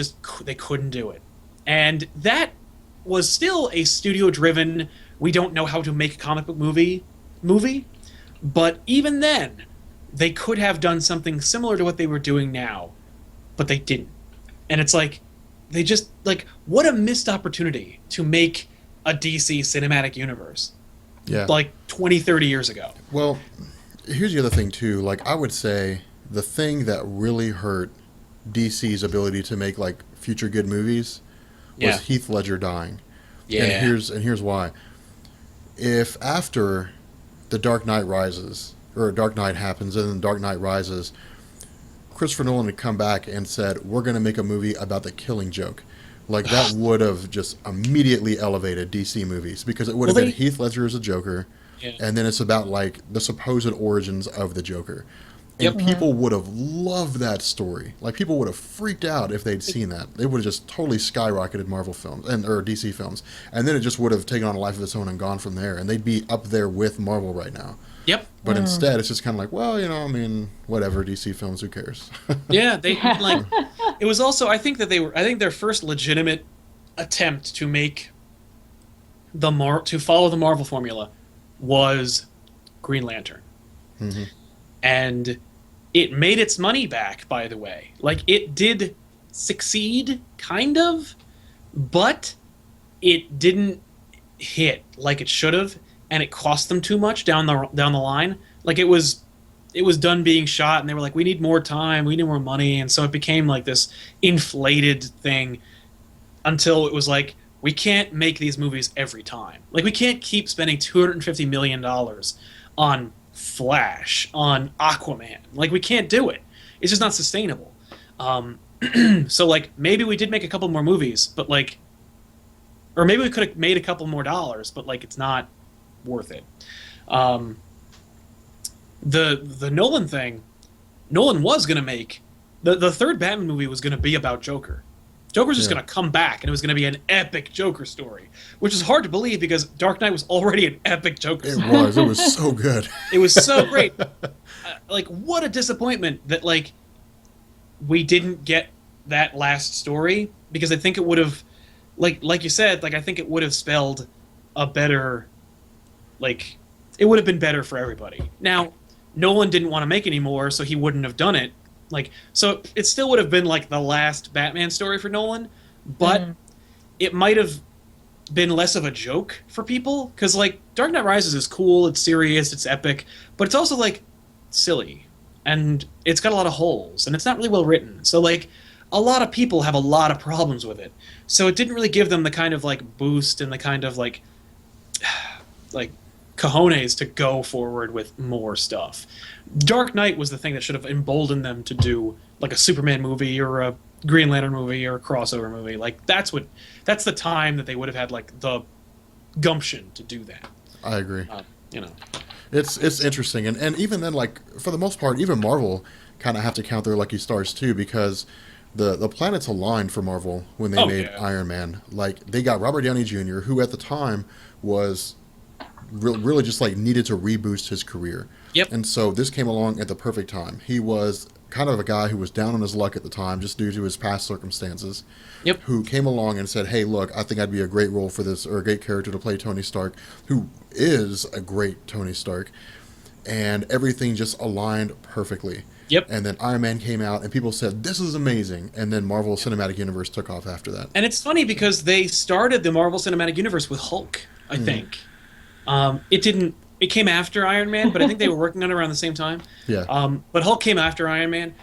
they couldn't do it. And that was still a studio-driven, we don't know how to make a comic book movie. But even then, they could have done something similar to what they were doing now, but they didn't. And it's like, they just, like, what a missed opportunity to make a DC cinematic universe. Yeah. Like 20, 30 years ago. Well, here's the other thing, too. Like, I would say the thing that really hurt DC's ability to make, like, future good movies was Yeah. Heath Ledger dying. Yeah. And here's why. If after The Dark Knight Rises, or Dark Knight happens and then Dark Knight Rises, Christopher Nolan had come back and said, we're going to make a movie about the Killing Joke. Like, that would have just immediately elevated DC movies, because it would have been Heath Ledger as a Joker, and then it's about, like, the supposed origins of the Joker. And people would have loved that story. Like, people would have freaked out if they'd seen that. They would have just totally skyrocketed Marvel films or DC films, and then it just would have taken on a life of its own and gone from there. And they'd be up there with Marvel right now. Yep. But instead, it's just kind of like, well, I mean, whatever, DC films, who cares? Yeah, they like. It was also, I think their first legitimate attempt to make to follow the Marvel formula was Green Lantern. And it made its money back, by the way. Like, it did succeed, kind of, but it didn't hit like it should have, and it cost them too much down the line. Like, it was done being shot, and they were like, we need more time, we need more money, and so it became like this inflated thing until it was like, we can't make these movies every time. Like, we can't keep spending $250 million on Flash, on Aquaman. Like, we can't do it. It's just not sustainable. So, like, maybe we did make a couple more movies, but, like, or maybe we could have made a couple more dollars, but, like, it's not worth it. The Nolan thing, Nolan was going to make, the third Batman movie was going to be about Joker. Joker's just going to come back, and it was going to be an epic Joker story, which is hard to believe because Dark Knight was already an epic Joker story. It was so good. It was so great. Like, what a disappointment that, like, we didn't get that last story, because I think it would have, like you said, like, I think it would have spelled a better, like, it would have been better for everybody. Now, Nolan didn't want to make any more, so he wouldn't have done it. Like, so it still would have been like the last Batman story for Nolan, but it might have been less of a joke for people, because, like, Dark Knight Rises is cool, it's serious, it's epic, but it's also, like, silly, and it's got a lot of holes, and it's not really well written. So, like, a lot of people have a lot of problems with it. So it didn't really give them the kind of, like, boost and the kind of, like cojones to go forward with more stuff. Dark Knight was the thing that should have emboldened them to do, like, a Superman movie or a Green Lantern movie or a crossover movie. Like, that's the time that they would have had, like, the gumption to do that. I agree. You know. It's interesting, and even then, like, for the most part, even Marvel kind of have to count their lucky stars too, because the planets aligned for Marvel when they made Iron Man. Like, they got Robert Downey Jr., who at the time was really just, like, needed to reboost his career. Yep. And so this came along at the perfect time. He was kind of a guy who was down on his luck at the time just due to his past circumstances. Yep. Who came along and said, hey, look, I think I'd be a great role for this, or a great character to play Tony Stark, who is a great Tony Stark. And everything just aligned perfectly. Yep. And then Iron Man came out, and people said, this is amazing. And then Marvel Cinematic Universe took off after that. And it's funny because they started the Marvel Cinematic Universe with Hulk, I think. It didn't. It came after Iron Man, but I think they were working on it around the same time. Yeah, But Hulk came after Iron Man,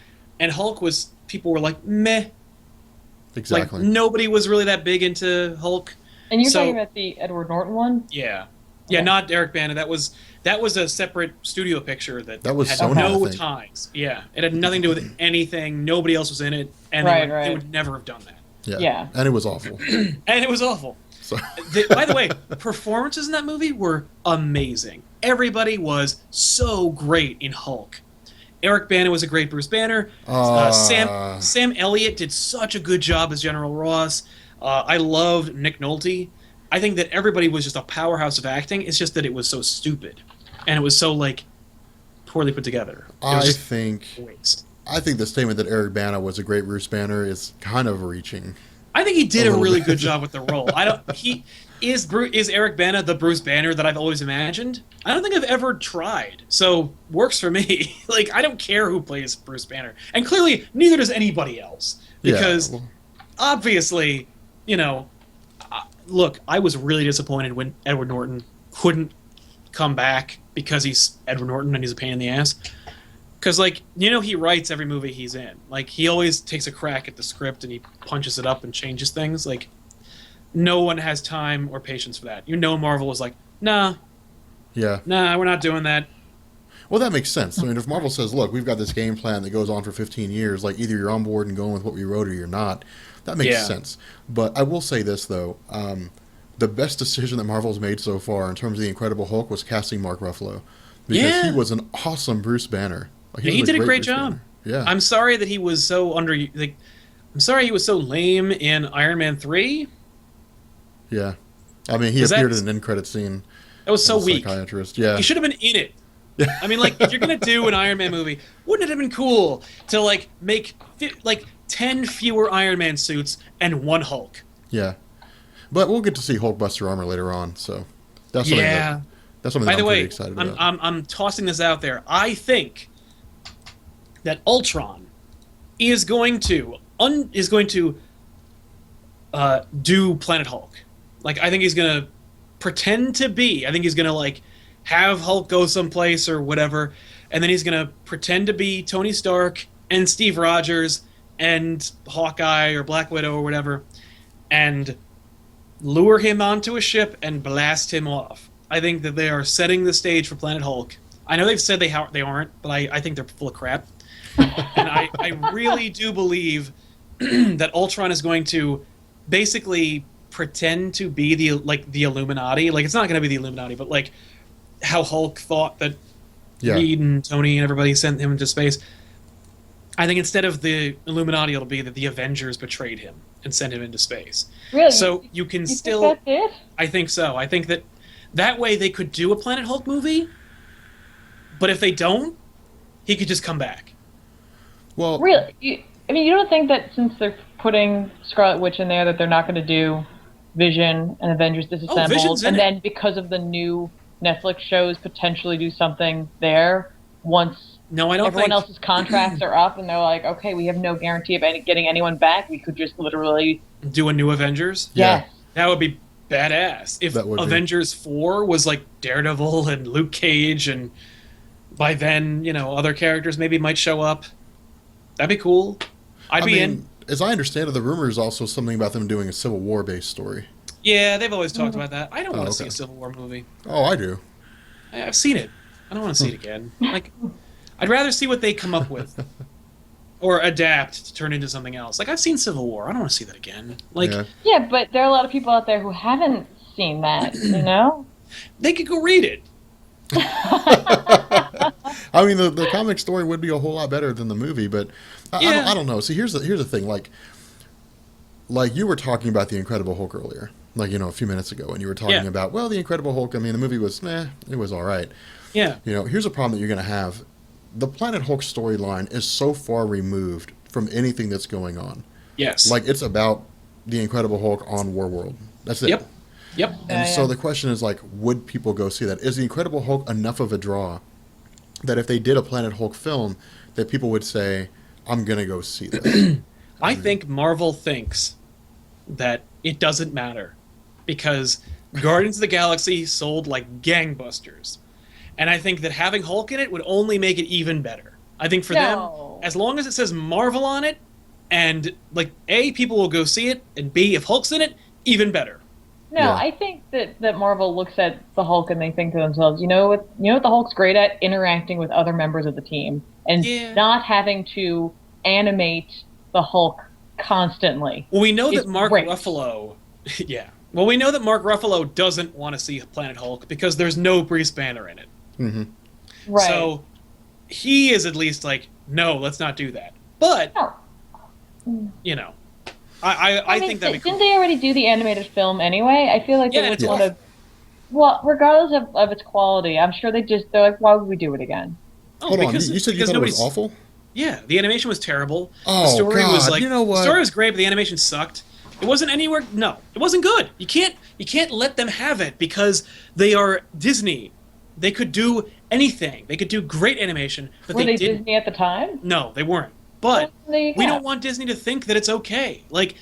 and Hulk was people were like meh. Like exactly. nobody was really that big into Hulk. And you're So- talking about the Edward Norton one? Yeah, Okay. not Eric Bana. That was a separate studio picture that was had Sony, no I think. ties. Yeah, it had nothing to do with anything. Nobody else was in it, and Right, they right. would never have done that. Yeah. Yeah. And it was awful. And it was awful. So By the way, performances in that movie were amazing. Everybody was so great in Hulk. Eric Bana was a great Bruce Banner. Sam Elliott did such a good job as General Ross. I loved Nick Nolte. I think that everybody was just a powerhouse of acting. It's just that it was so stupid, and it was so like poorly put together. It was I just think a waste. the statement that Eric Bana was a great Bruce Banner is kind of reaching. I think he did A a little really bit. good job with the role. I don't. He is Eric Bana the Bruce Banner that I've always imagined? I don't think I've ever tried. So works for me. Like I don't care who plays Bruce Banner, and clearly neither does anybody else because Yeah, well, obviously, you know, look, I was really disappointed when Edward Norton couldn't come back because he's Edward Norton and he's a pain in the ass. Because, like, you know, he writes every movie he's in. Like, he always takes a crack at the script and he punches it up and changes things. Like, no one has time or patience for that. You know, Marvel was like, nah, yeah. we're not doing that. Well, that makes sense. I mean, if Marvel says, "Look, we've got this game plan that goes on for 15 years. Like, either you're on board and going with what we wrote, or you're not," that makes Yeah. sense. But I will say this though: the best decision that Marvel's made so far in terms of the Incredible Hulk was casting Mark Ruffalo, because Yeah. he was an awesome Bruce Banner. Like, Yeah, he was did a great Bruce job. Banner. Yeah, I'm sorry that he was so like, I'm sorry he was so lame in Iron Man 3. yeah. I mean, he 'Cause appeared that's- in an end credit scene. That was so as a weak. Psychiatrist. Yeah, He should have been in it. I mean, like, if you're gonna do an Iron Man movie, wouldn't it have been cool to like make like 10 fewer Iron Man suits and one Hulk? yeah. But we'll get to see Hulkbuster armor later on, so that's something Yeah. that's something By I'm the pretty way, excited I'm, about. I'm tossing this out there. I think that Ultron is going to do Planet Hulk. Like, I think he's gonna pretend to be. I think he's gonna like have Hulk go someplace or whatever, and then he's gonna pretend to be Tony Stark and Steve Rogers and Hawkeye or Black Widow or whatever, and lure him onto a ship and blast him off. I think that they are setting the stage for Planet Hulk. I know they've said they aren't, but I think they're full of crap. And I really do believe that Ultron is going to basically pretend to be the Illuminati. Like, it's not going to be the Illuminati, but like how Hulk thought that Yeah. Reed and Tony and everybody sent him into space. I think instead of the Illuminati, it'll be that the Avengers betrayed him and sent him into space. Really? So you can you still. think that's it? I think so. I think that way they could do a Planet Hulk movie, but if they don't, he could just come back. Well, Really? I mean, you don't think that since they're putting Scarlet Witch in there that they're not going to do Vision and Avengers Disassembled, Vision's in and it. then because of the new Netflix shows, potentially do something there once No, I don't everyone think. else's contracts are up and they're like, okay, we have no guarantee of getting anyone back. We could just literally, Do a new Avengers. Yeah. yes. That would be badass. If That would be. Avengers 4 was like Daredevil and Luke Cage, and by then, you know, other characters maybe might show up. That'd be cool. I'd be in. as I understand it, the rumor is also something about them doing a Civil War based story. Yeah, they've always talked about that. I don't want to see okay. a Civil War movie. Oh, I do. I've seen it. I don't want to see it again. Like, I'd rather see what they come up with. Or adapt to turn into something else. Like, I've seen Civil War. I don't want to see that again. Like, Yeah. Yeah, but there are a lot of people out there who haven't seen that, you know? they could go read it. I mean, the comic story would be a whole lot better than the movie, but Yeah. I don't know. See, here's the thing. Like you were talking about the Incredible Hulk earlier, like, you know, a few minutes ago, and you were talking Yeah. about, well, the Incredible Hulk. I mean, the movie was, it was all right. Yeah. You know, here's a problem that you're going to have. The Planet Hulk storyline is so far removed from anything that's going on. Yes. Like, it's about the Incredible Hulk on Warworld. That's it. Yep. Yep. And Yeah, so yeah. the question is, like, would people go see that? Is the Incredible Hulk enough of a draw that if they did a Planet Hulk film, that people would say, I'm going to go see this? I think Marvel thinks that it doesn't matter because Guardians of the Galaxy sold like gangbusters. And I think that having Hulk in it would only make it even better. I think for them, No. as long as it says Marvel on it, and like A, people will go see it, and B, if Hulk's in it, even better. No, Yeah. I think that Marvel looks at the Hulk and they think to themselves, you know what the Hulk's great at? Interacting with other members of the team and Yeah. not having to animate the Hulk constantly. Well, we know It's that Mark great. Ruffalo, yeah. Well, we know that Mark Ruffalo doesn't want to see Planet Hulk because there's no Bruce Banner in it. Hmm. Right. So he is at least like, no, let's not do that. But No. you know, I think that'd be cool. Didn't they already do the animated film anyway? I feel like Yeah, they and would it's want to. Well, regardless of its quality, I'm sure they're like, why would we do it again? Oh, Hold on, because- you said you because thought it was nobody's- awful? Yeah, the animation was terrible. Oh, the story was God, like, you know what? The story was great, but the animation sucked. It wasn't anywhere. No, it wasn't good. You can't let them have it because they are Disney. They could do anything. They could do great animation, but Were they didn't. Disney at the time? No, they weren't. But Well, there you we go. don't want Disney to think that it's okay. Like,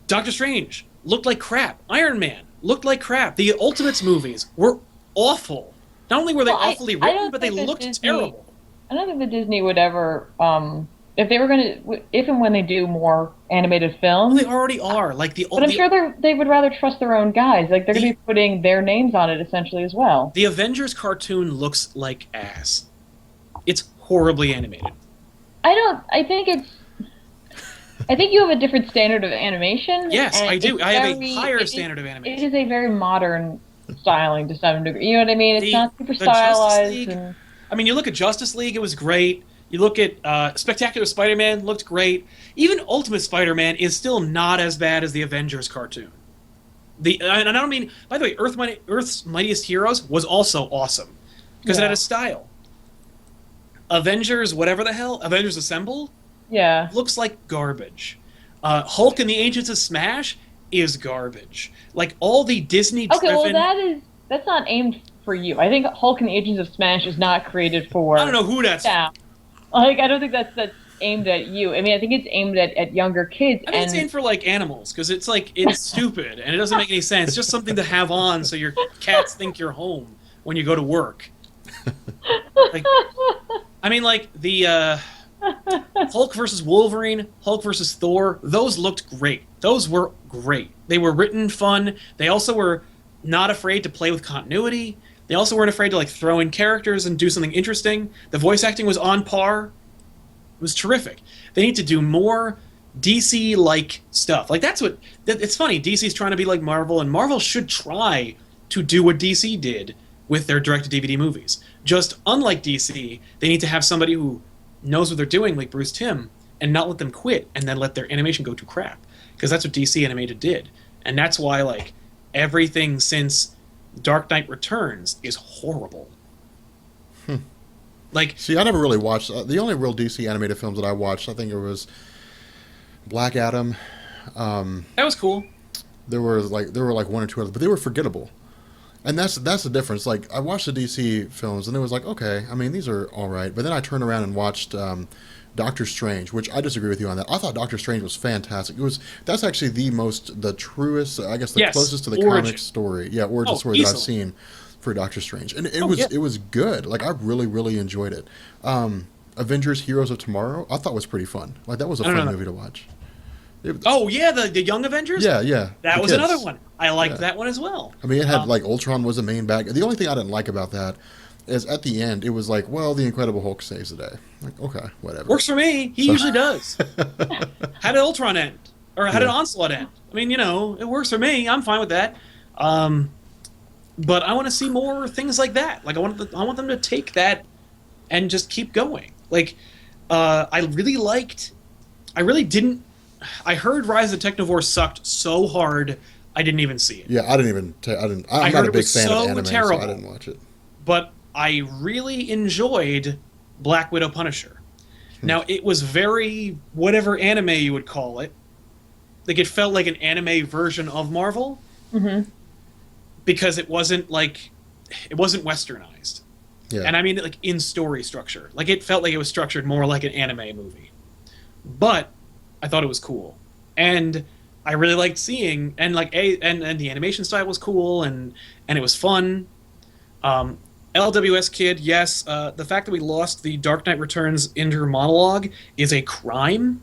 Doctor Strange looked like crap. Iron Man looked like crap. The Ultimates movies were awful. Not only were they Well, I awfully don't written, but they think that looked Disney- terrible. I don't think that Disney would ever, if they were if and when they do more animated Well, films. they already are. Like But I'm sure they would rather trust their own guys. Like they're going to be putting their names on it essentially as well. the Avengers cartoon looks like ass. It's horribly animated. I think you have a different standard of animation. Yes, and I do. it's I have a very- higher it is- standard of It animation. is a very modern styling to some degree. You know what I mean? It's The- not super the Justice stylized. League- And, I mean, you look at Justice League, it was great. You look at Spectacular Spider-Man, looked great. Even Ultimate Spider-Man is still not as bad as the Avengers cartoon. And I don't mean, by the way, Earth's Mightiest Heroes was also awesome because it Yeah. had a style. Avengers, whatever the hell, Avengers Assemble yeah. looks like garbage. Hulk and the Agents of Smash is garbage. Like all the Disney-driven. Okay, well that's not aimed for you. I think Hulk and the Agents of Smash is not created for. I don't know who that's. Yeah. Like I don't think that's aimed at you. I mean, I think it's aimed at younger kids. I think and it's aimed for like animals because it's like it's stupid and it doesn't make any sense. It's just something to have on so your cats think you're home when you go to work. Like, I mean, like the Hulk versus Wolverine, Hulk versus Thor. Those looked great. Those were great. They were written fun. They also were not afraid to play with continuity. They also weren't afraid to like throw in characters and do something interesting. The voice acting was on par. It was terrific. They need to do more DC-like stuff. Like it's funny. DC's trying to be like Marvel, and Marvel should try to do what DC did with their direct-to-DVD movies. Just unlike DC, they need to have somebody who knows what they're doing, like Bruce Timm, and not let them quit and then let their animation go to crap. Because that's what DC Animated did, and that's why like everything since Dark Knight Returns is horrible. Like See, I never really watched. The only real DC animated films that I watched, I think it was Black Adam. that was cool. There were like one or two others, but they were forgettable. And that's the difference. Like I watched the DC films, and it was like, okay, I mean these are all right. But then I turned around and watched Doctor Strange, which I disagree with you on that. I thought Doctor Strange was fantastic. That's actually the truest, I guess, the Yes, closest to the origin. comic story, origin Oh, story that I've easily. seen for Doctor Strange, and yeah. it was good. Like I really enjoyed it. Avengers: Heroes of Tomorrow, I thought was pretty fun. Like that was a I don't fun know. movie to watch. Oh yeah, the Young Avengers. Yeah. That the was kids. another one. I liked Yeah. that one as well. I mean, it had Um, like Ultron was the main bad. The only thing I didn't like about that is at the end it was like, well, the Incredible Hulk saves the day. Like, okay, whatever. Works for me. He usually does. How did Ultron end? Or how did Yeah. Onslaught end? I mean, it works for me. I'm fine with that. But I want to see more things like that. Like I want them to take that and just keep going. Like I really didn't. I heard Rise of the Technovore sucked so hard I didn't even see it. Yeah, I didn't even. I'm I not heard a it big was fan so of anime, terrible. so I didn't watch it. But I really enjoyed Black Widow Punisher. Now, it was very whatever anime you would call it. Like, it felt like an anime version of Marvel Mm-hmm. because it wasn't westernized. Yeah, And I mean, like, in story structure. Like, it felt like it was structured more like an anime movie. But I thought it was cool. And I really liked seeing, and and the animation style was cool, and it was fun. LWS Kid, yes. The fact that we lost the Dark Knight Returns inner monologue is a crime.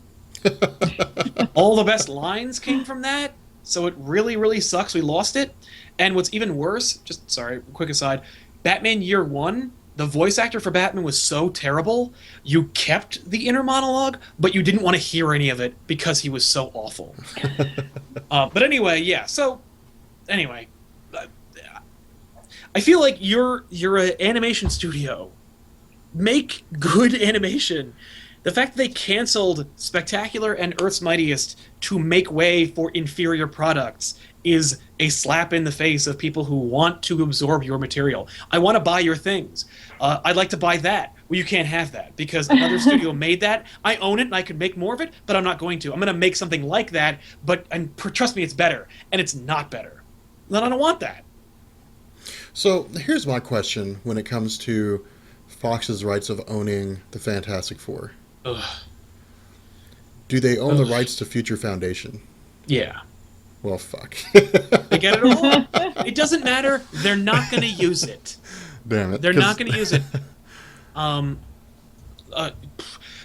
All the best lines came from that, so it really, really sucks we lost it. And what's even worse, just sorry, quick aside, Batman Year One, the voice actor for Batman was so terrible, you kept the inner monologue, but you didn't want to hear any of it because he was so awful. But anyway, yeah. So anyway, I feel like you're an animation studio. Make good animation. The fact that they canceled Spectacular and Earth's Mightiest to make way for inferior products is a slap in the face of people who want to absorb your material. I want to buy your things. I'd like to buy that. Well, you can't have that because another studio made that. I own it and I could make more of it, but I'm not going to. I'm going to make something like that, and trust me, it's better. And it's not better. Then I don't want that. So here's my question when it comes to Fox's rights of owning the Fantastic Four. Ugh. Do they own the rights to Future Foundation? Yeah. Well, fuck. They get it all. It doesn't matter. They're not going to use it. Damn it. They're not going to use it.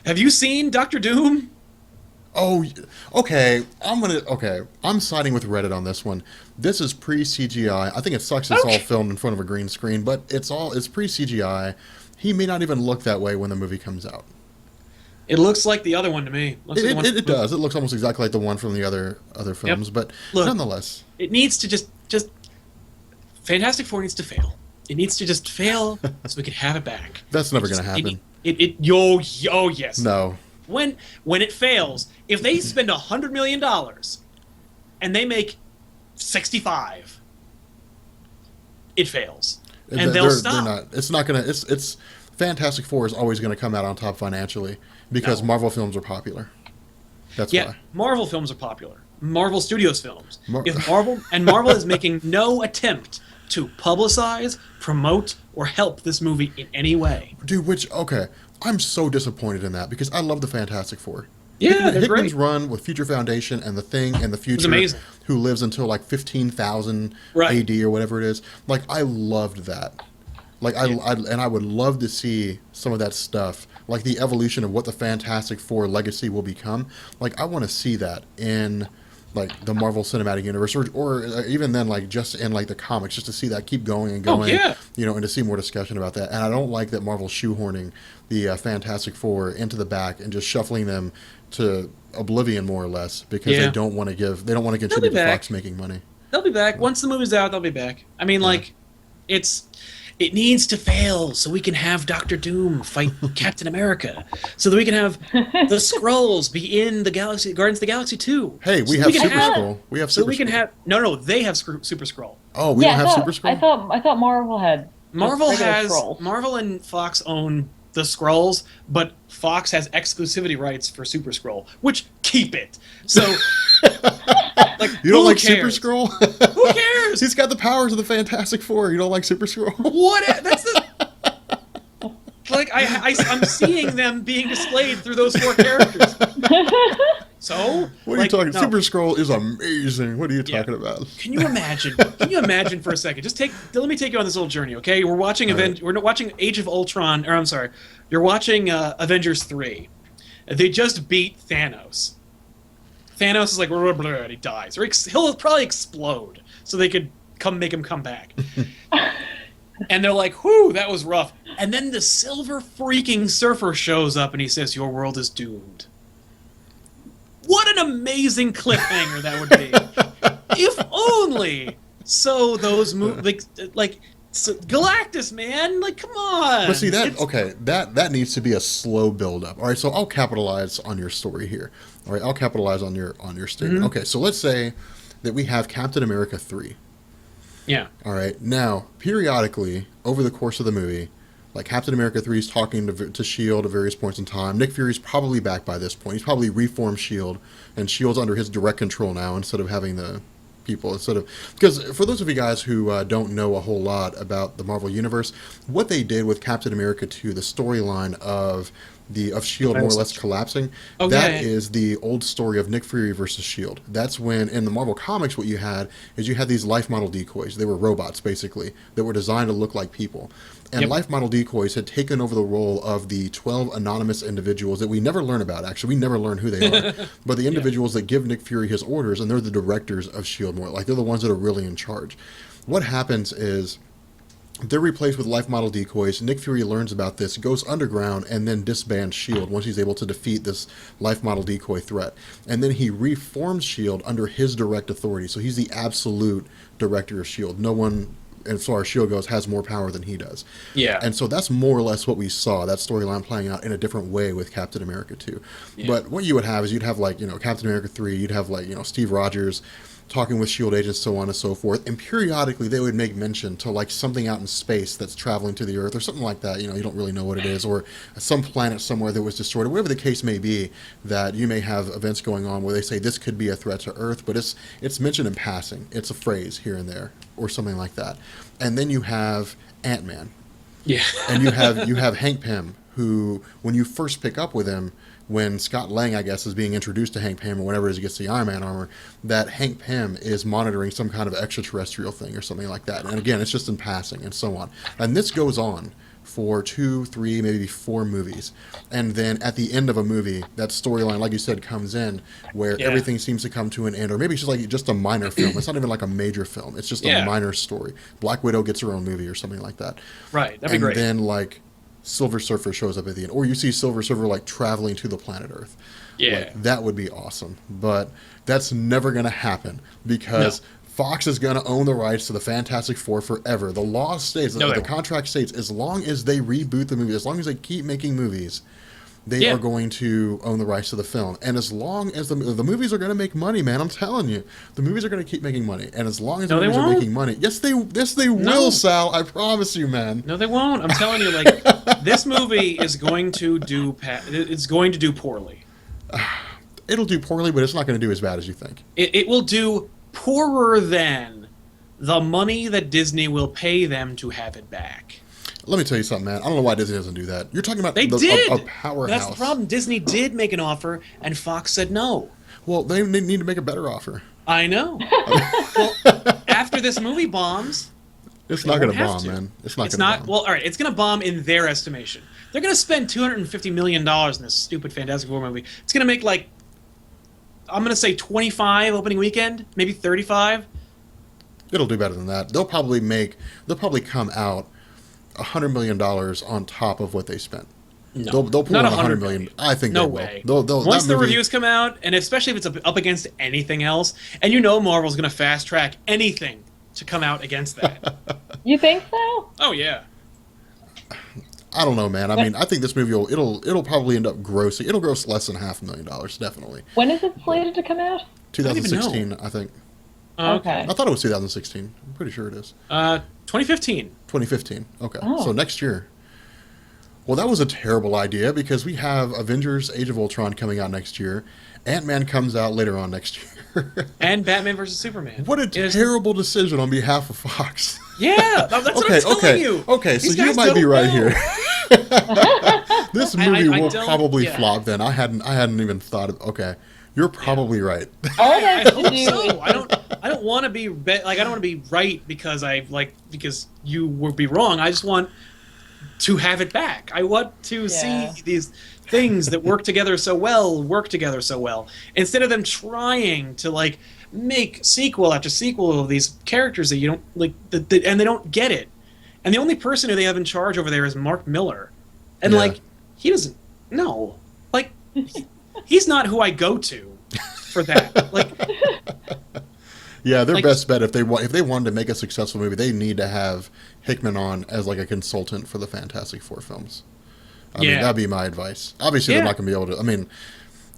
Have you seen Doctor Doom? Oh, okay. I'm siding with Reddit on this one. This is pre-CGI. I think it sucks it's all filmed in front of a green screen, but it's pre-CGI. He may not even look that way when the movie comes out. It looks like the other one to me. It does. It looks almost exactly like the one from the other films, but Look, nonetheless. It needs to just Fantastic Four needs to fail. It needs to just fail so we can have it back. That's never going to happen. Yes. No. When it fails, if they spend $100 million and they make 65, it fails, and they'll stop. They're not. It's not going to. It's Fantastic Four is always going to come out on top financially because Marvel films are popular. That's why. Marvel films are popular. Marvel Studios films. If Marvel is making no attempt to publicize, promote, or help this movie in any way. Dude, I'm so disappointed in that because I love the Fantastic Four. Yeah, they're Hickman's great. run with Future Foundation and the Thing and the Future, amazing. Who lives until like 15,000 Right. AD or whatever it is. Like, I loved that. Like, I would love to see some of that stuff, like the evolution of what the Fantastic Four legacy will become. Like, I want to see that in like the Marvel Cinematic Universe, or even then, like just in like the comics, just to see that keep going and going, and to see more discussion about that. And I don't like that Marvel's shoehorning the Fantastic Four into the back and just shuffling them to oblivion more or less because they don't want to contribute to Fox making money. They'll be back once the movie's out. They'll be back. I mean, it needs to fail so we can have Doctor Doom fight Captain America, so that we can have the Skrulls be in the Galaxy Guardians of the Galaxy 2. Hey, we have Super Skrull. We have so Super we can Skrull. have they have Super Skrull. Oh, we don't have Super Skrull? I thought Marvel had. Marvel and Fox own the Skrulls, but Fox has exclusivity rights for Super Skrull, which keep it. So, like, you don't like cares? Super Skrull? Who cares? He's got the powers of the Fantastic Four. You don't like Super Skrull? What? That's the. Like I'm seeing them being displayed through those four characters. So what are you talking? Super Skrull is amazing. What are you talking about? Can you imagine? Can you imagine for a second? Let me take you on this little journey, okay? We're watching We're watching Age of Ultron, or I'm sorry, you're watching Avengers 3. They just beat Thanos. Thanos is like, blah, blah, blah, and he dies, or he'll probably explode, so they could make him come back. And they're like, whew, that was rough. And then the Silver freaking Surfer shows up and he says, your world is doomed. What an amazing cliffhanger that would be. If only. So those movies, Galactus, man, like, come on. But see, that needs to be a slow build-up. All right, so I'll capitalize on your story here. All right, I'll capitalize on your statement. Okay, so let's say that we have Captain America 3. Yeah. All right. Now, periodically, over the course of the movie, like Captain America 3 is talking to S.H.I.E.L.D. at various points in time. Nick Fury's probably back by this point. He's probably reformed S.H.I.E.L.D., and S.H.I.E.L.D.'s under his direct control now instead of having the people. Because for those of you guys who don't know a whole lot about the Marvel Universe, what they did with Captain America 2, the storyline of of Shield more or less collapsing. Oh, That yeah. is the old story of Nick Fury versus Shield. That's when in the Marvel comics what you had is you had these life model decoys. They were robots basically that were designed to look like people. And Yep. life model decoys had taken over the role of the 12 anonymous individuals that we never learn about. Actually, we never learn who they are. But the individuals that give Nick Fury his orders, and they're the directors of Shield more. Like they're the ones that are really in charge. What happens is they're replaced with life model decoys. Nick Fury learns about this, goes underground, and then disbands S.H.I.E.L.D. once he's able to defeat this life model decoy threat. And then he reforms S.H.I.E.L.D. under his direct authority. So he's the absolute director of S.H.I.E.L.D. No one, as far as S.H.I.E.L.D. goes, has more power than he does. Yeah. And so that's more or less what we saw, that storyline playing out in a different way with Captain America 2. Yeah. But what you would have is you'd have, like, Captain America 3, you'd have, like, Steve Rogers talking with S.H.I.E.L.D. agents, so on and so forth. And periodically they would make mention to, like, something out in space that's traveling to the Earth or something like that. You don't really know what it is. Or some planet somewhere that was destroyed, or whatever the case may be, that you may have events going on where they say this could be a threat to Earth, but it's mentioned in passing. It's a phrase here and there or something like that. And then you have Ant-Man. Yeah. And you have Hank Pym, who, when you first pick up with him, when Scott Lang, I guess, is being introduced to Hank Pym, or whenever it is he gets the Iron Man armor, that Hank Pym is monitoring some kind of extraterrestrial thing or something like that. And again, it's just in passing and so on. And this goes on for 2, 3, maybe 4 movies. And then at the end of a movie, that storyline, like you said, comes in where Yeah. everything seems to come to an end. Or maybe it's just a minor film. It's not even like a major film. It's just a Yeah. minor story. Black Widow gets her own movie or something like that. Right. That'd be And great. then, like, Silver Surfer shows up at the end. Or you see Silver Surfer, like, traveling to the planet Earth. Yeah. Like, that would be awesome. But that's never going to happen because Fox is going to own the rights to the Fantastic Four forever. The law states, No, they the won't. contract states, as long as they reboot the movie, as long as they keep making movies, they Yeah. are going to own the rights to the film. And as long as the movies are going to make money, man, I'm telling you, the movies are going to keep making money. And as long as No, the they movies are won't. making money, yes, they No. will, Sal. I promise you, man. No, they won't. I'm telling you, like, this movie is going to do. It's going to do poorly. It'll do poorly, but it's not going to do as bad as you think. It will do poorer than the money that Disney will pay them to have it back. Let me tell you something, man. I don't know why Disney doesn't do that. You're talking about They did. a powerhouse. That's the problem. Disney did make an offer, and Fox said no. Well, they need to make a better offer. I know. Well, after this movie bombs, It's they not going won't to have bomb, to. man. It's not It's going to not. bomb. Well, all right. It's going to bomb in their estimation. They're going to spend $250 million in this stupid Fantastic Four movie. It's going to make, like, I'm going to say 25 opening weekend, maybe 35. It'll do better than that. They'll probably come out $100 million on top of what they spent. No, They'll pull not in $100 $100 million. I think No they will. way. They'll, Once that the movie- reviews come out, and especially if it's up against anything else, and you know Marvel's going to fast track anything to come out against that. You think so? Oh yeah. I don't know, man. I mean, I think this movie it'll probably end up grossing. It'll gross less than $500,000, definitely. When is it slated to come out? don't even know. 2016, I think. Okay. I thought it was 2016. I'm pretty sure it is. 2015. 2015. Okay. Oh. So next year. Well, that was a terrible idea because we have Avengers Age of Ultron coming out next year. Ant-Man comes out later on next year. And Batman vs Superman. What a It is- terrible decision on behalf of Fox. Yeah, that's what I'm telling you. Okay, so These you guys might be don't right know. here. This I movie will don't- probably yeah. flop then. I hadn't even thought of okay. You're probably right. All they I have to hope do so. is I don't want to be like I don't want to be right because because you would be wrong. I just want to have it back. I want to Yeah. see these things that work together so well instead of them trying to like make sequel after sequel of these characters that you don't like and they don't get it. And the only person who they have in charge over there is Mark Miller. And Yeah. like he doesn't know. Like he's not who I go to for that. Like Yeah, their Like- best bet if they wanted to make a successful movie, they need to have Hickman on as like a consultant for the Fantastic Four films. I mean, Yeah. that'd be my advice. Obviously, Yeah. they're not going to be able to. I mean,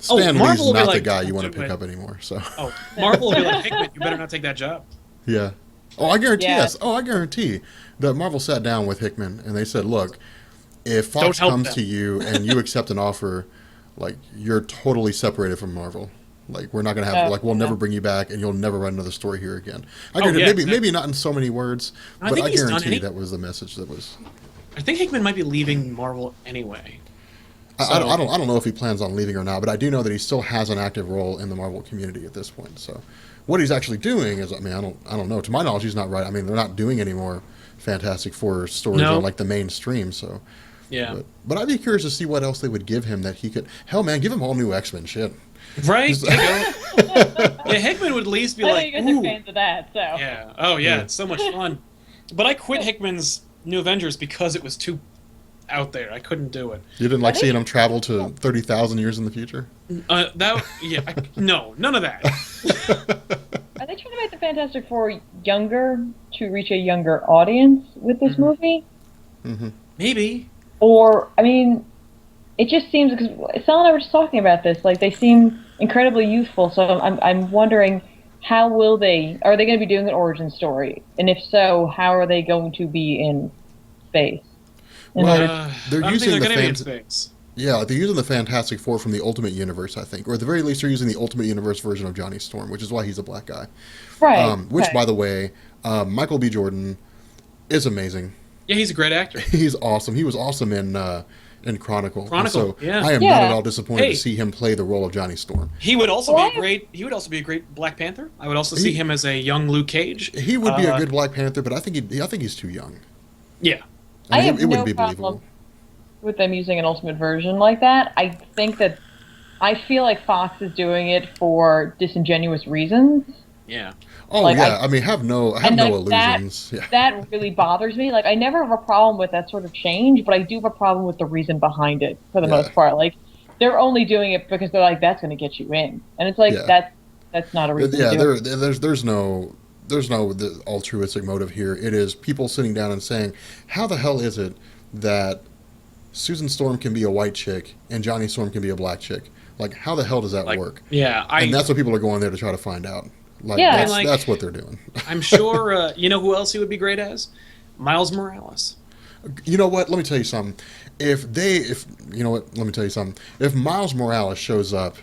Oh, Stan Marvel Lee's will be not the like, guy you want to "Don't do pick it." up anymore. So Oh, Marvel will be like, Hickman, you better not take that job. yeah. Oh, I guarantee Yeah. yes. Oh, I guarantee that Marvel sat down with Hickman and they said, "Look, if Don't Fox help comes them." to you and you accept an offer, like you're totally separated from Marvel. Like we're not gonna have we'll never bring you back, and you'll never write another story here again." I guarantee, yeah, maybe exactly. maybe not in so many words, I but think I he's done guarantee any- that was the message that was. I think Hickman might be leaving Marvel anyway. I don't know if he plans on leaving or not, but I do know that he still has an active role in the Marvel community at this point. So, what he's actually doing is, I mean, I don't know. To my knowledge, he's not right. I mean, they're not doing any more Fantastic Four stories No. on like the mainstream. So, Yeah. but I'd be curious to see what else they would give him that he could. Hell, man, give him all new X-Men shit. Right? Yeah, Hickman would at least be I know like, you guys ooh. are fans of that, so. Yeah. Oh, yeah. Yeah. It's so much fun. But I quit Hickman's New Avengers because it was too out there. I couldn't do it. You didn't like I think- seeing him travel to 30,000 years in the future? No, none of that. Are they trying to make the Fantastic Four younger to reach a younger audience with this movie? Mm-hmm. Maybe. Or, I mean, it just seems, because Sal and I were just talking about this, like, they seem incredibly youthful, so I'm wondering, how are they going to be doing an origin story? And if so, how are they going to be in space? In Well, order they're I don't using think the they're going to be in fans- space. Yeah, they're using the Fantastic Four from the Ultimate Universe, I think. Or at the very least, they're using the Ultimate Universe version of Johnny Storm, which is why he's a black guy. right. Which, okay. by the way, Michael B. Jordan is amazing. Yeah, he's a great actor. He's awesome. He was awesome in Chronicle. And Chronicle, so yeah. I am Yeah. not at all disappointed Hey. to see him play the role of Johnny Storm. He would also Well, be a great. He would also be a great Black Panther. I would also He- see him as a young Luke Cage. He would be a good Black Panther, but I think he's too young. Yeah. I mean, have it wouldn't no be problem believable. with them using an Ultimate version like that. I think that, I feel like Fox is doing it for disingenuous reasons. Yeah. Oh Like, yeah, I mean, have no and like illusions. Yeah. That really bothers me. Like, I never have a problem with that sort of change, but I do have a problem with the reason behind it for the Yeah. most part. Like, they're only doing it because they're like, that's going to get you in, and it's like Yeah. that's not a reason. Yeah, to do it. there's no the altruistic motive here. It is people sitting down and saying, how the hell is it that Susan Storm can be a white chick and Johnny Storm can be a black chick? Like, how the hell does that Like, work? Yeah. And that's what people are going there to try to find out. Like, Yeah. that's what they're doing. I'm sure. You know who else he would be great as? Miles Morales. You know what? Let me tell you something. If you know what? Let me tell you something. If Miles Morales shows up,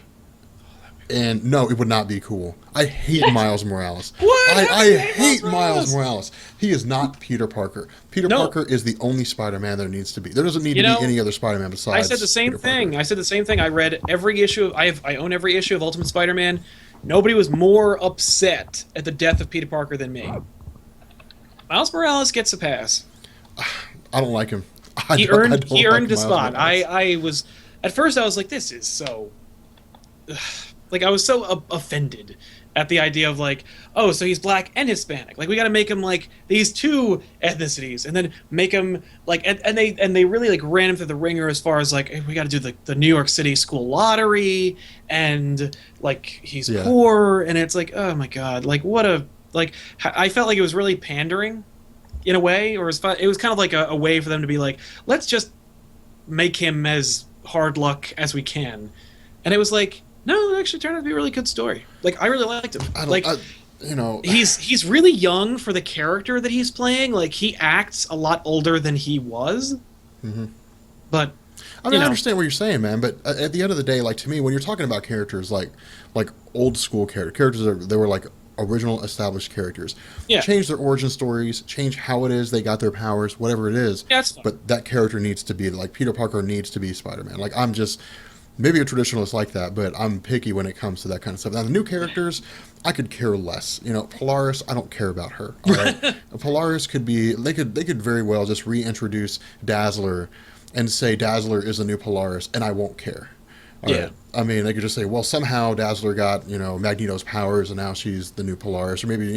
and no, it would not be cool. I hate Miles Morales. What? I You hate Miles Morales. He is not Peter Parker. Peter No. Parker is the only Spider-Man there needs to be. There doesn't need You to know, be any other Spider-Man besides. I said the same Peter Parker. thing. I said the same thing. I read every issue. I own every issue of Ultimate Spider-Man. Nobody was more upset at the death of Peter Parker than me. Miles Morales gets a pass. I don't like him. He I earned don't he like earned a Miles spot. Morales. I was at first I was like, this is so like I was so offended at the idea of like, oh, so he's black and Hispanic. Like we got to make him like these two ethnicities, and then make him like and they really like ran him through the ringer as far as like, hey, we got to do the New York City school lottery, and like he's Yeah. poor, and it's like, oh my god, like what a like I felt like it was really pandering in a way, or it was kind of like a way for them to be like, let's just make him as hard luck as we can, and it was like, no, it actually turned out to be a really good story. Like I really liked him. You know, He's really young for the character that he's playing. Like he acts a lot older than he was. Mhm. But I mean, I understand what you're saying, man. But at the end of the day, like to me, when you're talking about characters like old school characters they were like original established characters. Yeah. Change their origin stories, change how it is they got their powers, whatever it is. Yeah, that's fine. But that character needs to be like Peter Parker needs to be Spider-Man. Like I'm just maybe a traditionalist like that, but I'm picky when it comes to that kind of stuff. Now the new characters, I could care less. You know, Polaris, I don't care about her. All right, Polaris could be they could very well just reintroduce Dazzler and say Dazzler is the new Polaris, and I won't care. All Yeah. right. I mean, they could just say, well, somehow Dazzler got, Magneto's powers, and now she's the new Polaris, or maybe,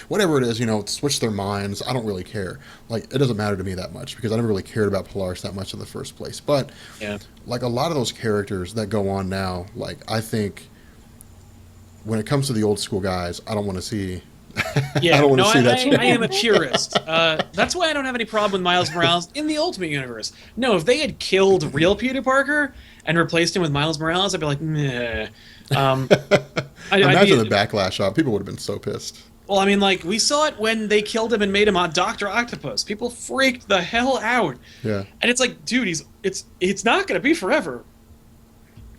whatever it is, switch their minds. I don't really care. Like, it doesn't matter to me that much because I never really cared about Polaris that much in the first place. But, yeah. like, a lot of those characters that go on now, like, I think when it comes to the old school guys, I don't want to see. Yeah, I don't want no, to see that. I am a purist. That's why I don't have any problem with Miles Morales in the Ultimate Universe. No, if they had killed real Peter Parker and replaced him with Miles Morales, I'd be like, meh. Imagine the backlash of people would have been so pissed. Well, I mean, like, we saw it when they killed him and made him on Dr. Octopus. People freaked the hell out. Yeah. And it's like, dude, it's not going to be forever.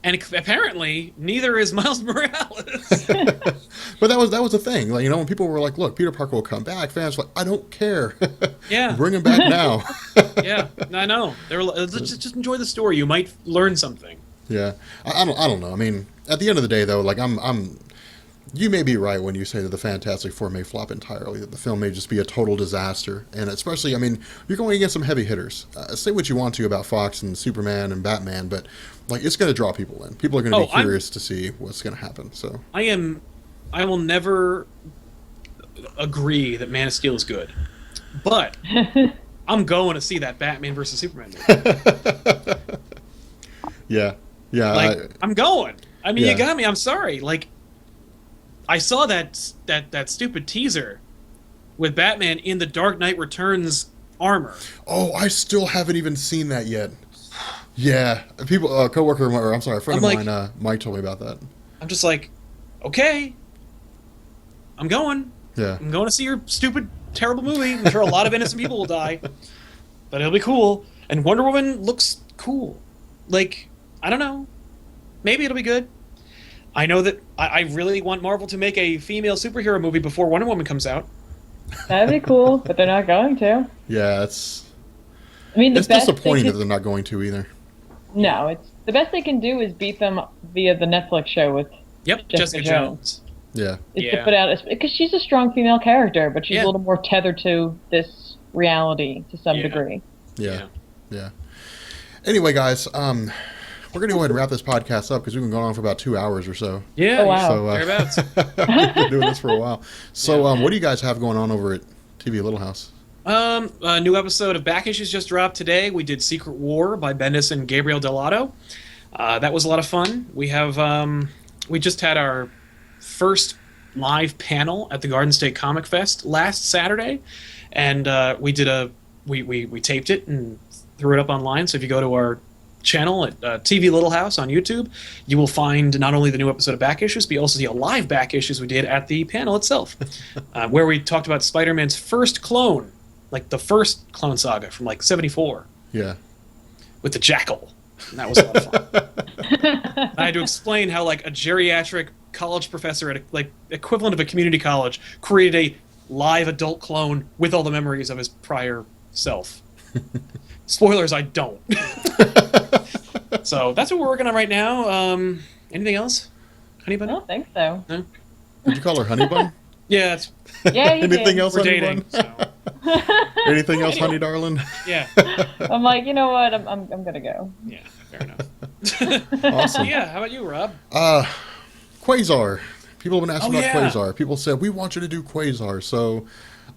And apparently, neither is Miles Morales. But that was the thing. Like, you know, when people were like, "Look, Peter Parker will come back," fans were like, "I don't care. Yeah. Bring him back now." Yeah, I know. Just enjoy the story. You might learn something. Yeah, I don't know. I mean, at the end of the day, though, like you may be right when you say that the Fantastic Four may flop entirely, that the film may just be a total disaster, and especially, I mean, you're going against some heavy hitters. Say what you want to about Fox and Superman and Batman, but like it's going to draw people in. People are going to be curious to see what's going to happen. So I will never agree that Man of Steel is good, but I'm going to see that Batman versus Superman movie. Yeah. Like, I'm going. I mean, Yeah. you got me. I'm sorry. Like, I saw that stupid teaser with Batman in the Dark Knight Returns armor. Oh, I still haven't even seen that yet. Yeah, people, coworker, or I'm sorry, a friend I'm of like- mine, Mike told me about that. I'm just like, okay, I'm going. Yeah, I'm going to see your stupid, terrible movie. I'm sure a lot of innocent people will die, but it'll be cool. And Wonder Woman looks cool. Like, I don't know. Maybe it'll be good. I know that I really want Marvel to make a female superhero movie before Wonder Woman comes out. That'd be cool, but they're not going to. yeah, it's I mean, the best they disappointing that could, they're not going to either. no, it's the best they can do is beat them via the Netflix show with Yep, Jessica Jessica Jones. Jones. Yeah, is Yeah. to put out because she's a strong female character, but she's Yeah. a little more tethered to this reality to some Yeah. degree. yeah. Anyway, guys, we're gonna go ahead and wrap this podcast up because we've been going on for about 2 hours or so. Yeah, Oh, wow. So thereabouts. we've been doing this for a while. So, what do you guys have going on over at TV Little House? A new episode of Back Issues just dropped today. We did Secret War by Bendis and Gabriel Dell'Otto. That was a lot of fun. We have we just had our first live panel at the Garden State Comic Fest last Saturday, and we did we taped it and threw it up online. So if you go to our channel at TV Little House on YouTube, you will find not only the new episode of Back Issues, but you also see a live Back Issues we did at the panel itself, where we talked about Spider-Man's first clone, like the first Clone Saga from like '74 Yeah, with the Jackal. And that was a lot of fun. I had to explain how like a geriatric college professor at a, like equivalent of a community college created a live adult clone with all the memories of his prior self. Spoilers, I don't. So that's what we're working on right now. Anything else? Honey I bun? don't think so. did you call her Honey Bun? Yeah, it's, Yeah, you Anything did. else, we're Honey dating. Bun? So, Anything else, Honey Darling? yeah, I'm like, you know what? I'm gonna go. yeah, fair enough. Awesome. Yeah, how about you, Rob? Quasar. People have been asking Oh, about yeah. Quasar. People said we want you to do Quasar. So,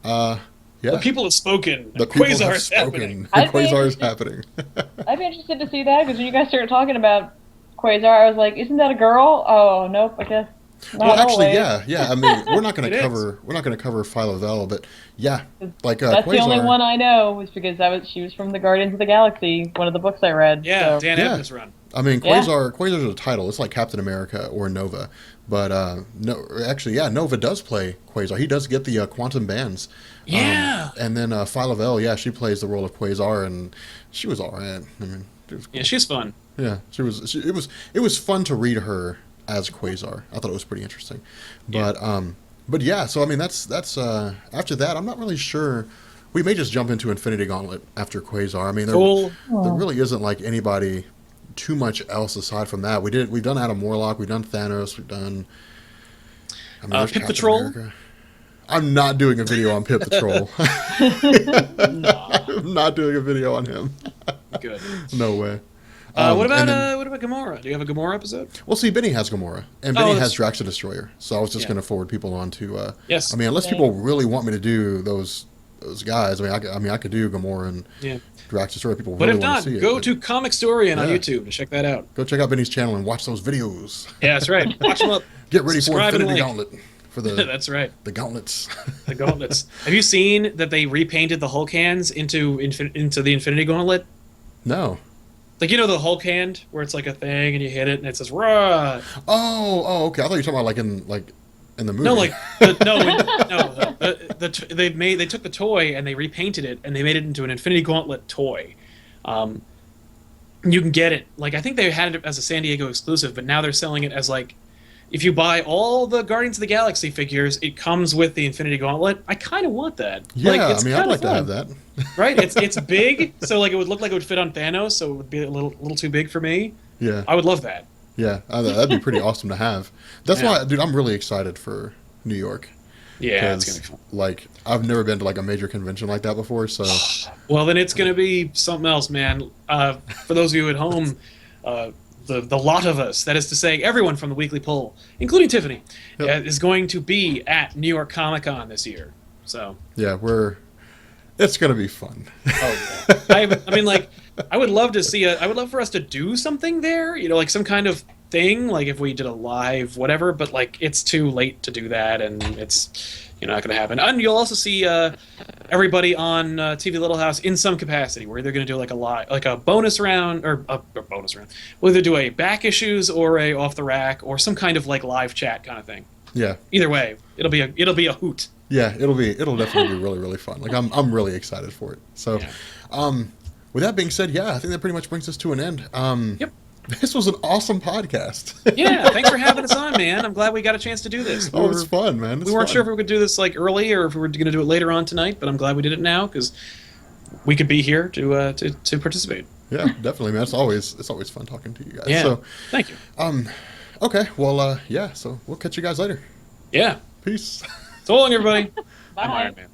yeah, The people have spoken. the people Quasar have is happening. spoken. I'd be Quasar is interested- happening. I'd be interested to see that because when you guys started talking about Quasar, I was like, isn't that a girl? Oh, nope. I guess not Well, actually, always. yeah. I mean, we're not going It to is. cover Philovel, but yeah, like That's Quasar. the only one I know, was because she was from the Guardians of the Galaxy, one of the books I read. Yeah, so. Dan Yeah. Evans run. I mean, Yeah. Quasar's a title. It's like Captain America or Nova, but no, actually, yeah, Nova does play Quasar. He does get the quantum bands. Yeah. And then Philovel, yeah, she plays the role of Quasar, and she was all right. I mean, it was cool. Yeah, she's fun. Yeah, it was fun to read her as Quasar. I thought it was pretty interesting. But yeah, so I mean that's after that I'm not really sure. We may just jump into Infinity Gauntlet after Quasar. I mean Cool. there really isn't like anybody too much else aside from that. We've done Adam Warlock, we've done Thanos, we've done there's Pip the Captain Troll? America. I'm not doing a video on Pip the Troll. Nah, I'm not doing a video on him. good. No way. What and then- about Gamora? Do you have a Gamora episode? Well, see, Benny has Gamora, and Oh, Benny that's has Drax the Destroyer. So I was just Yeah. going to forward people on to. Yes. I mean, unless Okay. people really want me to do those guys. I mean, I could do Gamora and Yeah. Drax the Destroyer. People But really if want not, to see it. go but to Comic Storian on Yeah. YouTube to check that out. go check out Benny's channel and watch those videos. Yeah, that's right. Watch them up. Get ready for Subscribe and Infinity like. Gauntlet for the That's right. the gauntlets. The gauntlets. Have you seen that they repainted the Hulk hands into the Infinity Gauntlet? No. Like, you know the Hulk hand where it's like a thing and you hit it and it says "Rah." Oh, okay. I thought you were talking about like in the movie. No, like they took the toy and they repainted it and they made it into an Infinity Gauntlet toy. You can get it. Like I think they had it as a San Diego exclusive, but now they're selling it as like if you buy all the Guardians of the Galaxy figures, it comes with the Infinity Gauntlet. I kind of want that. Yeah, like, I mean, I'd kinda like to fun, have that. right? It's big, so like it would look like it would fit on Thanos, so it would be a little too big for me. Yeah, I would love that. yeah, that'd be pretty awesome to have. That's Yeah. why, dude, I'm really excited for New York. Yeah, it's 'Cause, gonna be fun. like, I've never been to like a major convention like that before, so Well, then it's gonna be something else, man. For those of you at home, the lot of us, that is to say, everyone from the Weekly Poll, including Tiffany, Yep. is going to be at New York Comic Con this year. So, yeah, it's gonna be fun. oh, yeah. I mean, like, I would love to see I would love for us to do something there. You know, like some kind of thing, like if we did a live whatever. But like, it's too late to do that, and it's not going to happen. And you'll also see everybody on TV Little House in some capacity. We're either going to do like a bonus round or a bonus round. We'll either do a back issues or a off the rack or some kind of like live chat kind of thing. Yeah, Either way, it'll be a hoot. yeah, it'll definitely be really, really fun. Like, I'm really excited for it. So, Yeah. with that being said, yeah, I think that pretty much brings us to an end. Yep. This was an awesome podcast. Yeah, thanks for having us on, man. I'm glad we got a chance to do this. Oh, it's fun, man. We weren't sure if we could do this like early or if we were going to do it later on tonight, but I'm glad we did it now because we could be here to participate. Yeah, definitely, man. It's always fun talking to you guys. Yeah. So, Thank you. okay, well, yeah. So we'll catch you guys later. Yeah. Peace. So long, everybody. Bye. I'm Iron Man.